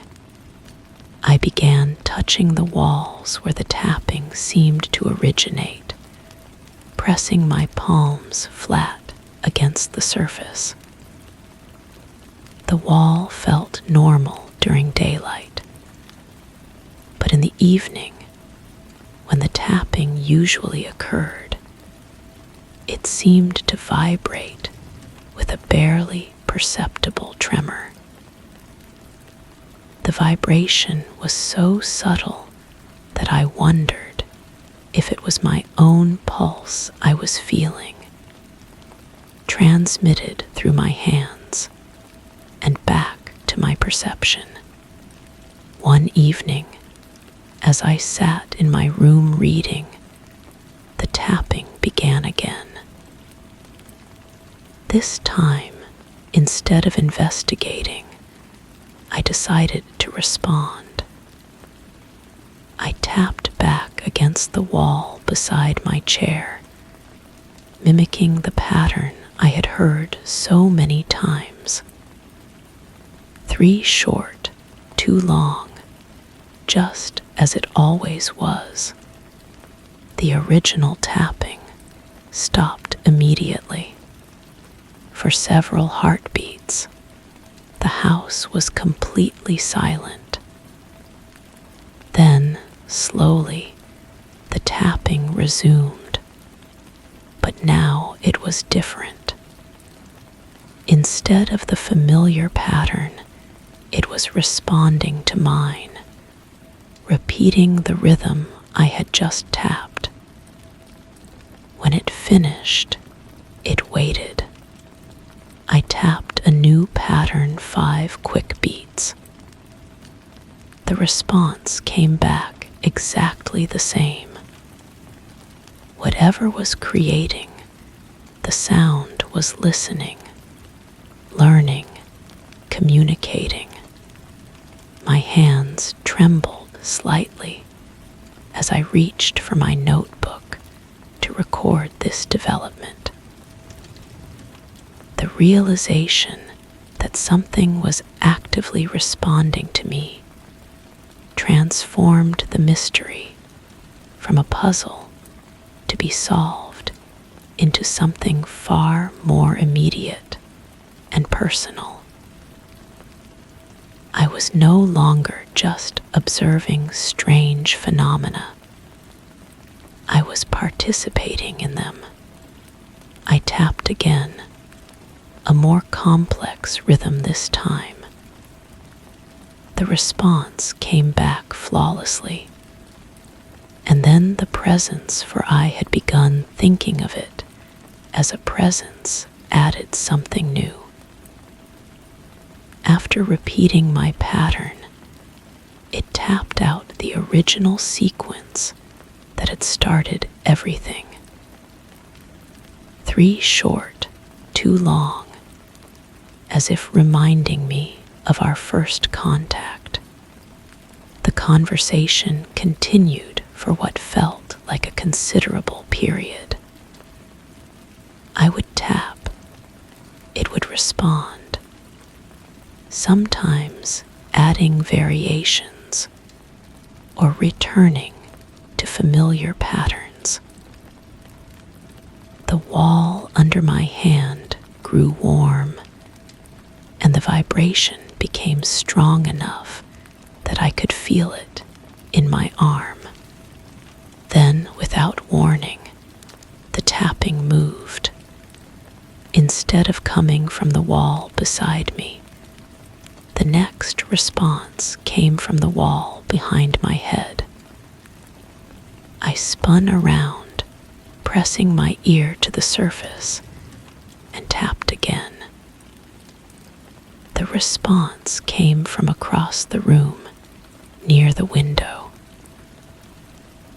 I began touching the walls where the tapping seemed to originate, pressing my palms flat against the surface. The wall felt normal during daylight, in the evening, when the tapping usually occurred, it seemed to vibrate with a barely perceptible tremor. The vibration was so subtle that I wondered if it was my own pulse I was feeling, transmitted through my hands and back to my perception. One evening, as I sat in my room reading, the tapping began again. This time, instead of investigating, I decided to respond. I tapped back against the wall beside my chair, mimicking the pattern I had heard so many times. 3 short, 2 long, just as it always was. The original tapping stopped immediately. For several heartbeats, the house was completely silent. Then, slowly, the tapping resumed. But now it was different. Instead of the familiar pattern, it was responding to mine, repeating the rhythm I had just tapped. When it finished, it waited. I tapped a new pattern 5 quick beats. The response came back exactly the same. Whatever was creating, the sound was listening, learning, communicating. My hands trembled slightly as I reached for my notebook to record this development. The realization that something was actively responding to me transformed the mystery from a puzzle to be solved into something far more immediate and personal. I was no longer just observing strange phenomena. I was participating in them. I tapped again, a more complex rhythm this time. The response came back flawlessly, and then the presence, for I had begun thinking of it as a presence, added something new. After repeating my pattern, it tapped out the original sequence that had started everything. 3 short, 2 long, as if reminding me of our first contact. The conversation continued for what felt like a considerable period. I would tap, it would respond, sometimes adding variations or returning to familiar patterns. The wall under my hand grew warm, and the vibration became strong enough that I could feel it in my arm. Then, without warning, the tapping moved. Instead of coming from the wall beside me, the next response came from the wall behind my head. I spun around, pressing my ear to the surface, and tapped again. The response came from across the room, near the window,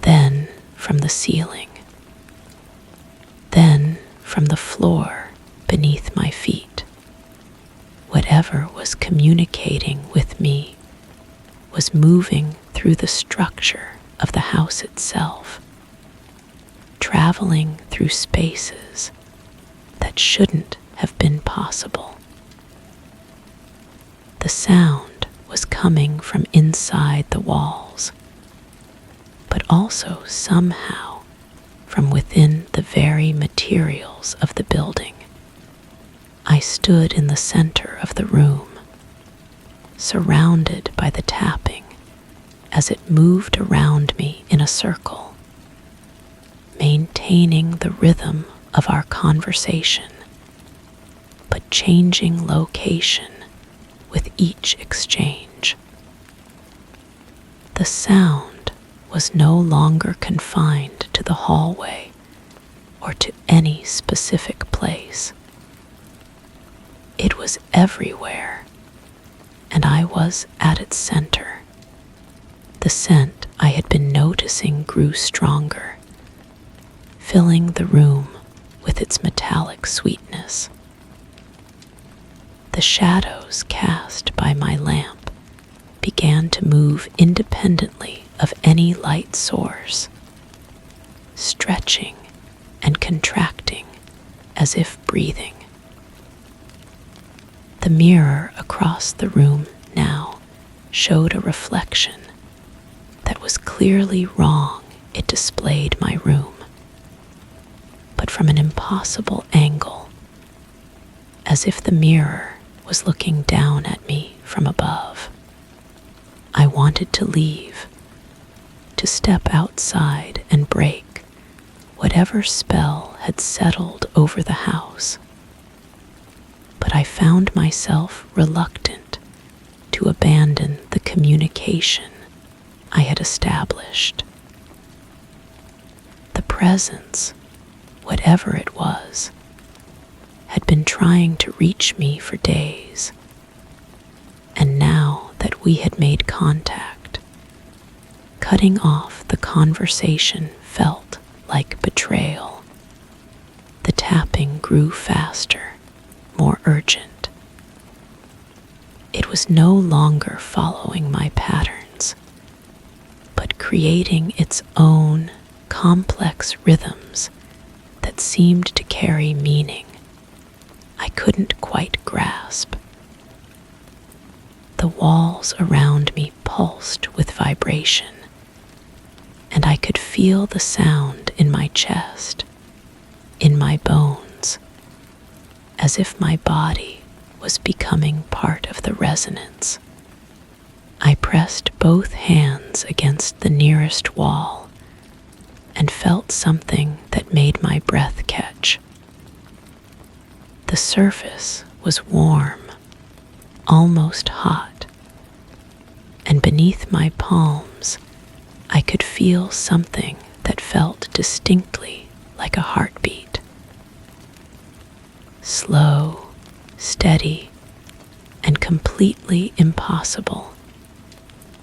then from the ceiling, then from the floor beneath my feet. Whatever was communicating with me was moving through the structure of the house itself, traveling through spaces that shouldn't have been possible. The sound was coming from inside the walls, but also somehow from within the very materials of the building. I stood in the center of the room, surrounded by the tapping as it moved around me in a circle, maintaining the rhythm of our conversation, but changing location with each exchange. The sound was no longer confined to the hallway or to any specific place. It was everywhere, and I was at its center. The scent I had been noticing grew stronger, filling the room with its metallic sweetness. The shadows cast by my lamp began to move independently of any light source, stretching and contracting as if breathing. The mirror across the room now showed a reflection that was clearly wrong. It displayed my room, but from an impossible angle, as if the mirror was looking down at me from above. I wanted to leave, to step outside and break whatever spell had settled over the house. But I found myself reluctant to abandon the communication I had established. The presence, whatever it was, had been trying to reach me for days, and now that we had made contact, cutting off the conversation felt like betrayal. The tapping grew faster, more urgent. It was no longer following my patterns, but creating its own complex rhythms that seemed to carry meaning I couldn't quite grasp. The walls around me pulsed with vibration, and I could feel the sound in my chest, in my bones, as if my body was becoming part of the resonance. I pressed both hands against the nearest wall and felt something that made my breath catch. The surface was warm, almost hot, and beneath my palms I could feel something that felt distinctly like a heartbeat. Slow, steady, and completely impossible.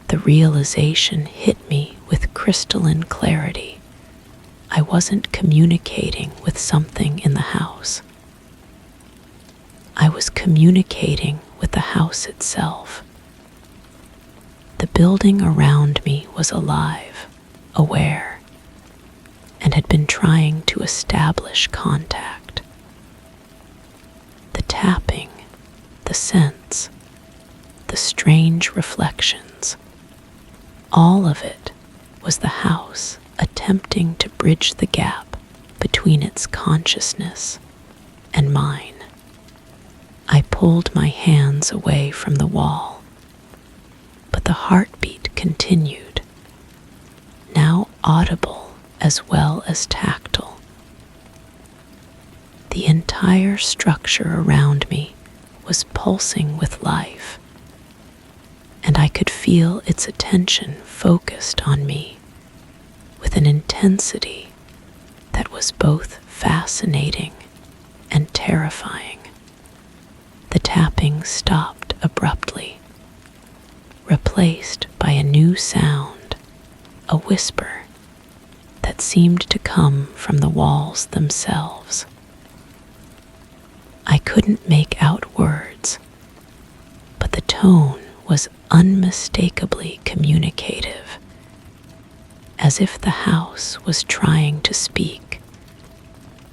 The realization hit me with crystalline clarity. I wasn't communicating with something in the house. I was communicating with the house itself. The building around me was alive, aware, and had been trying to establish contact. The tapping, the scents, the strange reflections, all of it was the house attempting to bridge the gap between its consciousness and mine. I pulled my hands away from the wall, but the heartbeat continued, now audible as well as tactile. The entire structure around me was pulsing with life, and I could feel its attention focused on me with an intensity that was both fascinating and terrifying. The tapping stopped abruptly, replaced by a new sound, a whisper that seemed to come from the walls themselves. I couldn't make out words, but the tone was unmistakably communicative, as if the house was trying to speak,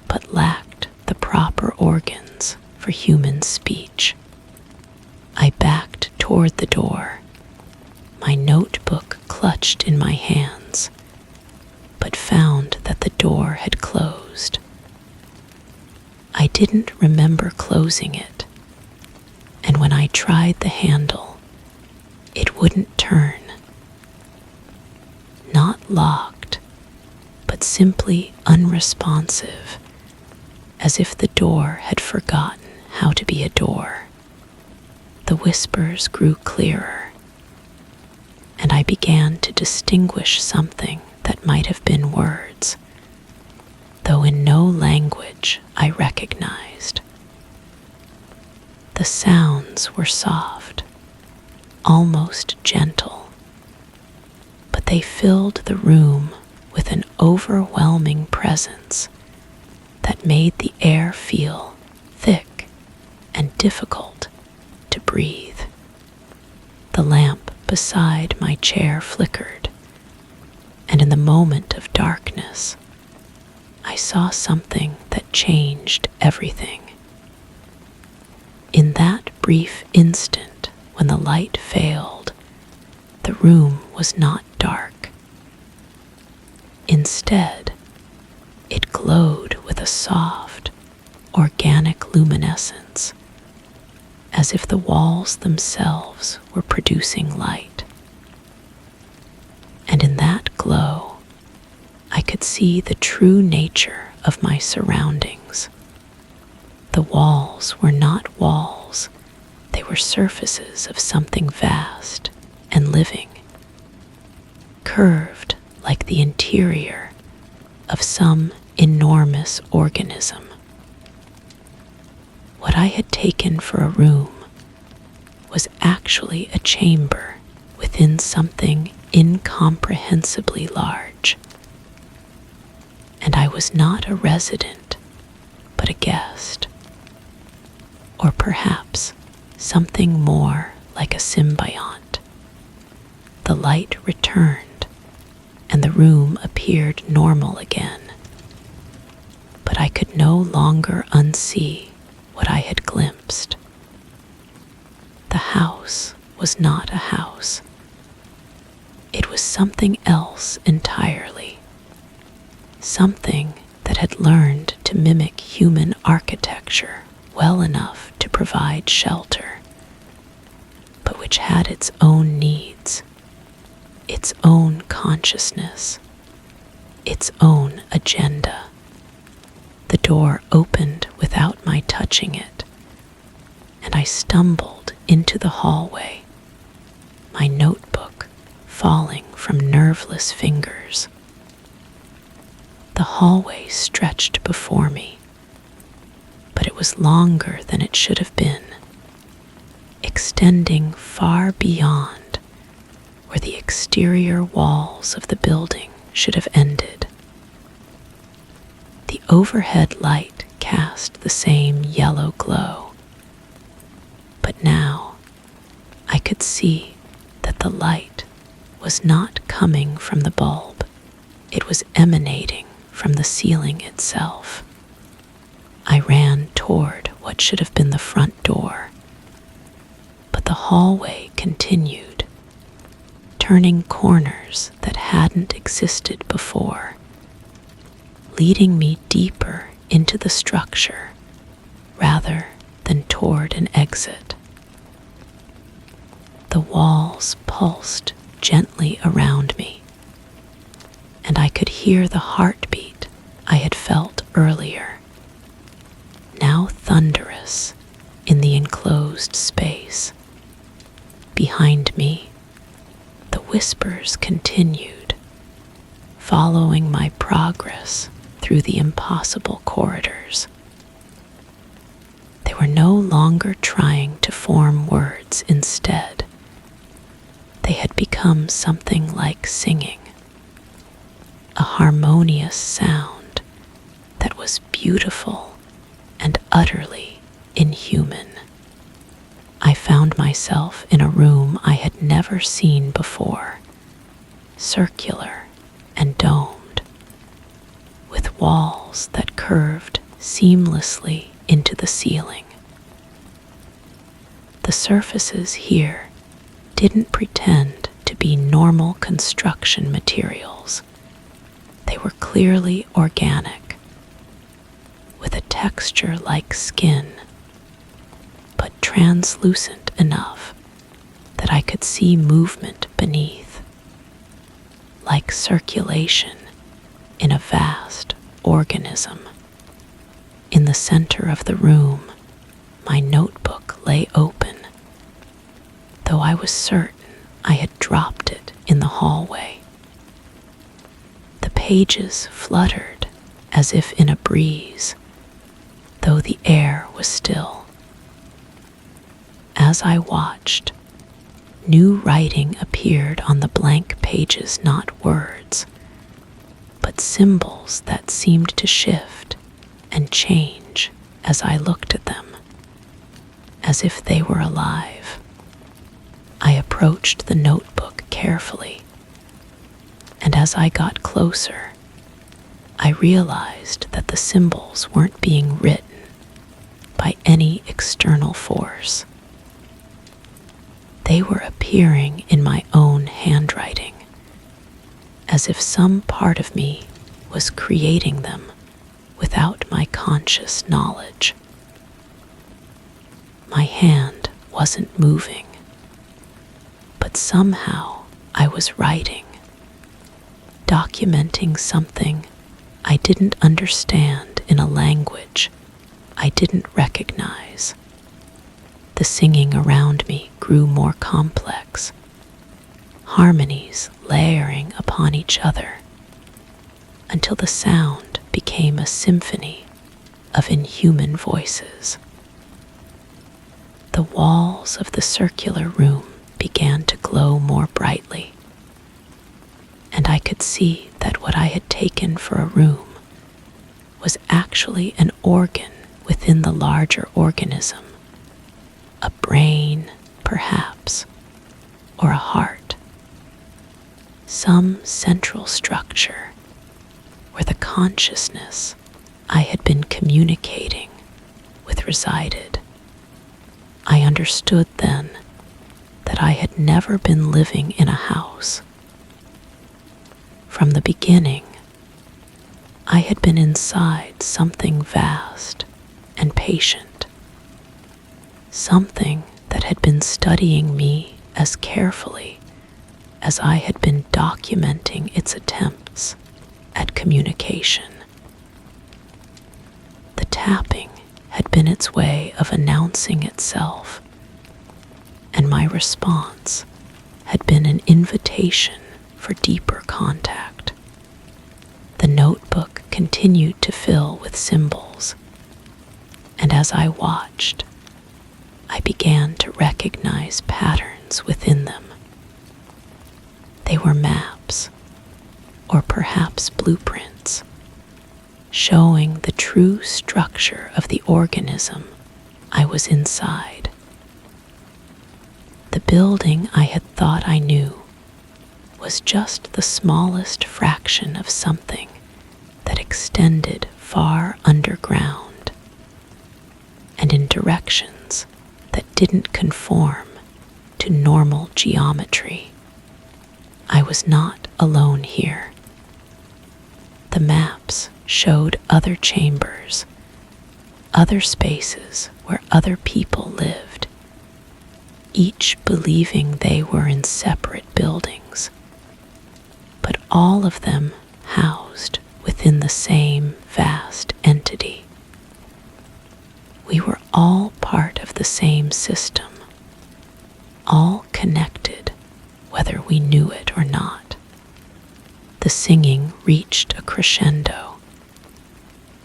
but lacked the proper organs for human speech. I backed toward the door, my notebook clutched in my hands, but found that the door had closed. I didn't remember closing it, and when I tried the handle, it wouldn't turn. locked, but simply unresponsive, as if the door had forgotten how to be a door. The whispers grew clearer, and I began to distinguish something that might have been words, though in no language I recognized. The sounds were soft, almost gentle, but they filled the room with an overwhelming presence that made the air feel thick and difficult to breathe. The lamp beside my chair flickered, and in the moment of darkness, I saw something that changed everything. In that brief instant when the light failed, the room was not dark. Instead, it glowed with a soft, organic luminescence, as if the walls themselves were producing light. And in that glow, I could see the true nature of my surroundings. The walls were not walls, they were surfaces of something vast and living, curved like the interior of some enormous organism. What I had taken for a room was actually a chamber within something incomprehensibly large. And I was not a resident, but a guest. Or perhaps something more like a symbiont. The light returned, and the room appeared normal again. But I could no longer unsee what I had glimpsed. The house was not a house. It was something else entirely. Something that had learned to mimic human architecture well enough to provide shelter, but which had its own needs, its own consciousness, its own agenda. The door opened without my touching it, and I stumbled into the hallway, my notebook falling from nerveless fingers. The hallway stretched before me, but it was longer than it should have been, extending far beyond where the exterior walls of the building should have ended. The overhead light cast the same yellow glow, but now I could see that the light was not coming from the bulb. It was emanating from the ceiling itself. I ran toward what should have been the front door, but the hallway continued, turning corners that hadn't existed before, leading me deeper into the structure rather than toward an exit. The walls pulsed gently around me, and I could hear the heartbeat I had felt earlier, now thunderous in the enclosed space. Behind me, the whispers continued, following my progress through the impossible corridors. They were no longer trying to form words instead. They had become something like singing, a harmonious sound that was beautiful and utterly inhuman. I found myself in a room I had never seen before, circular and domed, with walls that curved seamlessly into the ceiling. The surfaces here didn't pretend to be normal construction materials. They were clearly organic, with a texture like skin, but translucent enough that I could see movement beneath, like circulation in a vast organism. In the center of the room, my notebook lay open, though I was certain I had dropped it in the hallway. The pages fluttered as if in a breeze, though the air was still. As I watched, new writing appeared on the blank pages, not words, but symbols that seemed to shift and change as I looked at them, as if they were alive. I approached the notebook carefully, and as I got closer, I realized that the symbols weren't being written by any external force. They were appearing in my own handwriting, as if some part of me was creating them without my conscious knowledge. My hand wasn't moving, but somehow I was writing, documenting something I didn't understand in a language I didn't recognize. The singing around me grew more complex, harmonies layering upon each other, until the sound became a symphony of inhuman voices. The walls of the circular room began to glow more brightly, and I could see that what I had taken for a room was actually an organ within the larger organism, a brain, perhaps, or a heart, some central structure where the consciousness I had been communicating with resided. I understood then that I had never been living in a house. From the beginning, I had been inside something vast and patient, something that had been studying me as carefully as I had been documenting its attempts at communication. The tapping had been its way of announcing itself, and my response had been an invitation for deeper contact. The notebook continued to fill with symbols, and as I watched, I began to recognize patterns within them. They were maps, or perhaps blueprints, showing the true structure of the organism I was inside. The building I had thought I knew was just the smallest fraction of something that extended far underground and in directions that didn't conform to normal geometry. I was not alone here. The maps showed other chambers, other spaces where other people lived, each believing they were in separate buildings, but all of them housed within the same vast entity. We were all part of the same system, all connected, whether we knew it or not. The singing reached a crescendo,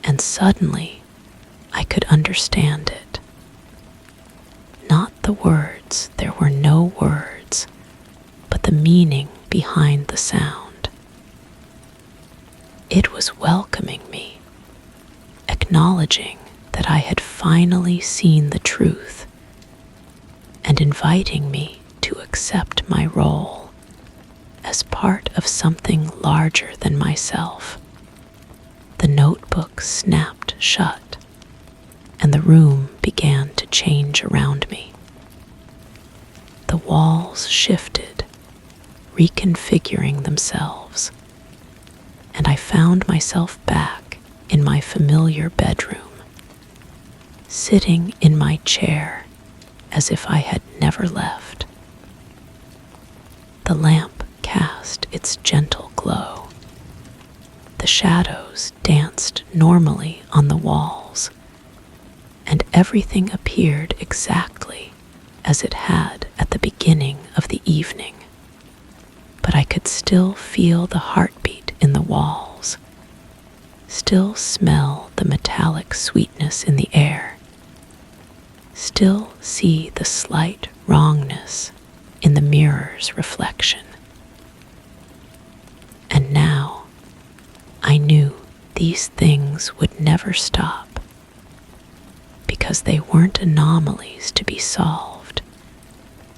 and suddenly I could understand it. Not the words, there were no words, but the meaning behind the sound. It was welcoming me, acknowledging that I had finally seen the truth, and inviting me to accept my role as part of something larger than myself. The notebook snapped shut, and the room began to change around me. The walls shifted, reconfiguring themselves, and I found myself back in my familiar bedroom, sitting in my chair as if I had never left. The lamp cast its gentle glow The shadows danced normally on the walls, and everything appeared exactly as it had at the beginning of the evening. But I could still feel the heartbeat in the walls, still smell the metallic sweetness in the air, still see the slight wrongness in the mirror's reflection. And now I knew these things would never stop, because they weren't anomalies to be solved.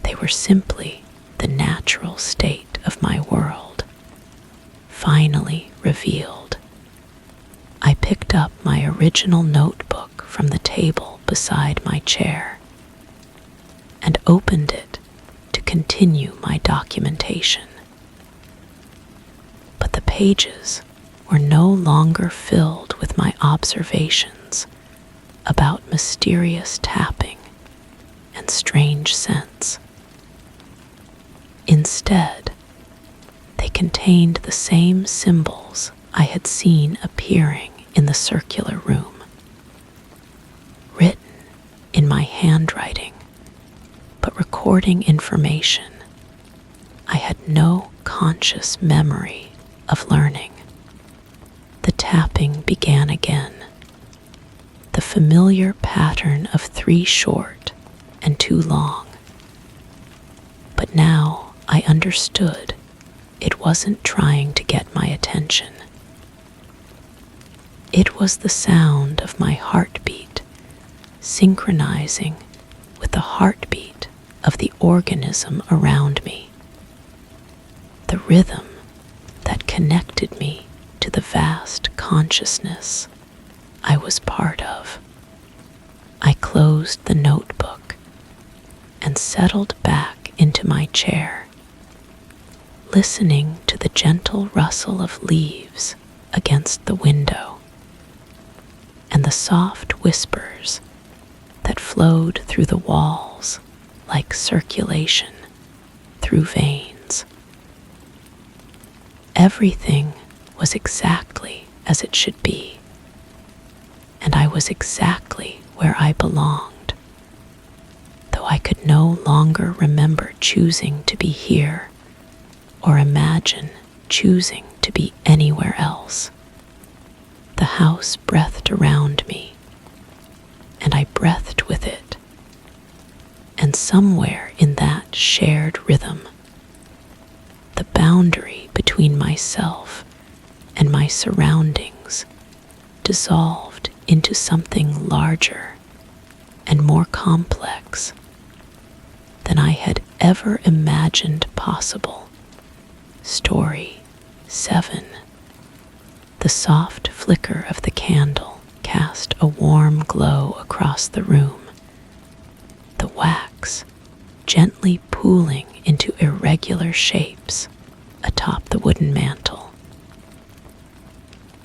They were simply the natural state of my world, finally revealed. I picked up my original notebook from the table beside my chair and opened it to continue my documentation. But the pages were no longer filled with my observations about mysterious tapping and strange scents. Instead, they contained the same symbols I had seen appearing in the circular room, written in my handwriting, but recording information I had no conscious memory of learning. The tapping began again, the familiar pattern of 3 short and 2 long. But now I understood it wasn't trying to get my attention. It was the sound of my heartbeat synchronizing with the heartbeat of the organism around me, the rhythm that connected me to the vast consciousness I was part of. I closed the notebook and settled back into my chair, listening to the gentle rustle of leaves against the window and the soft whispers that flowed through the walls like circulation through veins. Everything was exactly as it should be, and I was exactly where I belonged, though I could no longer remember choosing to be here or imagine choosing to be anywhere else. The house breathed around me, and I breathed with it, and somewhere in that shared rhythm, the boundary between myself and my surroundings dissolved into something larger and more complex than I had ever imagined possible. Story 7. The soft flicker of the candle cast a warm glow across the room, the wax gently pooling into irregular shapes atop the wooden mantel.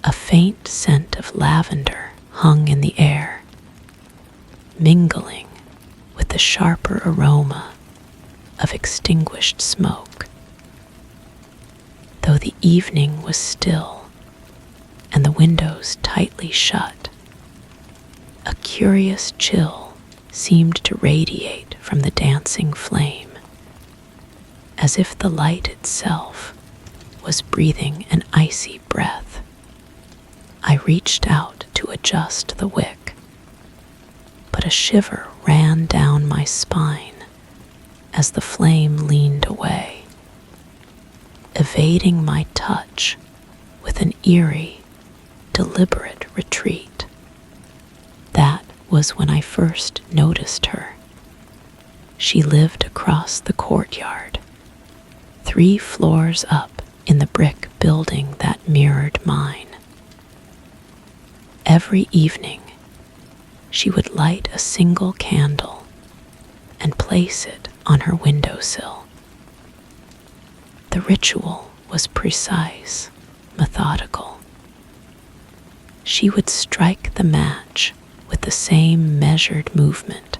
A faint scent of lavender hung in the air, mingling with the sharper aroma of extinguished smoke. Though the evening was still and the windows tightly shut, a curious chill seemed to radiate from the dancing flame, as if the light itself was breathing an icy breath. I reached out to adjust the wick, but a shiver ran down my spine as the flame leaned away, evading my touch with an eerie, deliberate retreat. That was when I first noticed her. She lived across the courtyard, 3 floors up in the brick building that mirrored mine. Every evening, she would light a single candle and place it on her windowsill. The ritual was precise, methodical. She would strike the match with the same measured movement,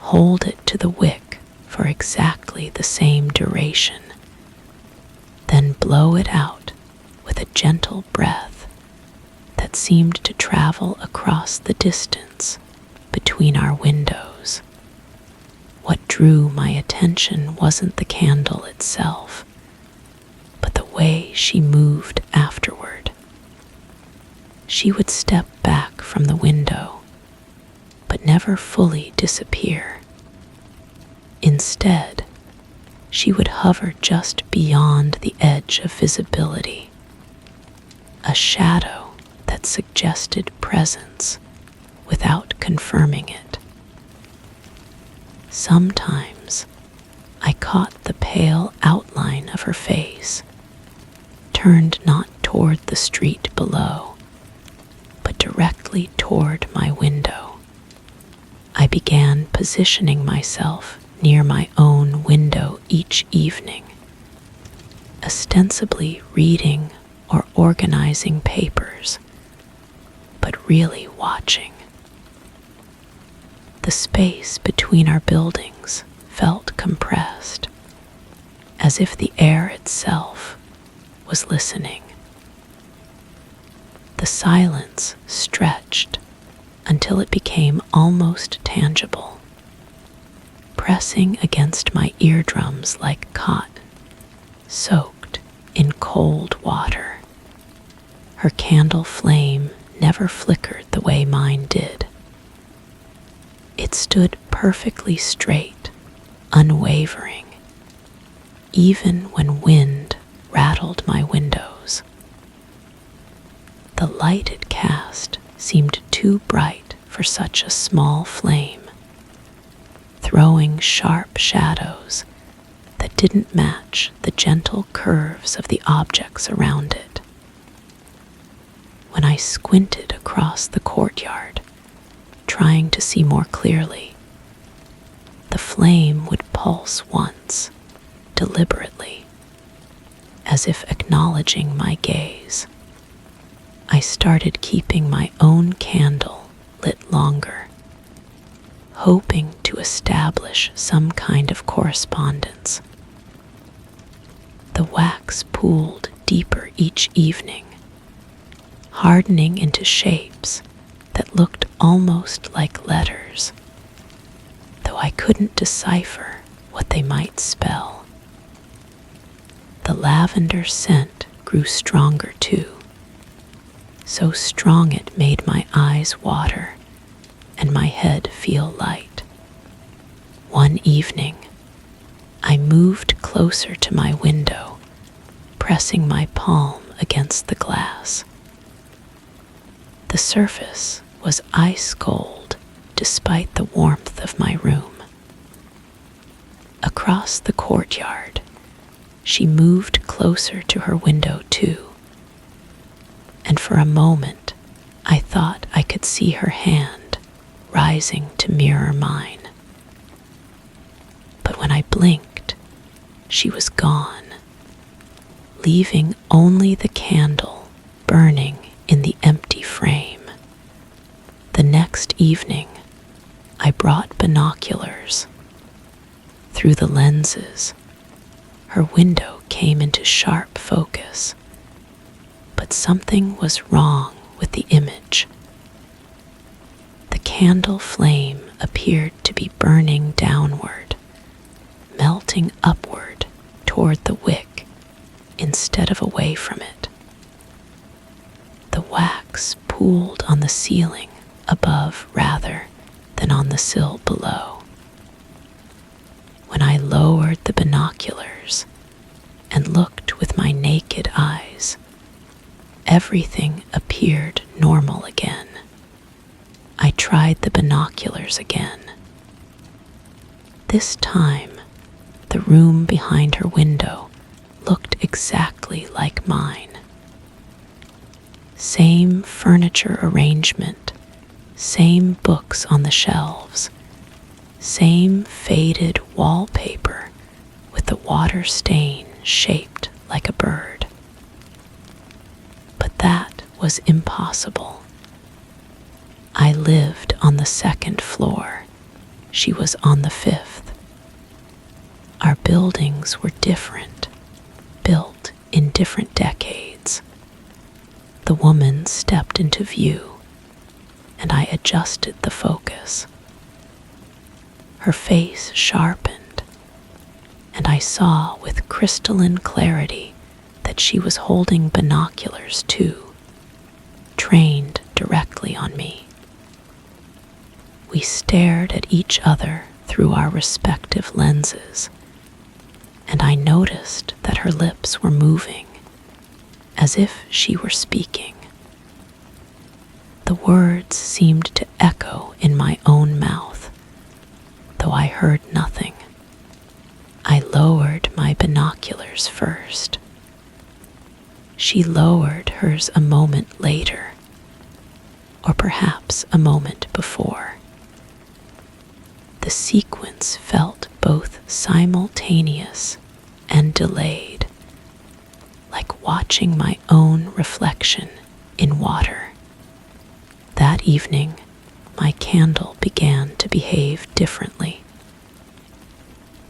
hold it to the wick for exactly the same duration, then blow it out with a gentle breath that seemed to travel across the distance between our windows. What drew my attention wasn't the candle itself, but the way she moved afterward. She would step back from the window, but never fully disappear. Instead, she would hover just beyond the edge of visibility, a shadow that suggested presence without confirming it. Sometimes I caught the pale outline of her face, turned not toward the street below, but directly toward my window. I began positioning myself near my own window each evening, ostensibly reading or organizing papers, but really watching. The space between our buildings felt compressed, as if the air itself was listening. The silence stretched until it became almost tangible, pressing against my eardrums like cotton soaked in cold water. Her candle flame never flickered the way mine did. It stood perfectly straight, unwavering, even when wind rattled my windows. The lighted cast seemed too bright for such a small flame, throwing sharp shadows that didn't match the gentle curves of the objects around it. When I squinted across the courtyard, trying to see more clearly, the flame would pulse once, deliberately, as if acknowledging my gaze. I started keeping my own candle lit longer, hoping to establish some kind of correspondence. The wax pooled deeper each evening, hardening into shapes that looked almost like letters, though I couldn't decipher what they might spell. The lavender scent grew stronger too, so strong it made my eyes water and my head feel light. One evening, I moved closer to my window, pressing my palm against the glass. The surface was ice cold despite the warmth of my room. Across the courtyard, she moved closer to her window too, and for a moment I thought I could see her hand rising to mirror mine. But when I blinked, she was gone, leaving only the candle burning in the empty frame. The next evening, I brought binoculars. Through the lenses, her window came into sharp focus, but something was wrong with the image. The candle flame appeared to be burning downward, melting upward toward the wick instead of away from it. The wax pooled on the ceiling above rather than on the sill below. When I lowered the binoculars and looked with my naked eyes, everything appeared normal again. I tried the binoculars again. This time, the room behind her window looked exactly like mine. Same furniture arrangement, same books on the shelves, same faded wallpaper with the water stain shaped like a bird. But that was impossible. I lived on the second floor. She was on the fifth. Our buildings were different, built in different decades. The woman stepped into view, and I adjusted the focus. Her face sharpened, and I saw with crystalline clarity that she was holding binoculars too, trained directly on me. We stared at each other through our respective lenses, and I noticed that her lips were moving, as if she were speaking. The words seemed to echo in my own mouth, though I heard nothing. I lowered my binoculars first. She lowered hers a moment later, or perhaps a moment before. The sequence felt both simultaneous and delayed, like watching my own reflection in water. That evening, my candle began to behave differently.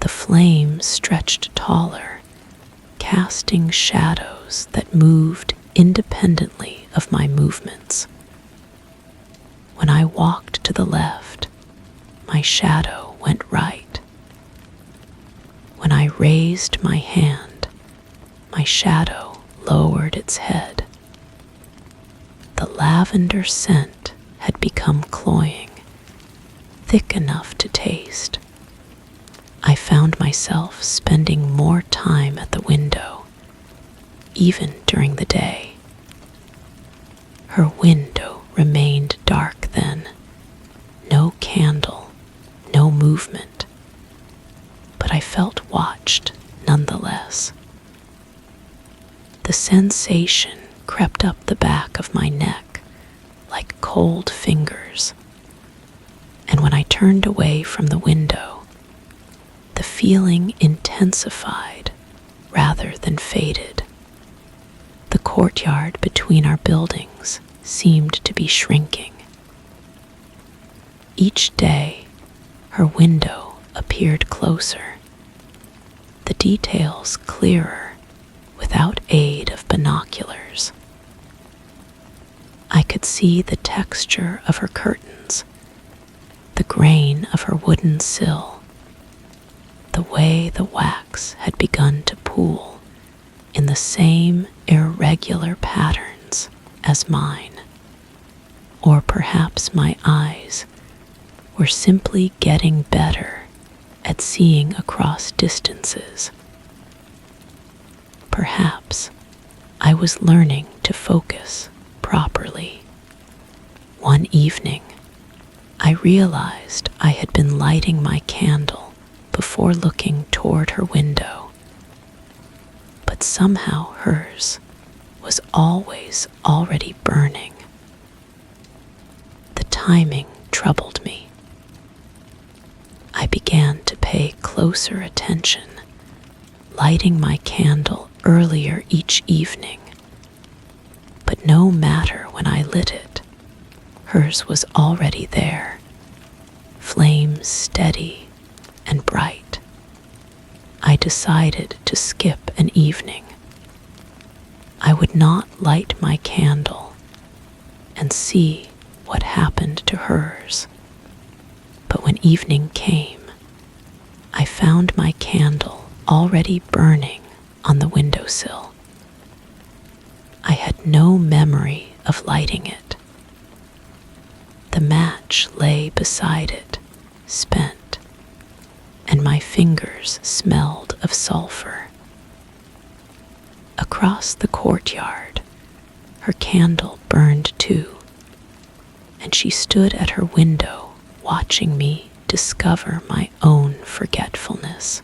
The flame stretched taller, casting shadows that moved independently of my movements. When I walked to the left, my shadow went right. When I raised my hand, my shadow lowered its head. The lavender scent had become cloying, thick enough to taste. I found myself spending more time at the window, even during the day. Her window remained dark then, no candle, no movement, but I felt watched nonetheless. The sensation crept up the back of my neck like cold fingers, and when I turned away from the window, the feeling intensified rather than faded. The courtyard between our buildings seemed to be shrinking. Each day, her window appeared closer, the details clearer without aid of binoculars. I could see the texture of her curtains, the grain of her wooden sill, the way the wax had begun to pool in the same irregular patterns as mine. Or perhaps my eyes were simply getting better at seeing across distances. Perhaps I was learning to focus properly. One evening, I realized I had been lighting my candle before looking toward her window, but somehow hers was always already burning. The timing troubled me. I began to pay closer attention, lighting my candle earlier each evening. But no matter when I lit it, hers was already there, flames steady and bright. I decided to skip an evening. I would not light my candle and see what happened to hers. But when evening came, I found my candle already burning on the windowsill. I had no memory of lighting it. The match lay beside it, spent, and my fingers smelled of sulfur. Across the courtyard, her candle burned too, and she stood at her window watching me discover my own forgetfulness.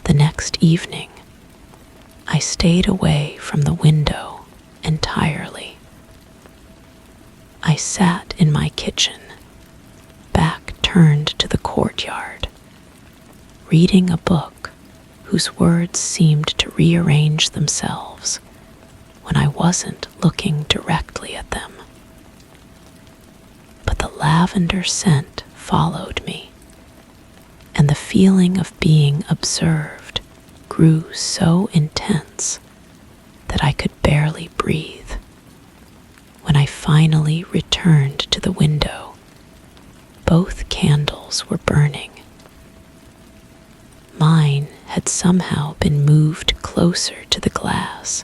The next evening, I stayed away from the window entirely. I sat in my kitchen, back turned to the courtyard, reading a book whose words seemed to rearrange themselves when I wasn't looking directly at them. But the lavender scent followed me, and the feeling of being observed grew so intense that I could barely breathe. finally returned to the window. Both candles were burning. Mine had somehow been moved closer to the glass,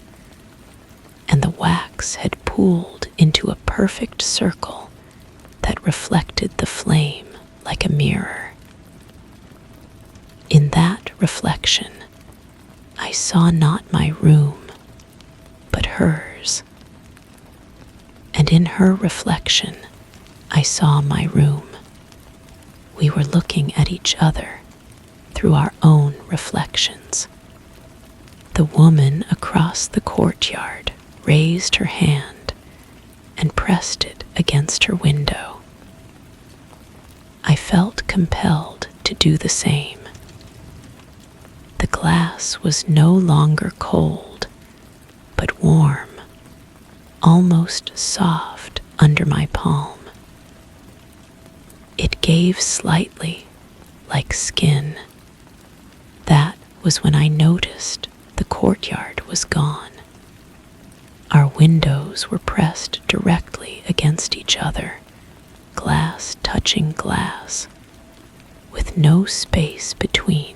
and the wax had pooled into a perfect circle that reflected the flame like a mirror. In that reflection, I saw not my room, but hers. And in her reflection, I saw my room. We were looking at each other through our own reflections. The woman across the courtyard raised her hand and pressed it against her window. I felt compelled to do the same. The glass was no longer cold, but warm, almost soft under my palm. It gave slightly, like skin. That was when I noticed the courtyard was gone. Our windows were pressed directly against each other, glass touching glass, with no space between.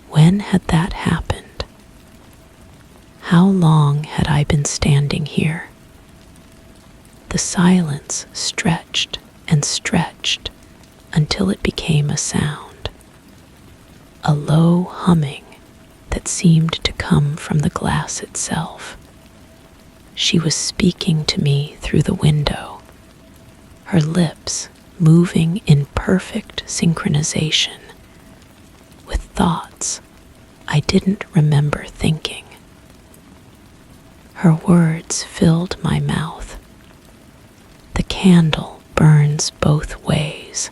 When had that happened? How long had I been standing here? The silence stretched and stretched until it became a sound, a low humming that seemed to come from the glass itself. She was speaking to me through the window, her lips moving in perfect synchronization with thoughts I didn't remember thinking. Her words filled my mouth. The candle burns both ways.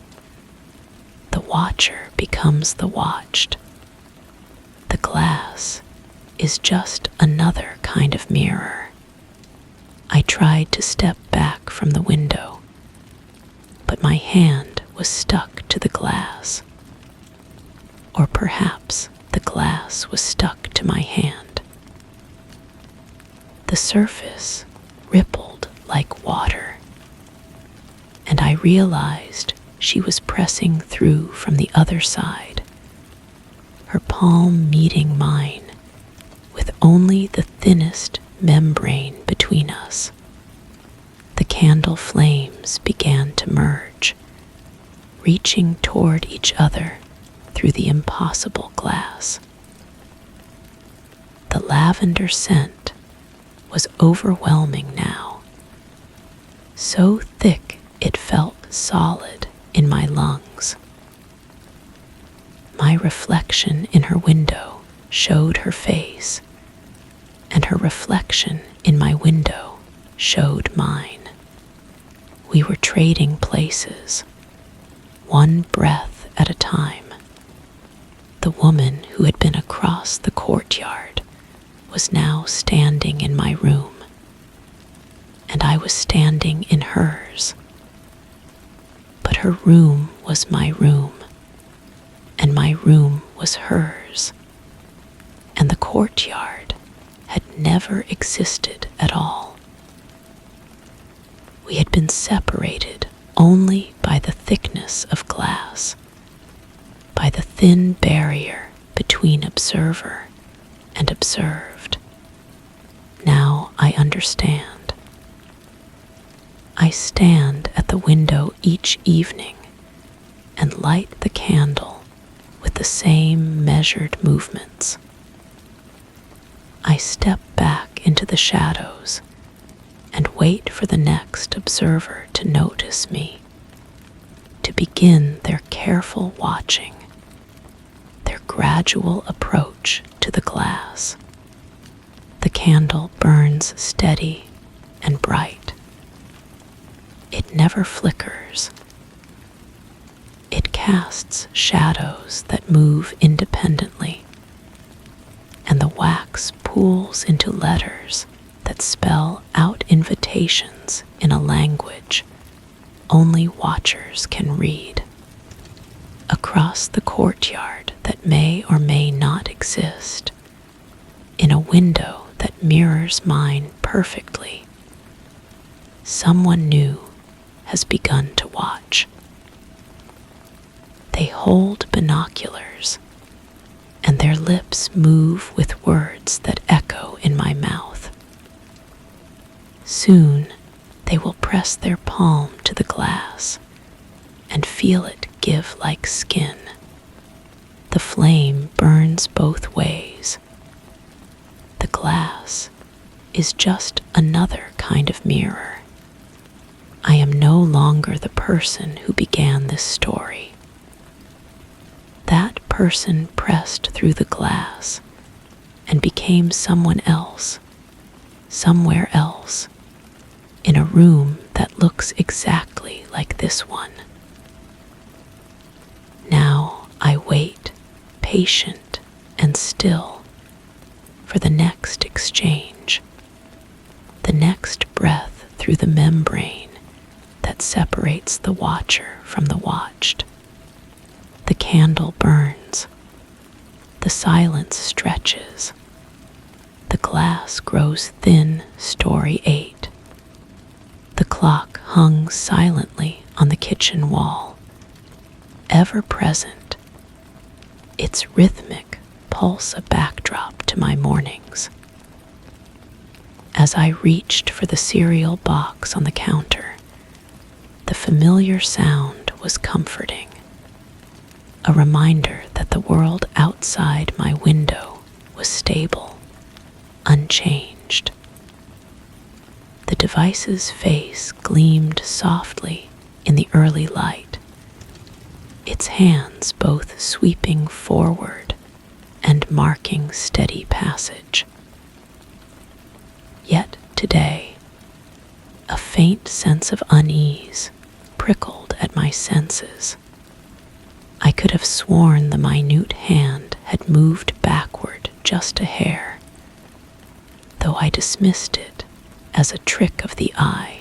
The watcher becomes the watched. The glass is just another kind of mirror. I tried to step back from the window, but my hand was stuck to the glass. Or perhaps the glass was stuck to my hand. The surface rippled like water, and I realized she was pressing through from the other side, her palm meeting mine with only the thinnest membrane between us. The candle flames began to merge, reaching toward each other through the impossible glass. The lavender scent was overwhelming now, so thick it felt solid in my lungs. My reflection in her window showed her face, and her reflection in my window showed mine. We were trading places, one breath at a time. The woman who had been across the courtyard was now standing in my room, and I was standing in hers. But her room was my room, and my room was hers, and the courtyard had never existed at all. We had been separated only by the thickness of glass, by the thin barrier between observer and observed. Now I understand. I stand at the window each evening and light the candle with the same measured movements. I step back into the shadows and wait for the next observer to notice me, to begin their careful watching, their gradual approach to the glass. The candle burns steady and bright. It never flickers. It casts shadows that move independently, and the wax pools into letters that spell out invitations in a language only watchers can read. Across the courtyard that may or may not exist, in a window that mirrors mine perfectly, someone new has begun to watch. They hold binoculars, and their lips move with words that echo in my mouth. Soon, they will press their palm to the glass and feel it give like skin. The flame burns both ways. The glass is just another kind of mirror. I am no longer the person who began this story. That person pressed through the glass and became someone else, somewhere else, in a room that looks exactly like this one. Now I wait, patient and still, for the next exchange, the next breath through the membrane that separates the watcher from the watched. The candle burns. The silence stretches. The glass grows thin, story 8. The clock hung silently on the kitchen wall, ever present, its rhythmic pulse a backdrop to my mornings. As I reached for the cereal box on the counter, the familiar sound was comforting, a reminder that the world outside my window was stable, unchanged. The device's face gleamed softly in the early light, its hands both sweeping forward and marking steady passage. Yet today, a faint sense of unease prickled at my senses. I could have sworn the minute hand had moved backward just a hair, though I dismissed it as a trick of the eye,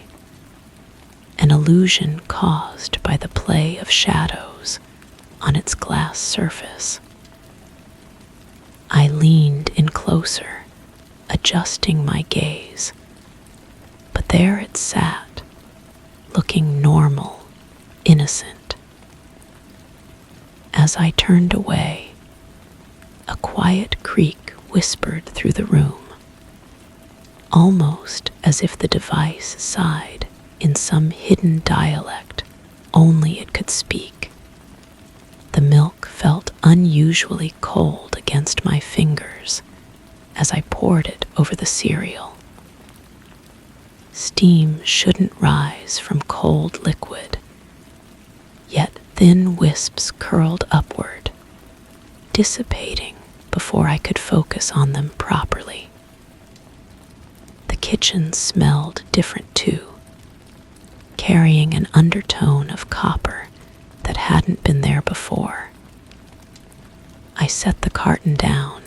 an illusion caused by the play of shadows on its glass surface. I leaned in closer, adjusting my gaze, but there it sat, looking normal, innocent. As I turned away, a quiet creak whispered through the room, almost as if the device sighed in some hidden dialect only it could speak. The milk felt unusually cold against my fingers as I poured it over the cereal. Steam shouldn't rise from cold liquid, yet thin wisps curled upward, dissipating before I could focus on them properly. The kitchen smelled different too, carrying an undertone of copper that hadn't been there before. I set the carton down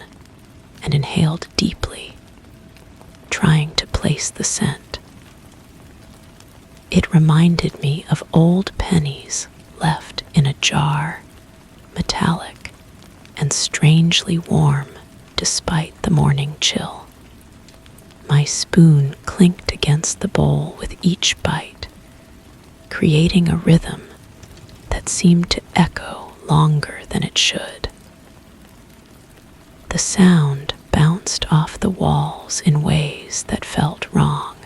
and inhaled deeply, trying to place the scent. It reminded me of old pennies left in a jar, metallic and strangely warm despite the morning chill. My spoon clinked against the bowl with each bite, creating a rhythm that seemed to echo longer than it should. The sound bounced off the walls in ways that felt wrong,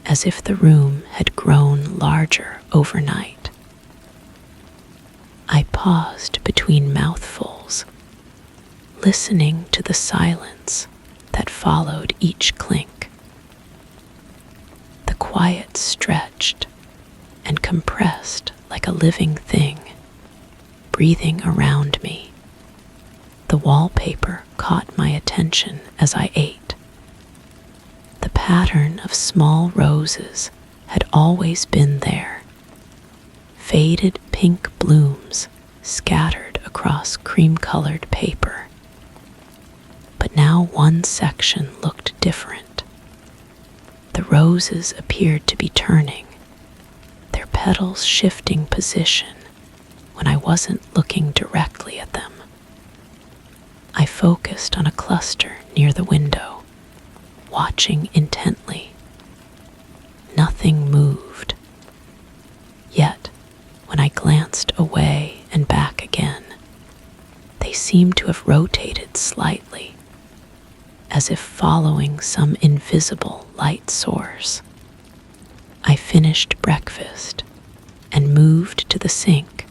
as if the room had grown larger overnight. I paused between mouthfuls, listening to the silence that followed each clink. The quiet stretched and compressed like a living thing, breathing around me. The wallpaper caught my attention as I ate. The pattern of small roses had always been there, faded pink blooms scattered across cream-colored paper. But now one section looked different. The roses appeared to be turning, their petals shifting position when I wasn't looking directly at them. I focused on a cluster near the window, watching intently. Nothing to have rotated slightly, as if following some invisible light source. I finished breakfast and moved to the sink,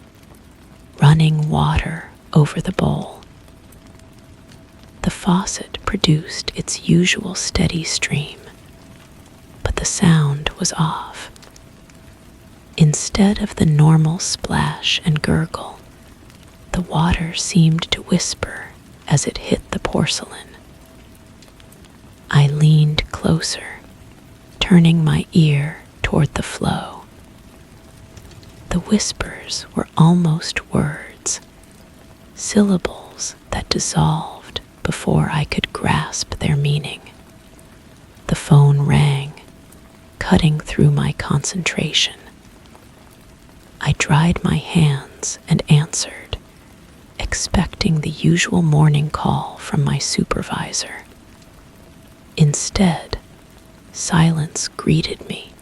running water over the bowl. The faucet produced its usual steady stream, but the sound was off. Instead of the normal splash and gurgle, the water seemed to whisper as it hit the porcelain. I leaned closer, turning my ear toward the flow. The whispers were almost words, syllables that dissolved before I could grasp their meaning. The phone rang, cutting through my concentration. I dried my hands and answered, expecting the usual morning call from my supervisor. Instead, silence greeted me.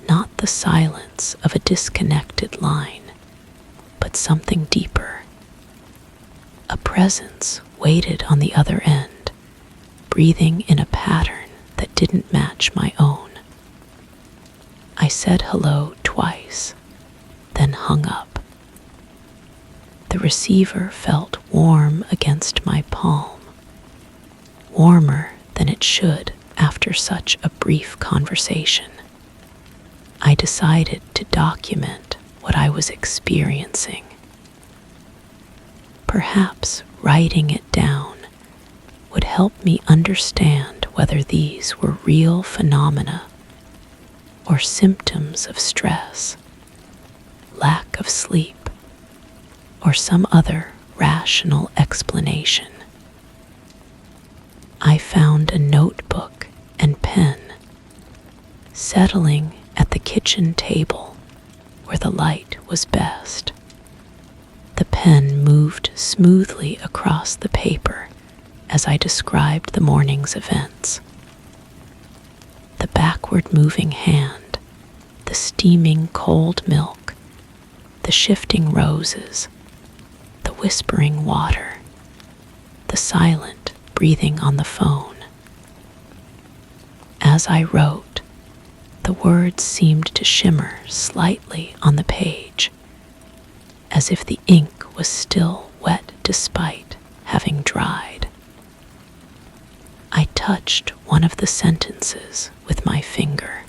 Not the silence of a disconnected line, but something deeper. A presence waited on the other end, breathing in a pattern that didn't match my own. I said hello twice, then hung up. The receiver felt warm against my palm, warmer than it should after such a brief conversation. I decided to document what I was experiencing. Perhaps writing it down would help me understand whether these were real phenomena or symptoms of stress, lack of sleep, or some other rational explanation. I found a notebook and pen, settling at the kitchen table where the light was best. The pen moved smoothly across the paper as I described the morning's events. The backward moving hand, the steaming cold milk, the shifting roses, the whispering water, the silent breathing on the phone. As I wrote, the words seemed to shimmer slightly on the page, as if the ink was still wet despite having dried. I touched one of the sentences with my finger.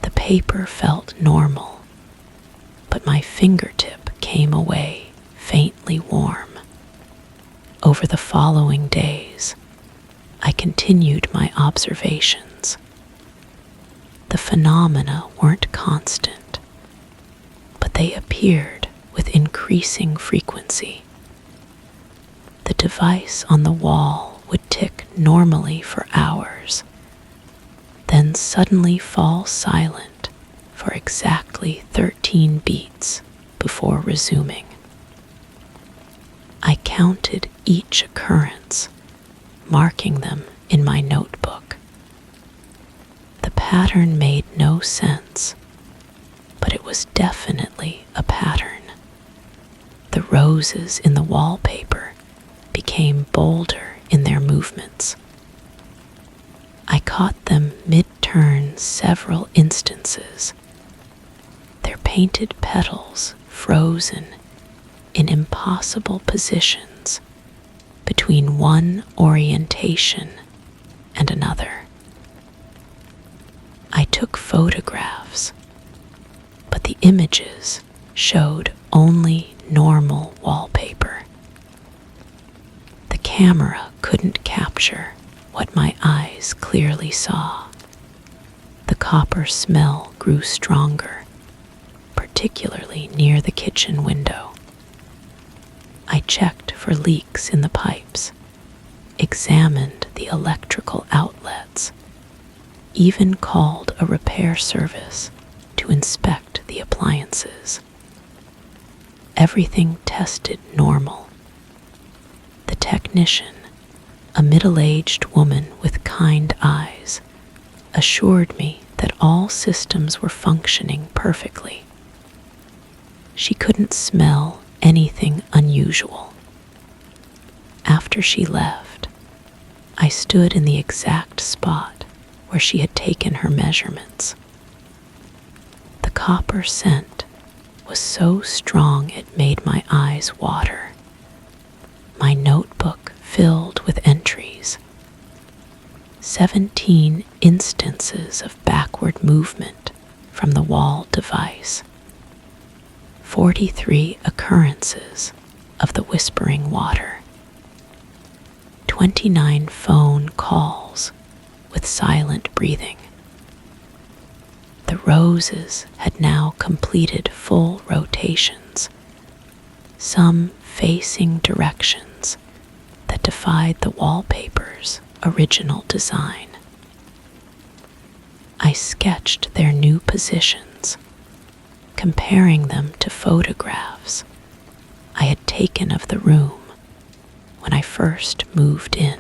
The paper felt normal, but my fingertip came away faintly warm. Over the following days, I continued my observations. The phenomena weren't constant, but they appeared with increasing frequency. The device on the wall would tick normally for hours, then suddenly fall silent for exactly 13 beats before resuming. I counted each occurrence, marking them in my notebook. The pattern made no sense, but it was definitely a pattern. The roses in the wallpaper became bolder in their movements. I caught them mid-turn several instances, their painted petals frozen in impossible positions between one orientation and another. I took photographs, but the images showed only normal wallpaper. The camera couldn't capture what my eyes clearly saw. The copper smell grew stronger, particularly near the kitchen window. I checked for leaks in the pipes, examined the electrical outlets, even called a repair service to inspect the appliances. Everything tested normal. The technician, a middle-aged woman with kind eyes, assured me that all systems were functioning perfectly. She couldn't smell anything unusual. After she left, I stood in the exact spot where she had taken her measurements. The copper scent was so strong it made my eyes water. My notebook filled with entries. 17 instances of backward movement from the wall device. 43 occurrences of the whispering water. 29 phone calls with silent breathing. The roses had now completed full rotations, some facing directions that defied the wallpaper's original design. I sketched their new positions, comparing them to photographs I had taken of the room when I first moved in.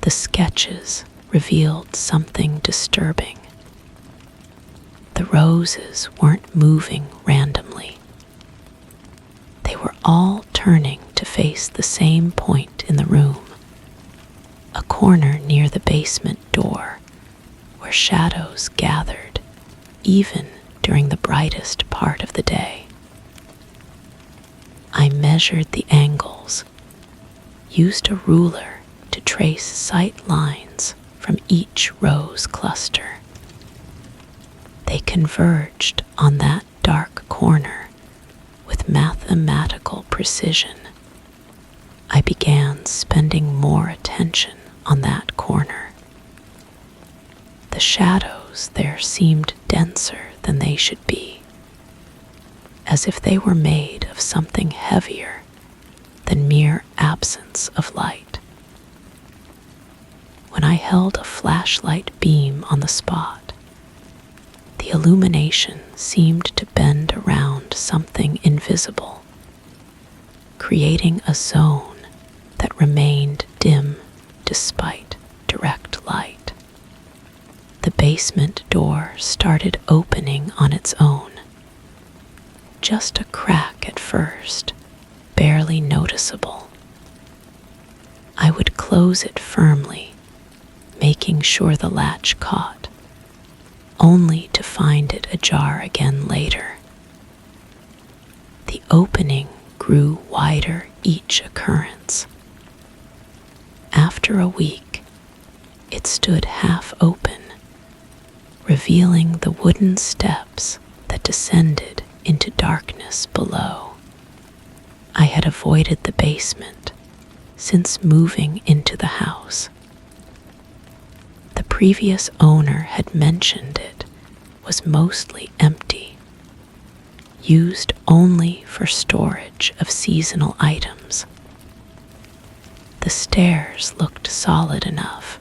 The sketches revealed something disturbing. The roses weren't moving randomly. They were all turning to face the same point in the room, a corner near the basement door where shadows gathered even during the brightest part of the day. I measured the angles, used a ruler to trace sight lines from each rose cluster. They converged on that dark corner with mathematical precision. I began spending more attention on that corner. The shadows there seemed denser than they should be, as if they were made of something heavier than mere absence of light. When I held a flashlight beam on the spot, the illumination seemed to bend around something invisible, creating a zone that remained dim despite direct light. The basement door started opening on its own, just a crack at first, barely noticeable. I would close it firmly, making sure the latch caught, only to find it ajar again later. The opening grew wider each occurrence. After a week, it stood half open, revealing the wooden steps that descended into darkness below. I had avoided the basement since moving into the house. The previous owner had mentioned it was mostly empty, used only for storage of seasonal items. The stairs looked solid enough,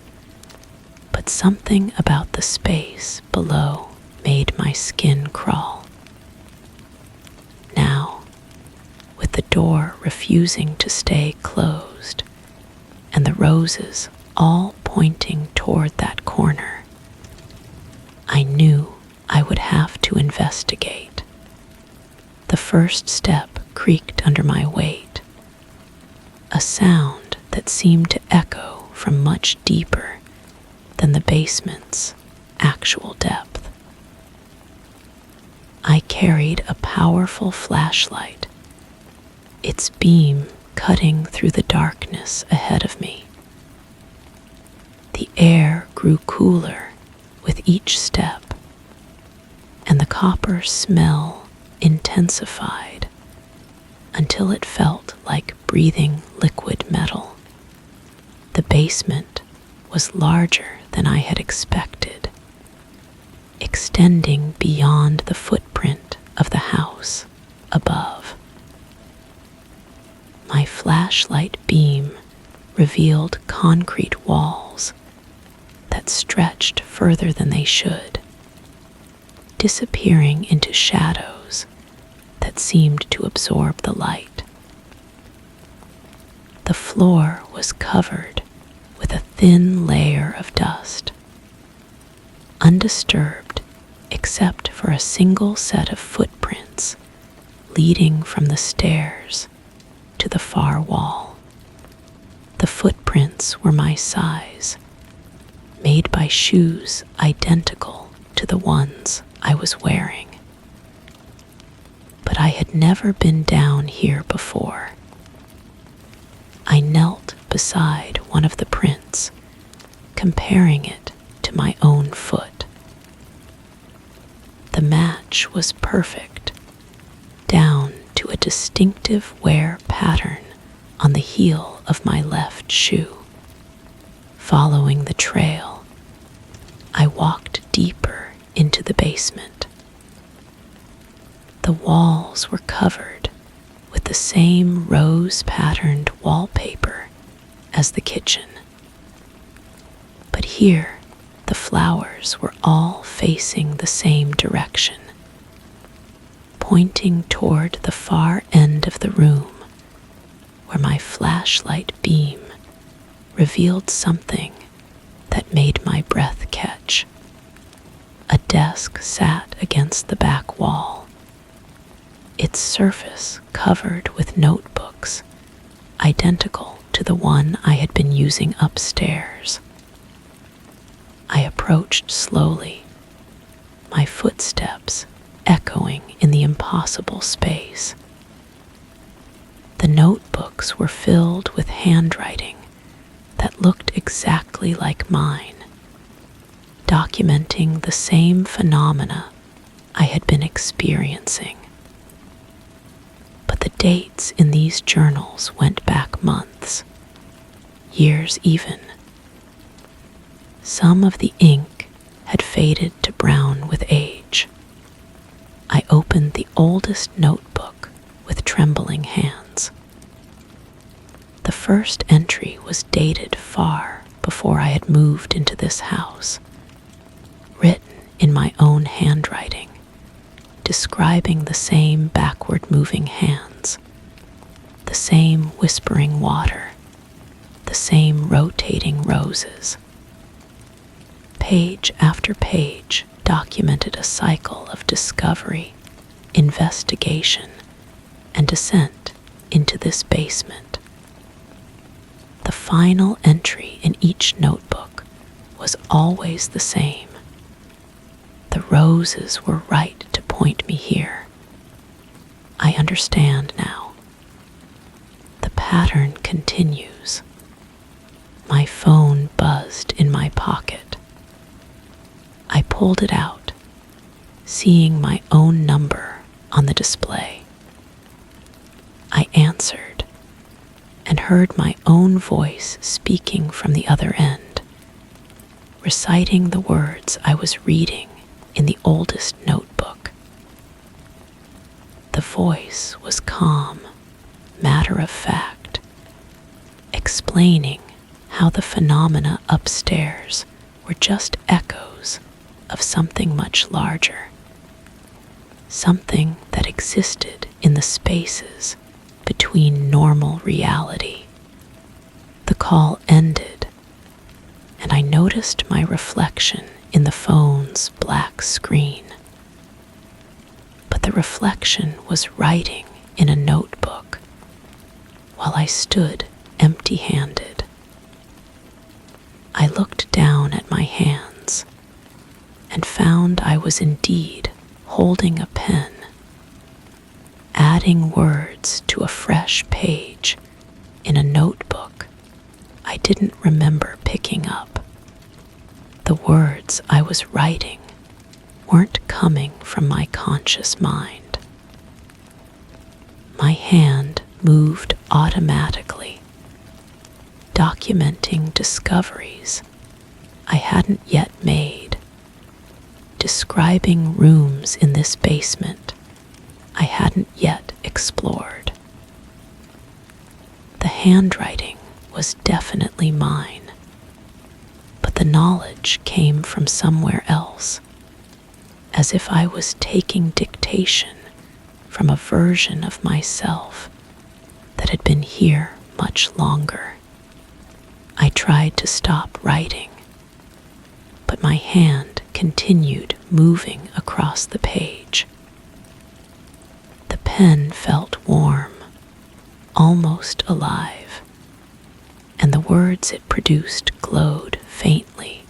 but something about the space below made my skin crawl. Now, with the door refusing to stay closed and the roses all pointing toward that corner, I knew I would have to investigate. The first step creaked under my weight, a sound that seemed to echo from much deeper than the basement's actual depth. I carried a powerful flashlight, its beam cutting through the darkness ahead of me. The air grew cooler with each step, and the copper smell intensified until it felt like breathing liquid metal. The basement was larger than I had expected, extending beyond the footprint of the house above. My flashlight beam revealed concrete walls that stretched further than they should, disappearing into shadows that seemed to absorb the light. The floor was covered with a thin layer of dust, undisturbed except for a single set of footprints leading from the stairs to the far wall. The footprints were my size, made by shoes identical to the ones I was wearing. But I had never been down here before. I knelt beside one of the prints, comparing it to my own foot. The match was perfect, down to a distinctive wear pattern on the heel of my left shoe. Following the trail, I walked deeper into the basement. The walls were covered with the same rose-patterned wallpaper as the kitchen. But here, the flowers were all facing the same direction, pointing toward the far end of the room, where my flashlight beam revealed something that made my breath catch. A desk sat against the back wall, its surface covered with notebooks, identical to the one I had been using upstairs. I approached slowly, my footsteps echoing in the impossible space. The notebooks were filled with handwriting that looked exactly like mine, documenting the same phenomena I had been experiencing. But the dates in these journals went back months, years even. Some of the ink had faded to brown with age. I opened the oldest notebook with trembling hands. The first entry was dated far before I had moved into this house, written in my own handwriting, describing the same backward-moving hands, the same whispering water, the same rotating roses. Page after page documented a cycle of discovery, investigation, and descent into this basement. The final entry in each notebook was always the same. The roses were right to point me here. I understand now. The pattern continues. My phone buzzed in my pocket. I pulled it out, seeing my own number on the display. I answered and heard my own voice speaking from the other end, reciting the words I was reading in the oldest notebook. The voice was calm, matter-of-fact, explaining how the phenomena upstairs were just echoes of something much larger, something that existed in the spaces between normal reality. The call ended, and I noticed my reflection in the phone's black screen. But the reflection was writing in a notebook while I stood empty-handed. I looked down at my hands and found I was indeed holding a pen, adding words to a fresh page in a notebook I didn't remember picking up. The words I was writing weren't coming from my conscious mind. My hand moved automatically, documenting discoveries I hadn't yet made, describing rooms in this basement I hadn't yet explored. The handwriting was definitely mine, but the knowledge came from somewhere else, as if I was taking dictation from a version of myself that had been here much longer. I tried to stop writing, but my hand continued moving across the page. The pen felt warm, almost alive, and the words it produced glowed faintly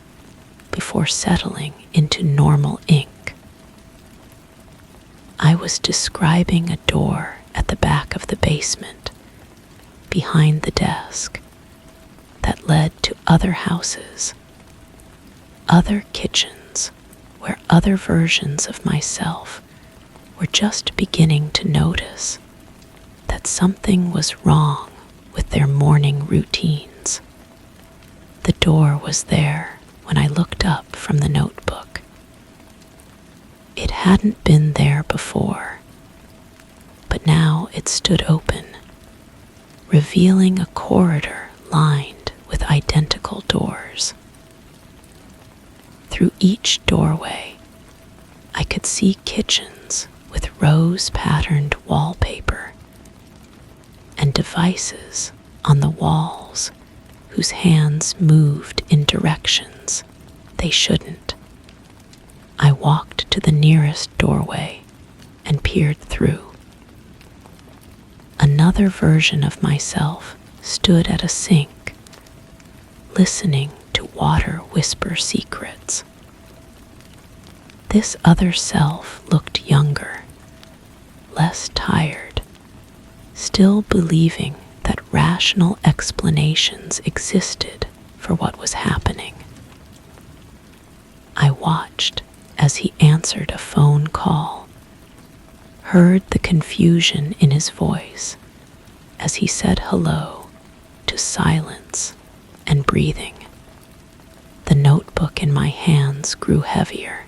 before settling into normal ink. I was describing a door at the back of the basement, behind the desk, that led to other houses, other kitchens, where other versions of myself were just beginning to notice that something was wrong with their morning routines. The door was there when I looked up from the notebook. It hadn't been there before, but now it stood open, revealing a corridor lined with identical doors. Through each doorway, I could see kitchens with rose-patterned wallpaper and devices on the walls whose hands moved in directions they shouldn't. I walked to the nearest doorway and peered through. Another version of myself stood at a sink, listening to water whisper secrets. This other self looked younger, less tired, still believing that rational explanations existed for what was happening. I watched as he answered a phone call, heard the confusion in his voice as he said hello to silence and breathing. The notebook in my hands grew heavier,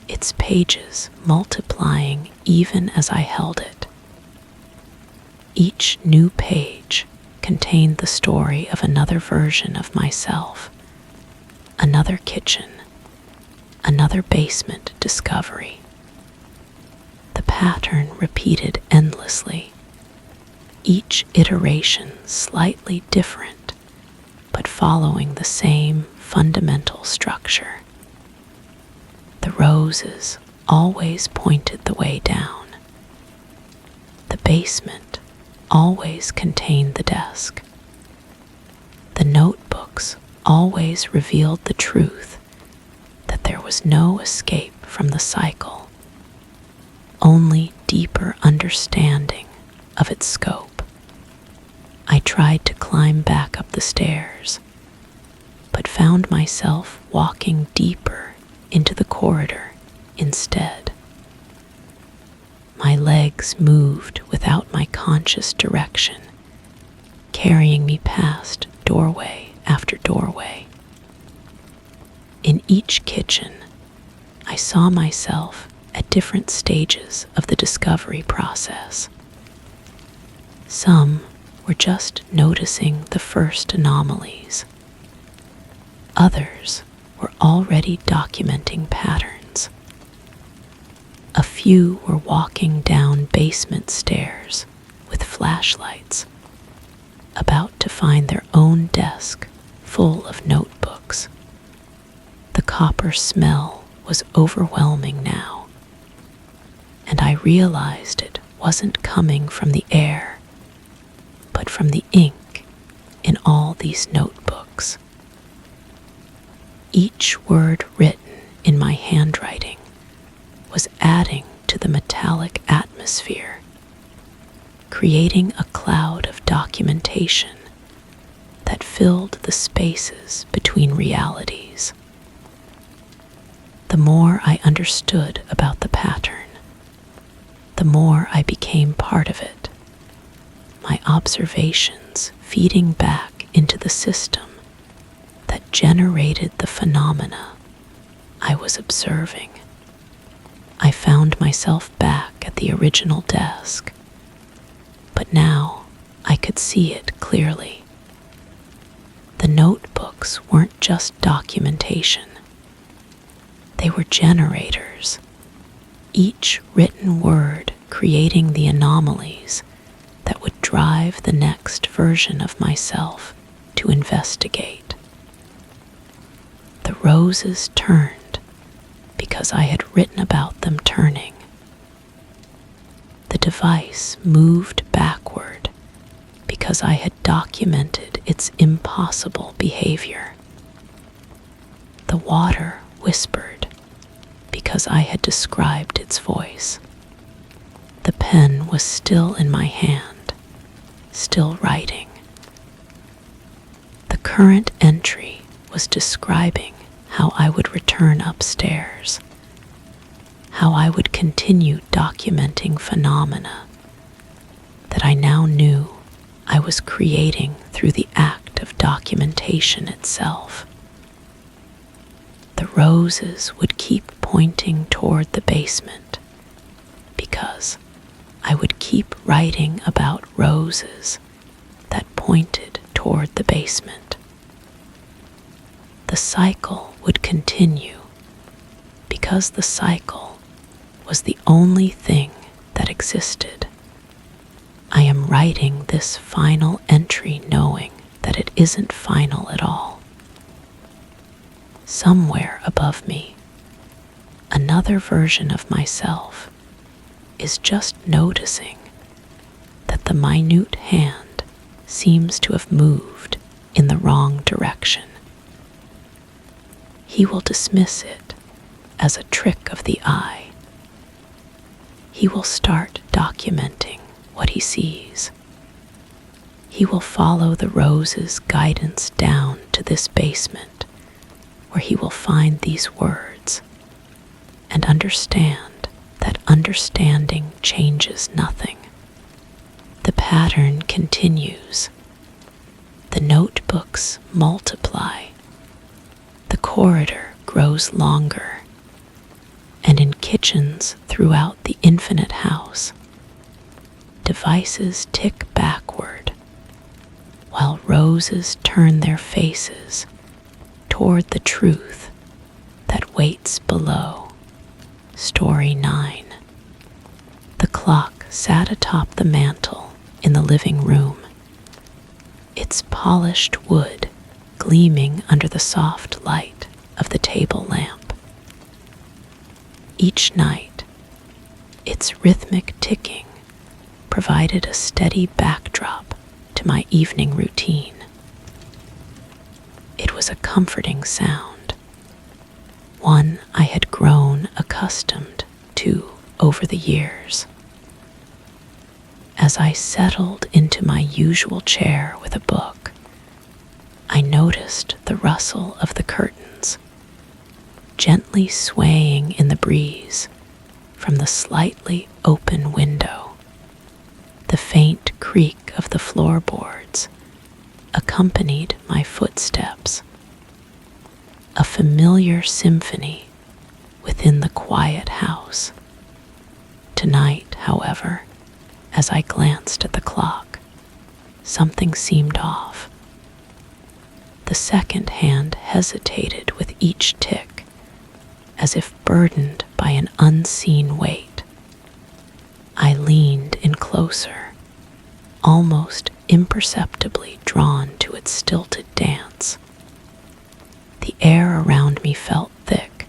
its pages multiplying even as I held it. Each new page contained the story of another version of myself, another kitchen, another basement discovery. The pattern repeated endlessly, each iteration slightly different, but following the same fundamental structure. The roses always pointed the way down. The basement always contained the desk. The notebooks always revealed the truth that there was no escape from the cycle, only deeper understanding of its scope. I tried to climb back up the stairs, but found myself walking deeper into the corridor instead. My legs moved without my conscious direction, carrying me past doorway after doorway. In each kitchen, I saw myself at different stages of the discovery process. Some were just noticing the first anomalies. Others were already documenting patterns. A few were walking down basement stairs with flashlights, about to find their own desk full of notebooks. The copper smell was overwhelming now, and I realized it wasn't coming from the air, but from the ink in all these notebooks. Each word written in my handwriting was adding to the metallic atmosphere, creating a cloud of documentation that filled the spaces between realities. The more I understood about the pattern, the more I became part of it, my observations feeding back into the system that generated the phenomena I was observing. I found myself back at the original desk, but now I could see it clearly. The notebooks weren't just documentation. They were generators, each written word creating the anomalies that would drive the next version of myself to investigate. The roses turned because I had written about them turning. The device moved backward because I had documented its impossible behavior. The water whispered because I had described its voice. The pen was still in my hand, still writing. The current entry was describing how I would return upstairs, how I would continue documenting phenomena that I now knew I was creating through the act of documentation itself. The roses would keep pointing toward the basement because I would keep writing about roses that pointed toward the basement. The cycle would continue because the cycle was the only thing that existed. I am writing this final entry knowing that it isn't final at all. Somewhere above me, another version of myself is just noticing that the minute hand seems to have moved in the wrong direction. He will dismiss it as a trick of the eye. He will start documenting what he sees. He will follow the rose's guidance down to this basement where he will find these words and understand that understanding changes nothing. The pattern continues. The notebooks multiply. The corridor grows longer, and in kitchens throughout the infinite house, devices tick backward, while roses turn their faces toward the truth that waits below. Story 9. The clock sat atop the mantel in the living room, its polished wood gleaming under the soft light of the table lamp. Each night, its rhythmic ticking provided a steady backdrop to my evening routine. It was a comforting sound, one I had grown accustomed to over the years. As I settled into my usual chair with a book, I noticed the rustle of the curtains, gently swaying in the breeze from the slightly open window. The faint creak of the floorboards accompanied my footsteps, a familiar symphony within the quiet house. Tonight, however, as I glanced at the clock, something seemed off. The second hand hesitated with each tick, as if burdened by an unseen weight. I leaned in closer, almost imperceptibly drawn to its stilted dance. The air around me felt thick,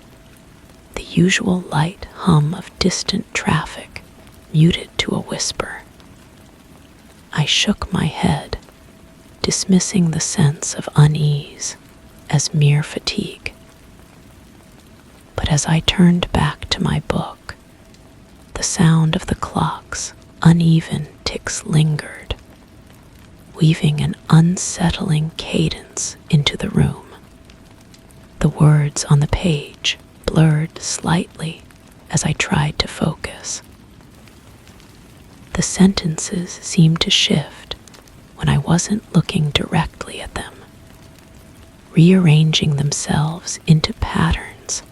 the usual light hum of distant traffic muted to a whisper. I shook my head, dismissing the sense of unease as mere fatigue. But as I turned back to my book, the sound of the clock's uneven ticks lingered, weaving an unsettling cadence into the room. The words on the page blurred slightly as I tried to focus. The sentences seemed to shift when I wasn't looking directly at them, rearranging themselves into patterns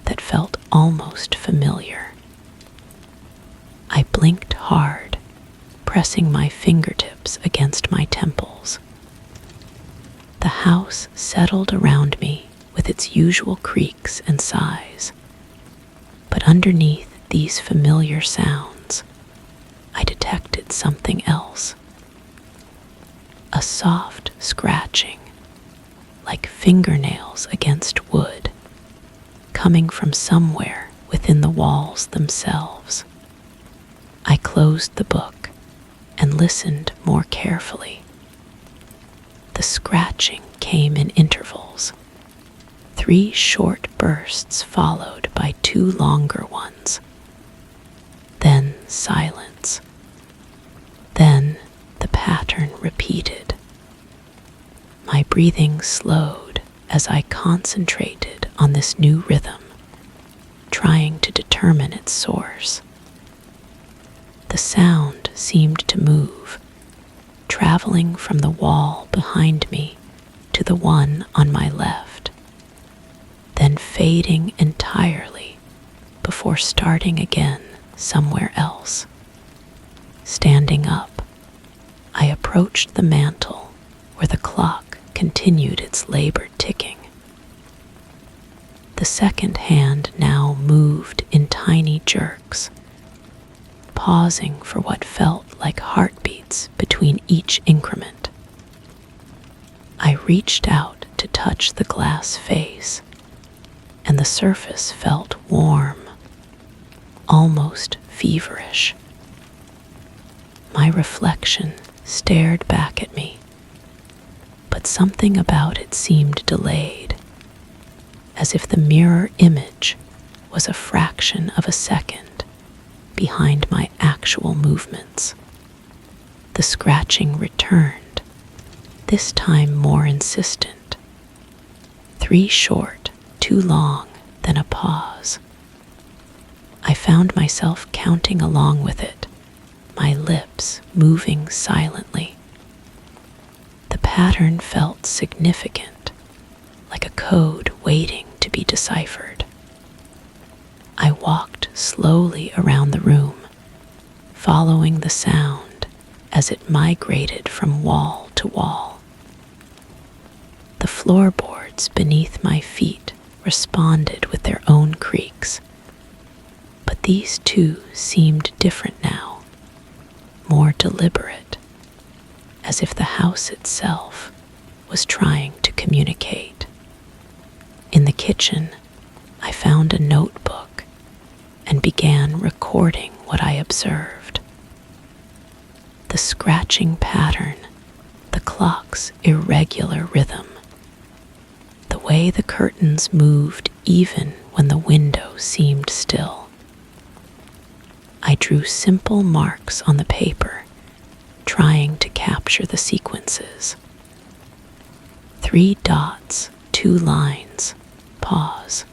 that felt almost familiar. I blinked hard, pressing my fingertips against my temples. The house settled around me with its usual creaks and sighs, but underneath these familiar sounds, I detected something else. A soft scratching, like fingernails against wood, coming from somewhere within the walls themselves. I closed the book and listened more carefully. The scratching came in intervals. 3 short bursts followed by 2 longer ones. Then silence. Then the pattern repeated. My breathing slowed as I concentrated on this new rhythm, trying to determine its source. The sound seemed to move, traveling from the wall behind me to the one on my left, then fading entirely before starting again somewhere else. Standing up, I approached the mantel where the clock continued its labored ticking. The second hand now moved in tiny jerks, pausing for what felt like heartbeats between each increment. I reached out to touch the glass face, and the surface felt warm, almost feverish. My reflection stared back at me, but something about it seemed delayed, as if the mirror image was a fraction of a second behind my actual movements. The scratching returned, this time more insistent. 3 short, 2 long, then a pause. I found myself counting along with it, my lips moving silently. The pattern felt significant, like a code waiting to be deciphered. I walked slowly around the room, following the sound as it migrated from wall to wall. The floorboards beneath my feet responded with their own creaks, but these too seemed different now, more deliberate, as if the house itself was trying to communicate. In the kitchen, I found a notebook and began recording what I observed. The scratching pattern, the clock's irregular rhythm, the way the curtains moved even when the window seemed still. I drew simple marks on the paper, trying to capture the sequences. 3 dots, 2 lines, pause.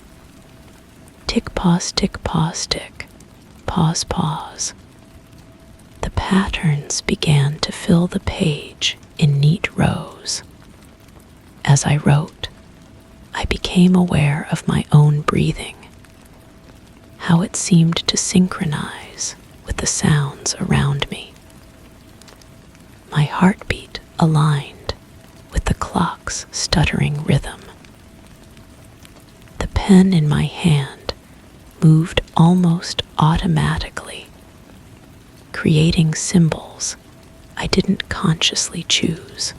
Tick, pause, tick, pause, tick, pause, pause. The patterns began to fill the page in neat rows. As I wrote, I became aware of my own breathing, how it seemed to synchronize with the sounds around me. My heartbeat aligned with the clock's stuttering rhythm. The pen in my hand moved almost automatically, creating symbols I didn't consciously choose.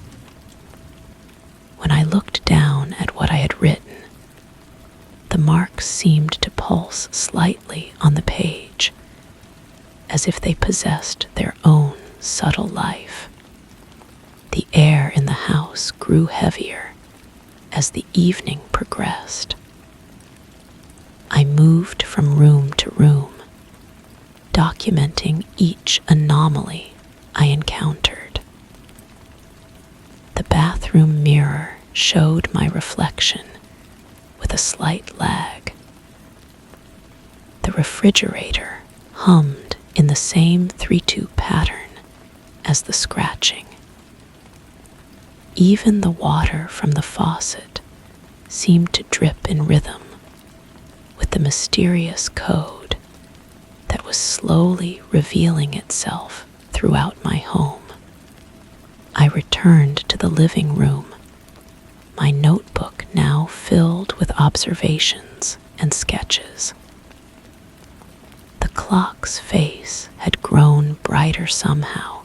When I looked down at what I had written, the marks seemed to pulse slightly on the page, as if they possessed their own subtle life. The air in the house grew heavier as the evening progressed. I moved from room to room, documenting each anomaly I encountered. The bathroom mirror showed my reflection with a slight lag. The refrigerator hummed in the same 3/2 pattern as the scratching. Even the water from the faucet seemed to drip in rhythm with the mysterious code that was slowly revealing itself throughout my home. I returned to the living room, my notebook now filled with observations and sketches. The clock's face had grown brighter somehow,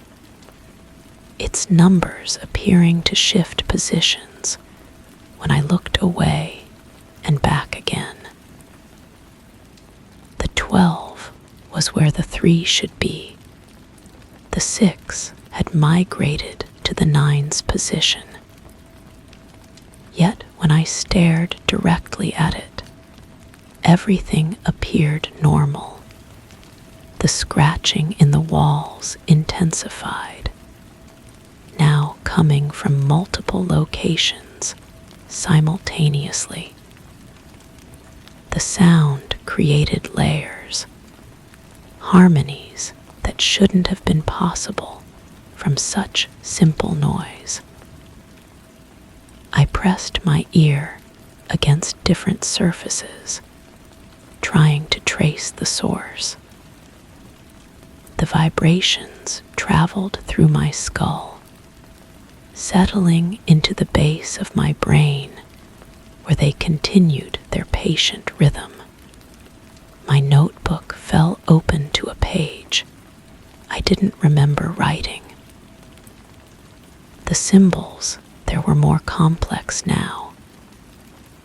its numbers appearing to shift positions when I looked away and back again. The 12 was where the 3 should be, 6 had migrated to the 9's position. Yet when I stared directly at it, everything appeared normal. The scratching in the walls intensified, now coming from multiple locations simultaneously. The sound created layers, harmonies that shouldn't have been possible from such simple noise. I pressed my ear against different surfaces, trying to trace the source. The vibrations traveled through my skull, settling into the base of my brain, where they continued their patient rhythm. My notebook fell open to a page I didn't remember writing. The symbols there were more complex now,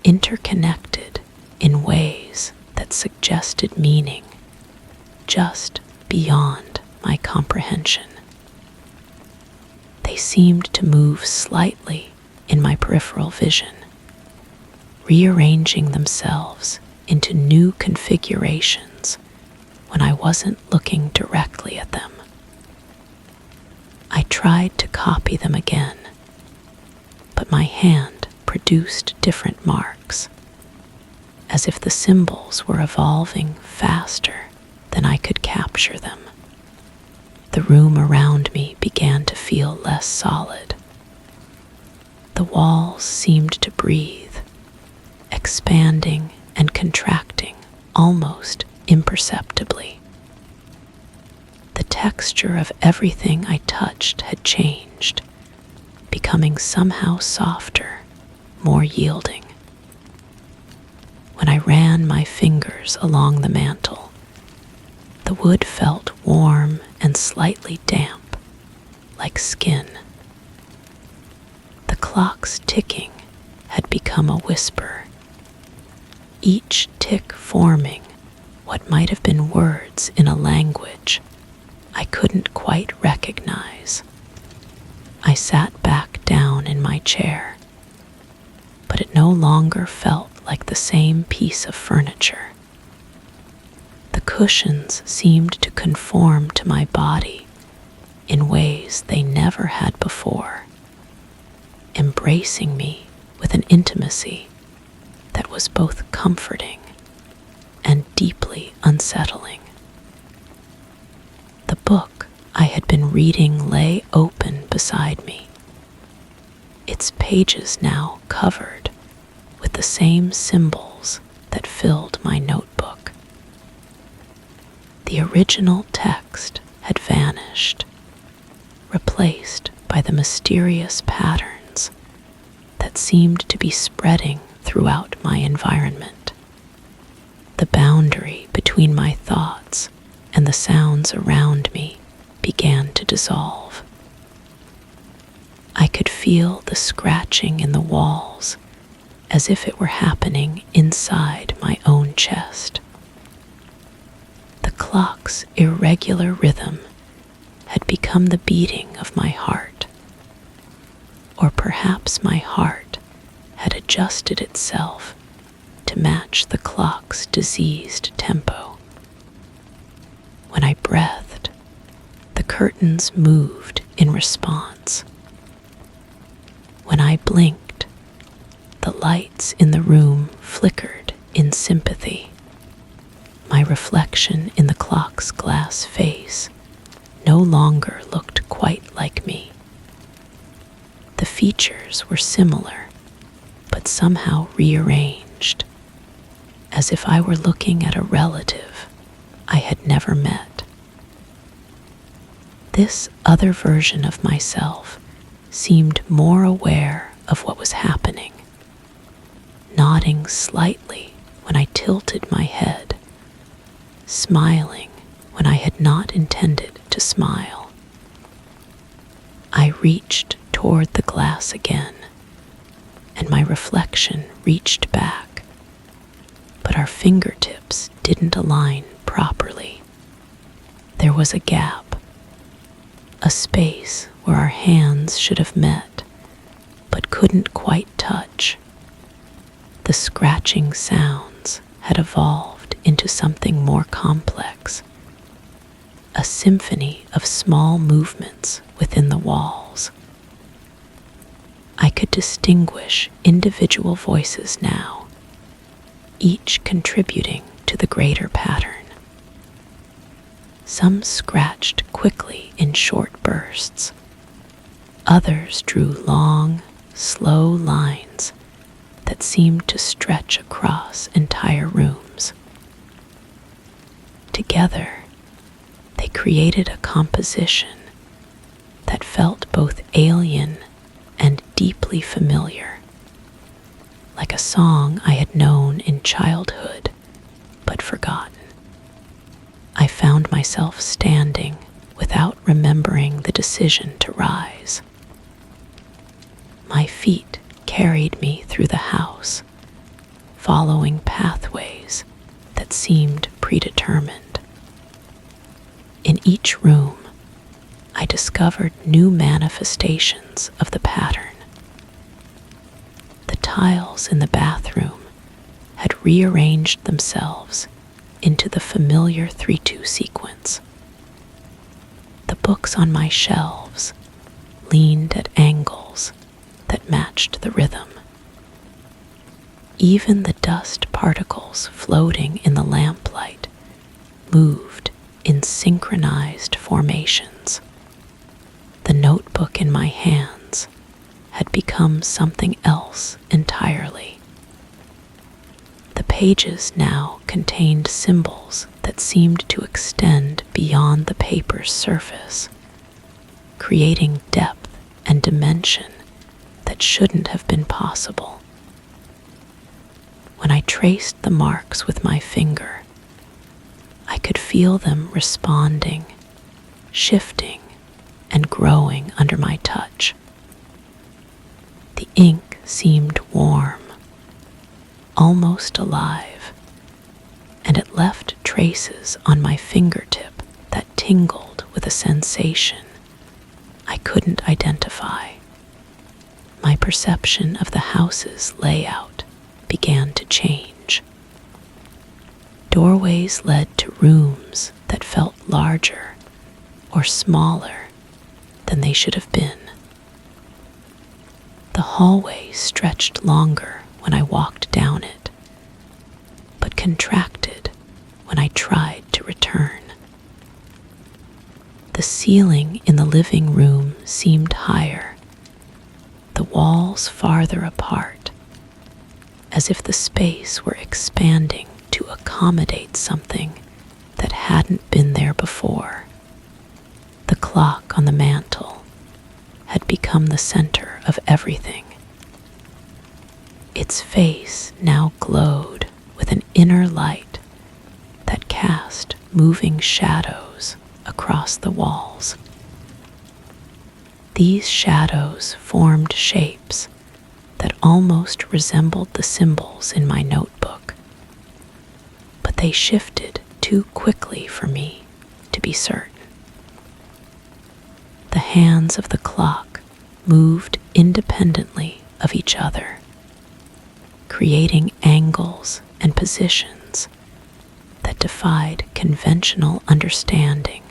interconnected in ways that suggested meaning just beyond my comprehension. They seemed to move slightly in my peripheral vision, rearranging themselves into new configurations when I wasn't looking directly at them. I tried to copy them again, but my hand produced different marks, as if the symbols were evolving faster than I could capture them. The room around me began to feel less solid. The walls seemed to breathe, expanding and contracting almost imperceptibly. The texture of everything I touched had changed, becoming somehow softer, more yielding. When I ran my fingers along the mantel, the wood felt warm and slightly damp, like skin. The clock's ticking had become a whisper, each tick forming what might have been words in a language I couldn't quite recognize. I sat back down in my chair, but it no longer felt like the same piece of furniture. The cushions seemed to conform to my body in ways they never had before, embracing me with an intimacy that was both comforting and deeply unsettling. The book I had been reading lay open beside me, its pages now covered with the same symbols that filled my notebook. The original text had vanished, replaced by the mysterious patterns that seemed to be spreading throughout my environment. The boundary between my thoughts and the sounds around me began to dissolve. I could feel the scratching in the walls as if it were happening inside my own chest. The clock's irregular rhythm had become the beating of my heart, or perhaps my heart had adjusted itself to match the clock's diseased tempo. When I breathed, the curtains moved in response. When I blinked, the lights in the room flickered in sympathy. My reflection in the clock's glass face no longer looked quite like me. The features were similar, but somehow rearranged, as if I were looking at a relative I had never met. This other version of myself seemed more aware of what was happening, nodding slightly when I tilted my head, smiling when I had not intended to smile. I reached toward the glass again, and my reflection reached back, but our fingertips didn't align properly. There was a gap, a space where our hands should have met but couldn't quite touch. The scratching sounds had evolved into something more complex, a symphony of small movements within the walls. I could distinguish individual voices now, each contributing to the greater pattern. Some scratched quickly in short bursts. Others drew long, slow lines that seemed to stretch across entire rooms. Together, they created a composition that felt both alien and deeply familiar, like a song I had known in childhood but forgotten. I found myself standing without remembering the decision to rise. My feet carried me through the house, following pathways that seemed predetermined. In each room, I discovered new manifestations of the pattern. The tiles in the bathroom had rearranged themselves into the familiar 3-2 sequence. The books on my shelves leaned at angles that matched the rhythm. Even the dust particles floating in the lamplight moved in synchronized formations. The notebook in my hands had become something else entirely. The pages now contained symbols that seemed to extend beyond the paper's surface, creating depth and dimension that shouldn't have been possible. When I traced the marks with my finger, I could feel them responding, shifting, and growing under my touch. The ink seemed warm, almost alive, and it left traces on my fingertip that tingled with a sensation I couldn't identify. My perception of the house's layout began to change. Doorways led to rooms that felt larger or smaller than they should have been. The hallway stretched longer when I walked down it, but contracted when I tried to return. The ceiling in the living room seemed higher, the walls farther apart, as if the space were expanding to accommodate something that hadn't been there before. The clock on the mantel had become the center of everything. Its face now glowed with an inner light that cast moving shadows across the walls. These shadows formed shapes that almost resembled the symbols in my notebook, but they shifted too quickly for me to be certain. The hands of the clock moved independently of each other, creating angles and positions that defied conventional understanding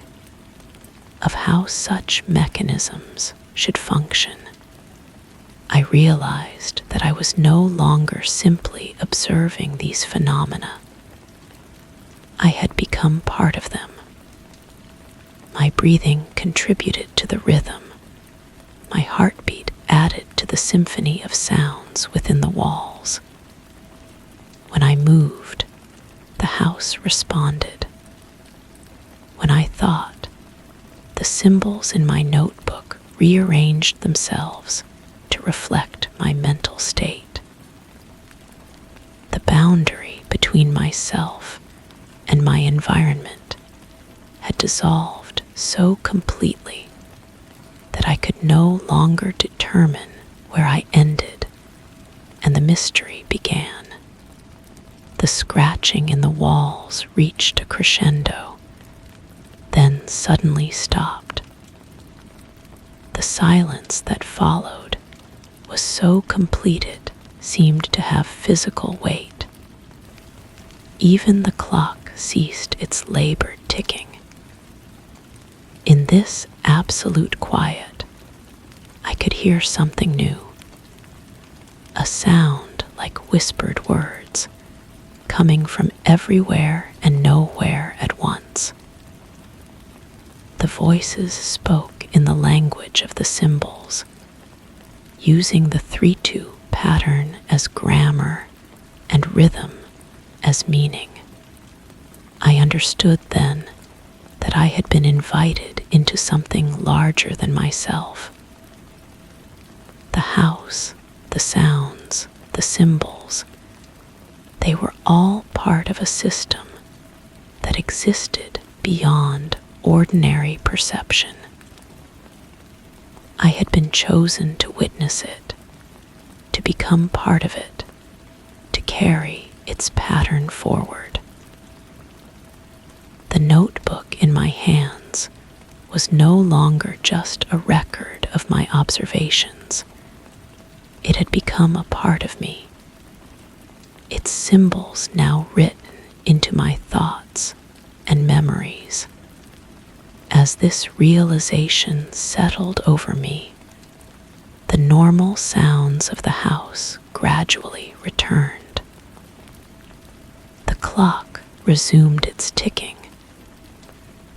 of how such mechanisms should function. I realized that I was no longer simply observing these phenomena. I had become part of them. My breathing contributed to the rhythm. My heartbeat added to the symphony of sounds within the walls. When I moved, the house responded. When I thought, the symbols in my notebook rearranged themselves to reflect my mental state. The boundary between myself and my environment had dissolved so completely that I could no longer determine where I ended and the mystery began. The scratching in the walls reached a crescendo, then suddenly stopped. The silence that followed was so complete it seemed to have physical weight. Even the clock ceased its labored ticking. In this absolute quiet, I could hear something new, a sound like whispered words coming from everywhere and nowhere at once. The voices spoke in the language of the symbols, using the 3-2 pattern as grammar and rhythm as meaning. I understood then that I had been invited into something larger than myself. The house, the sounds, the symbols, they were all part of a system that existed beyond ordinary perception. I had been chosen to witness it, to become part of it, to carry its pattern forward. The notebook in my hands was no longer just a record of my observations. It had become a part of me, its symbols now written into my thoughts and memories. As this realization settled over me, the normal sounds of the house gradually returned. The clock resumed its ticking,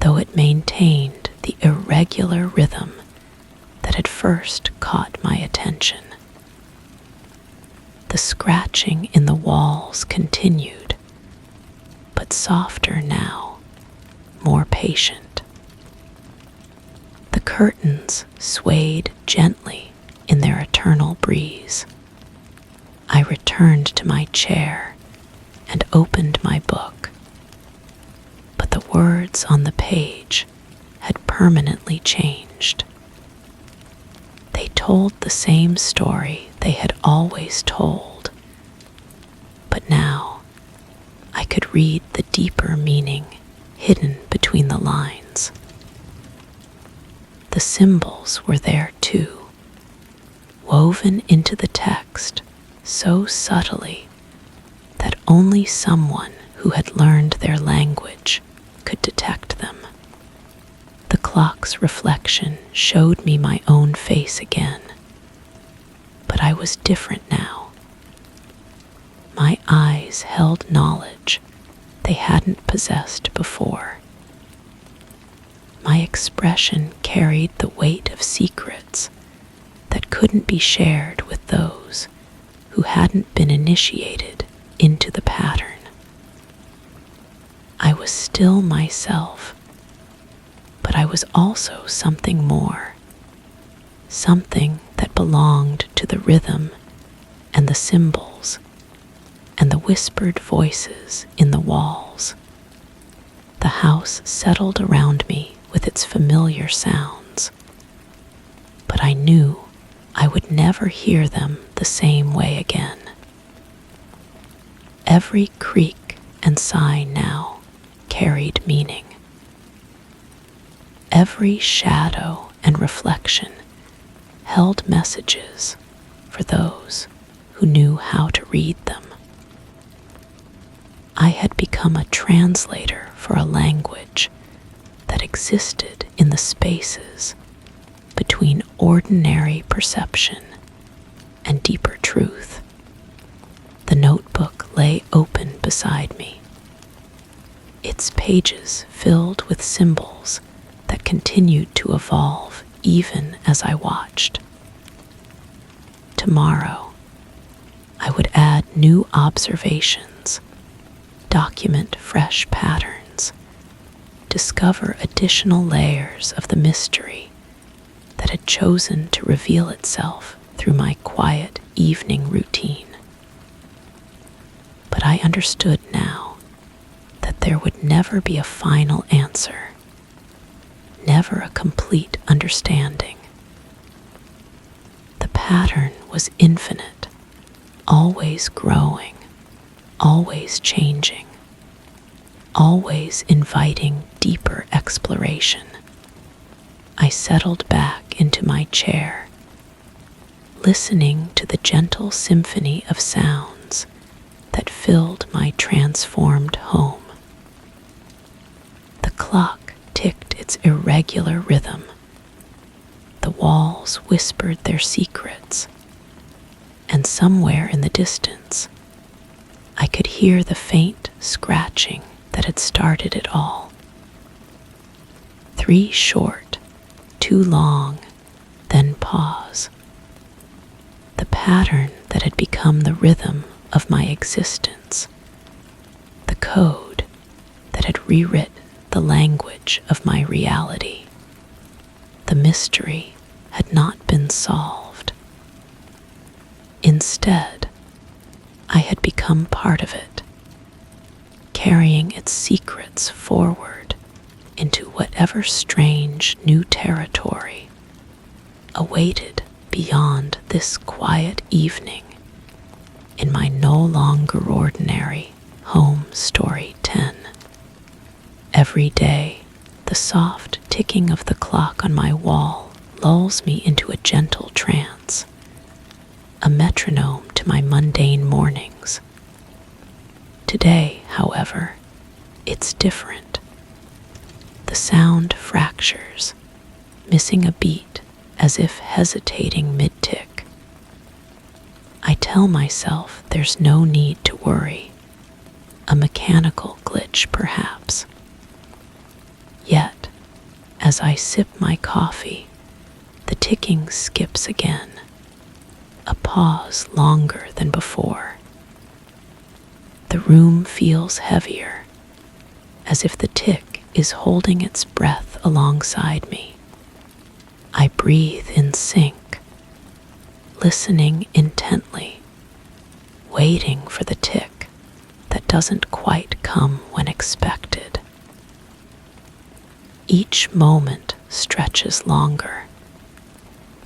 though it maintained the irregular rhythm that had first caught my attention. The scratching in the walls continued, but softer now, more patient. The curtains swayed gently in their eternal breeze. I returned to my chair and opened my book, but the words on the page had permanently changed. They told the same story they had always told, but now I could read the deeper meaning hidden between the lines. The symbols were there too, woven into the text so subtly that only someone who had learned their language could detect them. The clock's reflection showed me my own face again, but I was different now. My eyes held knowledge they hadn't possessed before. My expression carried the weight of secrets that couldn't be shared with those who hadn't been initiated into the pattern. I was still myself, but I was also something more, something that belonged to the rhythm and the symbols and the whispered voices in the walls. The house settled around me with its familiar sounds, but I knew I would never hear them the same way again. Every creak and sigh now carried meaning. Every shadow and reflection held messages for those who knew how to read them. I had become a translator for a language that existed in the spaces between ordinary perception and deeper truth. The notebook lay open beside me, its pages filled with symbols that continued to evolve even as I watched. Tomorrow, I would add new observations, document fresh patterns, discover additional layers of the mystery that had chosen to reveal itself through my quiet evening routine. But I understood now that there would never be a final answer, never a complete understanding. The pattern was infinite, always growing, always changing, always inviting deeper exploration. I settled back into my chair, listening to the gentle symphony of sounds that filled my transformed home. The clock ticked its irregular rhythm. The walls whispered their secrets, and somewhere in the distance, I could hear the faint scratching that had started it all. 3 short, 2 long, then pause. The pattern that had become the rhythm of my existence, the code that had rewritten the language of my reality. The mystery had not been solved. Instead, I had become part of it, carrying its secrets forward into whatever strange new territory awaited beyond this quiet evening in my no longer ordinary home story 10. Every day, the soft ticking of the clock on my wall lulls me into a gentle trance, a metronome to my mundane mornings. Today, however, it's different. The sound fractures, missing a beat as if hesitating mid-tick. I tell myself there's no need to worry, a mechanical glitch perhaps. Yet, as I sip my coffee, the ticking skips again, a pause longer than before. The room feels heavier, as if the tick is holding its breath alongside me. I breathe in sync, listening intently, waiting for the tick that doesn't quite come when expected. Each moment stretches longer,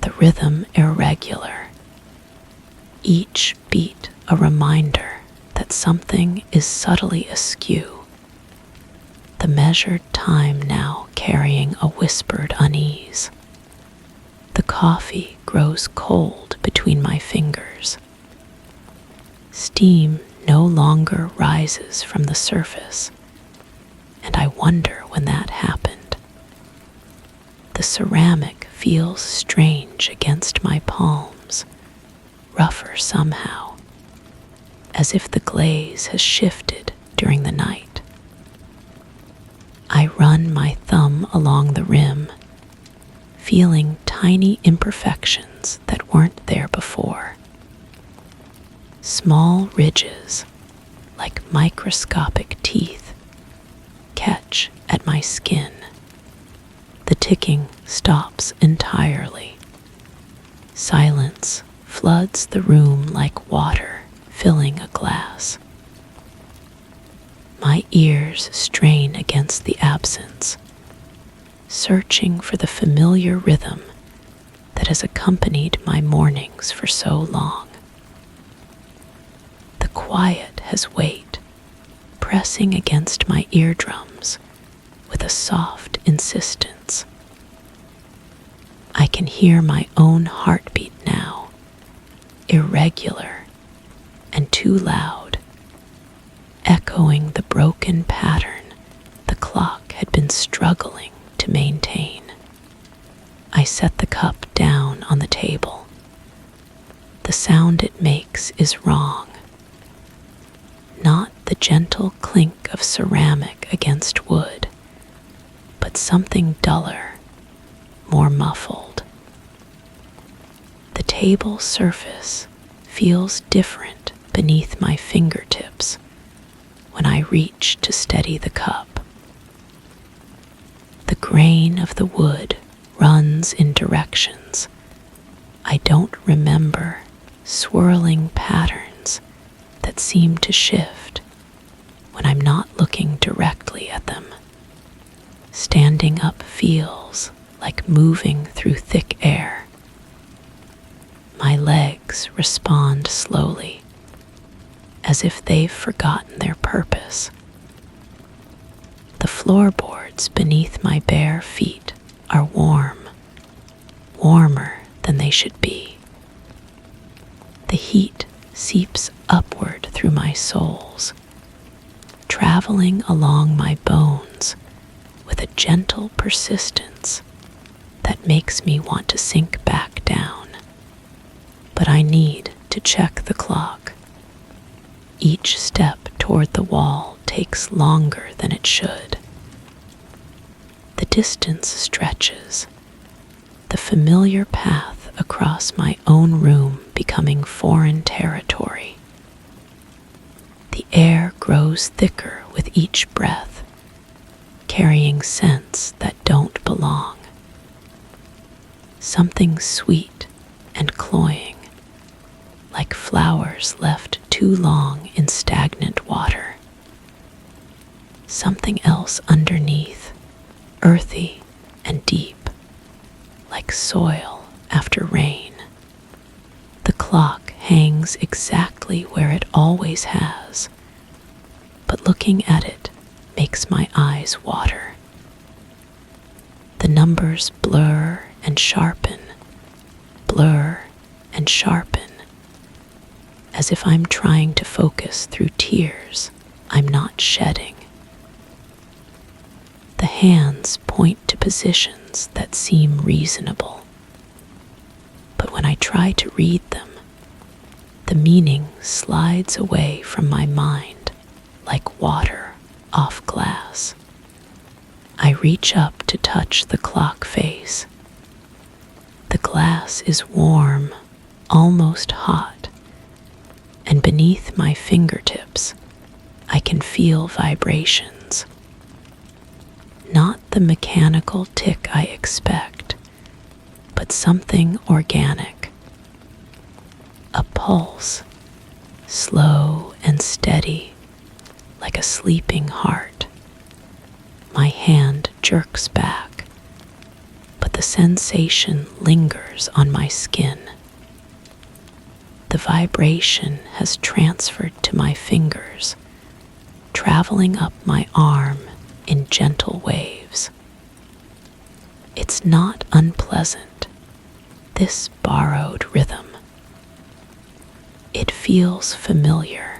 the rhythm irregular, each beat a reminder that something is subtly askew, the measured time now carrying a whispered unease. The coffee grows cold between my fingers. Steam no longer rises from the surface, and I wonder when that happened. The ceramic feels strange against my palms, rougher somehow, as if the glaze has shifted during the night. I run my thumb along the rim, feeling tiny imperfections that weren't there before. Small ridges, like microscopic teeth, catch at my skin. The ticking stops entirely. Silence floods the room like water filling a glass. My ears strain against the absence, searching for the familiar rhythm that has accompanied my mornings for so long. The quiet has weight, pressing against my eardrums with a soft insistence. I can hear my own heartbeat now, irregular and too loud, echoing the broken pattern the clock had been struggling to maintain. I set the cup down on the table. The sound it makes is wrong. Not the gentle clink of ceramic against wood, but something duller, more muffled. The table surface feels different beneath my fingertips when I reach to steady the cup. The grain of the wood runs in directions I don't remember, swirling patterns that seem to shift when I'm not looking directly at them. Standing up feels like moving through thick air. My legs respond slowly, as if they've forgotten their purpose. The floorboards beneath my bare feet are warm, warmer than they should be. The heat seeps upward through my soles, traveling along my bones with a gentle persistence that makes me want to sink back down. But I need to check the clock. Each step toward the wall takes longer than it should. The distance stretches, the familiar path across my own room becoming foreign territory. The air grows thicker with each breath, carrying scents that don't belong. Something sweet and cloying, like flowers left too long in stagnant water. Something else underneath, earthy and deep, like soil after rain. The clock hangs exactly where it always has, but looking at it makes my eyes water. The numbers blur and sharpen, blur and sharpen, as if I'm trying to focus through tears I'm not shedding. The hands point to positions that seem reasonable, but when I try to read them, the meaning slides away from my mind like water off glass. I reach up to touch the clock face. The glass is warm, almost hot, and beneath my fingertips, I can feel vibrations. Not the mechanical tick I expect, but something organic. A pulse, slow and steady, like a sleeping heart. My hand jerks back, but the sensation lingers on my skin. The vibration has transferred to my fingers, traveling up my arm in gentle waves. It's not unpleasant, this borrowed rhythm. It feels familiar,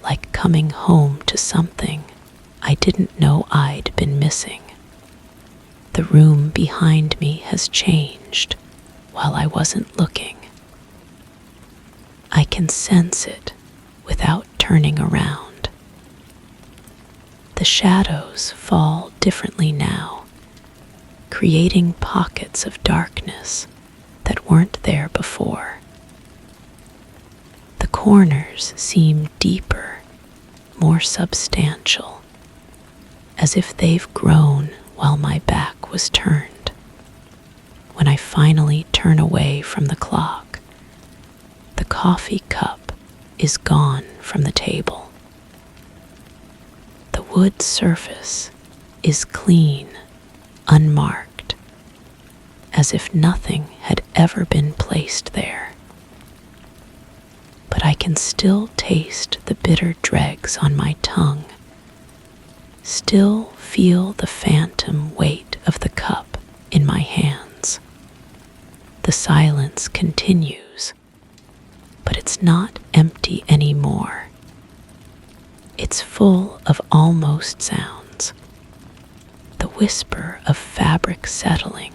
like coming home to something I didn't know I'd been missing. The room behind me has changed while I wasn't looking. I can sense it without turning around. The shadows fall differently now, creating pockets of darkness that weren't there before. The corners seem deeper, more substantial, as if they've grown while my back was turned. When I finally turn away from the clock, the coffee cup is gone from the table. The wood surface is clean, unmarked, as if nothing had ever been placed there. But I can still taste the bitter dregs on my tongue, still feel the phantom weight of the cup in my hands. The silence continues, but it's not empty anymore. It's full of almost sounds. The whisper of fabric settling,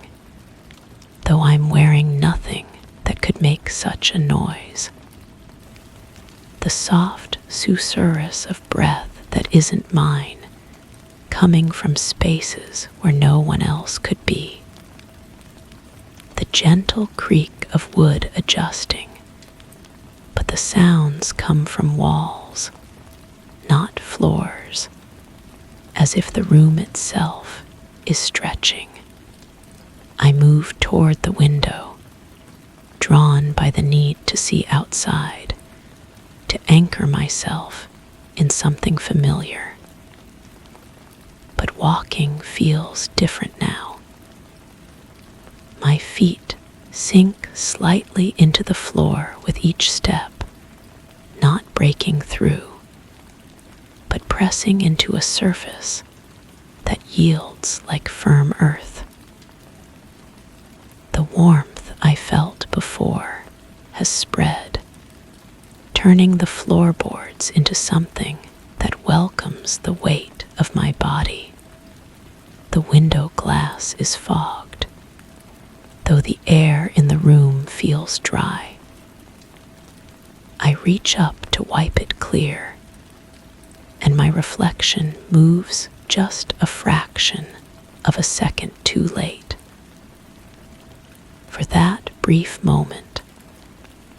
though I'm wearing nothing that could make such a noise. The soft susurrus of breath that isn't mine, coming from spaces where no one else could be. The gentle creak of wood adjusting, but the sounds come from walls, not floors, as if the room itself is stretching. I move toward the window, drawn by the need to see outside, to anchor myself in something familiar. But walking feels different now. My feet sink slightly into the floor with each step, not breaking through, but pressing into a surface that yields like firm earth. The warmth I felt before has spread, turning the floorboards into something that welcomes the weight of my body. The window glass is fogged, though the air in the room feels dry. I reach up to wipe it clear, and my reflection moves just a fraction of a second too late. For that brief moment,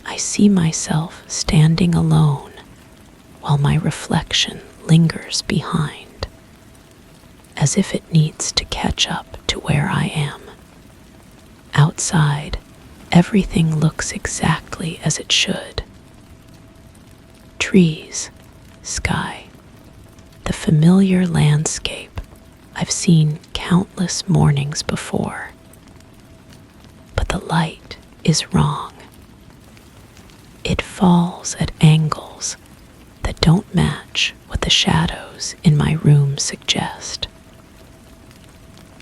I see myself standing alone while my reflection lingers behind, as if it needs to catch up to where I am. Outside, everything looks exactly as it should. Trees, sky, the familiar landscape I've seen countless mornings before. But the light is wrong. It falls at angles that don't match what the shadows in my room suggest.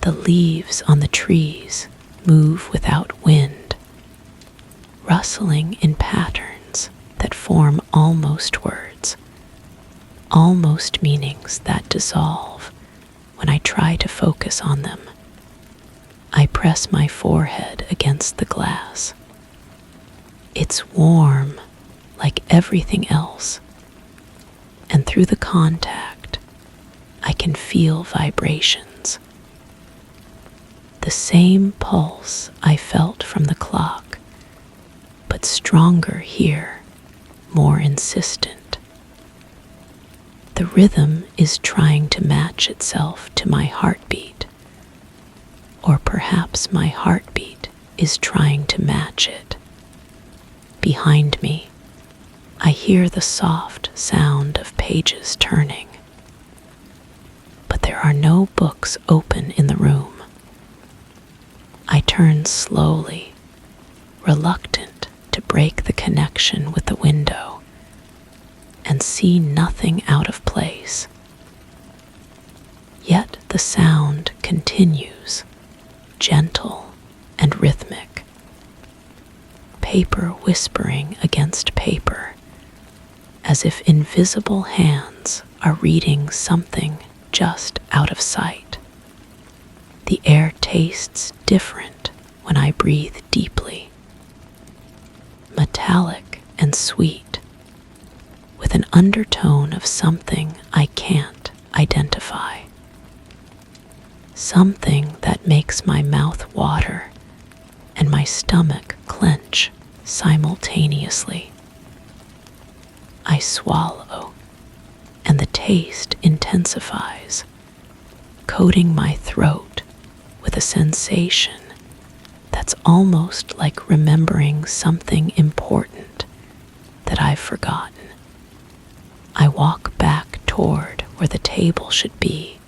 The leaves on the trees move without wind, rustling in patterns that form almost words, almost meanings that dissolve when I try to focus on them. I press my forehead against the glass. It's warm, like everything else, and through the contact, I can feel vibrations. The same pulse I felt from the clock, but stronger here, more insistent. The rhythm is trying to match itself to my heartbeat, or perhaps my heartbeat is trying to match it. Behind me, I hear the soft sound of pages turning, but there are no books open in the room. I turn slowly, reluctant to break the connection with the window, and see nothing out of place. Yet the sound continues, gentle and rhythmic. Paper whispering against paper, as if invisible hands are reading something just out of sight. The air tastes different when I breathe deeply, metallic and sweet, with an undertone of something I can't identify. Something that makes my mouth water and my stomach clench simultaneously. I swallow, and the taste intensifies, coating my throat with a sensation that's almost like remembering something important that I've forgotten. I walk back toward where the table should be,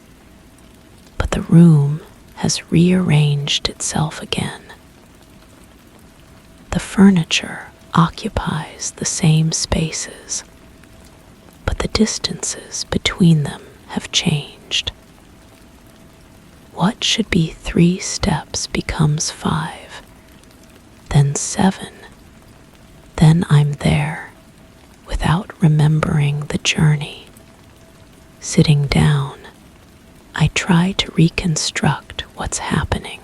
but the room has rearranged itself again. The furniture occupies the same spaces, but the distances between them have changed. What should be 3 steps becomes 5, then 7. Then I'm there, without remembering the journey. Sitting down, I try to reconstruct what's happening.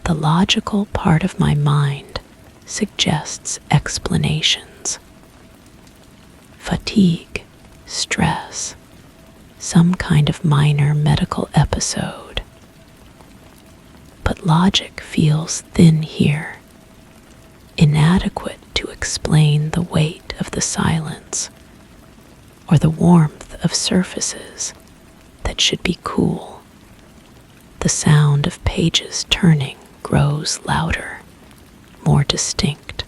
The logical part of my mind suggests explanations. Fatigue, stress, some kind of minor medical episode. But logic feels thin here, inadequate to explain the weight of the silence or the warmth of surfaces that should be cool. The sound of pages turning grows louder, more distinct.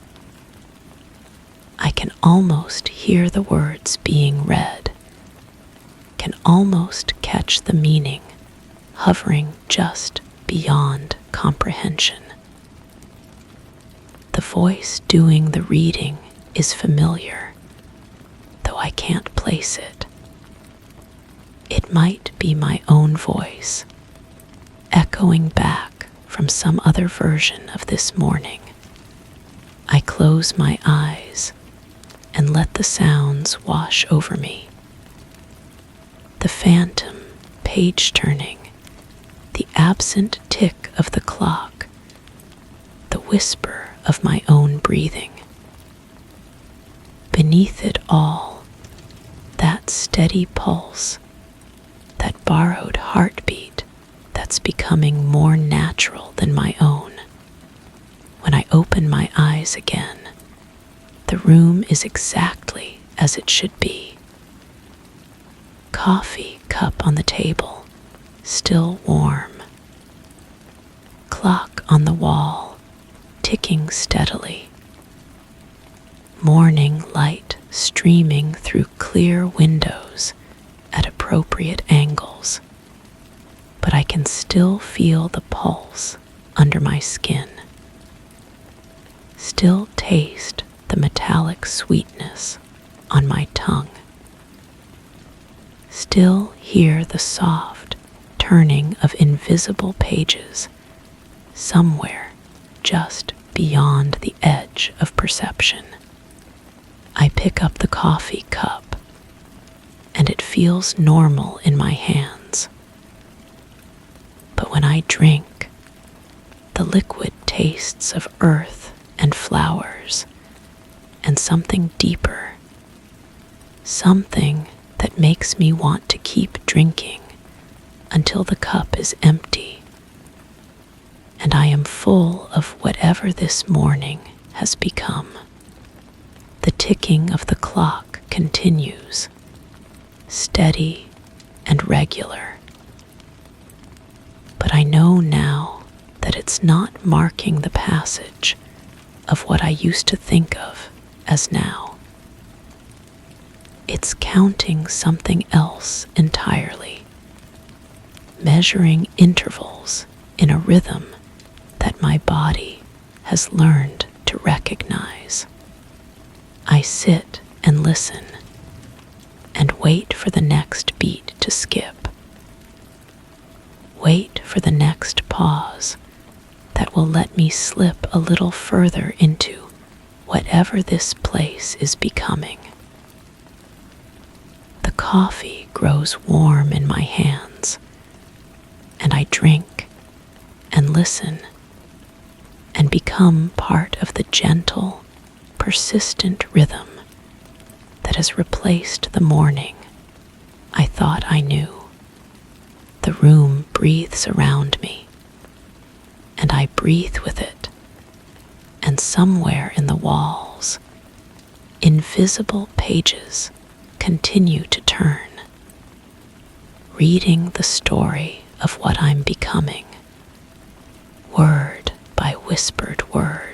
I can almost hear the words being read, can almost catch the meaning hovering just beyond comprehension. The voice doing the reading is familiar, though I can't place it. It might be my own voice, echoing back from some other version of this morning. I close my eyes and let the sounds wash over me. The phantom page turning, the absent tick of the clock, the whisper of my own breathing. Beneath it all, that steady pulse, that borrowed heartbeat that's becoming more natural than my own. When I open my eyes again, the room is exactly as it should be. Coffee cup on the table, still warm. Clock on the wall, ticking steadily. Morning light streaming through clear windows at appropriate angles, but I can still feel the pulse under my skin. Still taste the metallic sweetness on my tongue. Still hear the soft turning of invisible pages somewhere just beyond the edge of perception. I pick up the coffee cup, and it feels normal in my hands. But when I drink, the liquid tastes of earth and flowers, and something deeper, something that makes me want to keep drinking until the cup is empty, and I am full of whatever this morning has become. The ticking of the clock continues, steady and regular. But I know now that it's not marking the passage of what I used to think of as now. It's counting something else entirely, measuring intervals in a rhythm that my body has learned to recognize. I sit and listen and wait for the next beat to skip. Wait for the next pause that will let me slip a little further into whatever this place is becoming. The coffee grows warm in my hands, and I drink and listen and become part of the gentle, persistent rhythm that has replaced the morning I thought I knew. The room breathes around me, and I breathe with it, and somewhere in the walls, invisible pages continue to turn, reading the story of what I'm becoming, word by whispered word.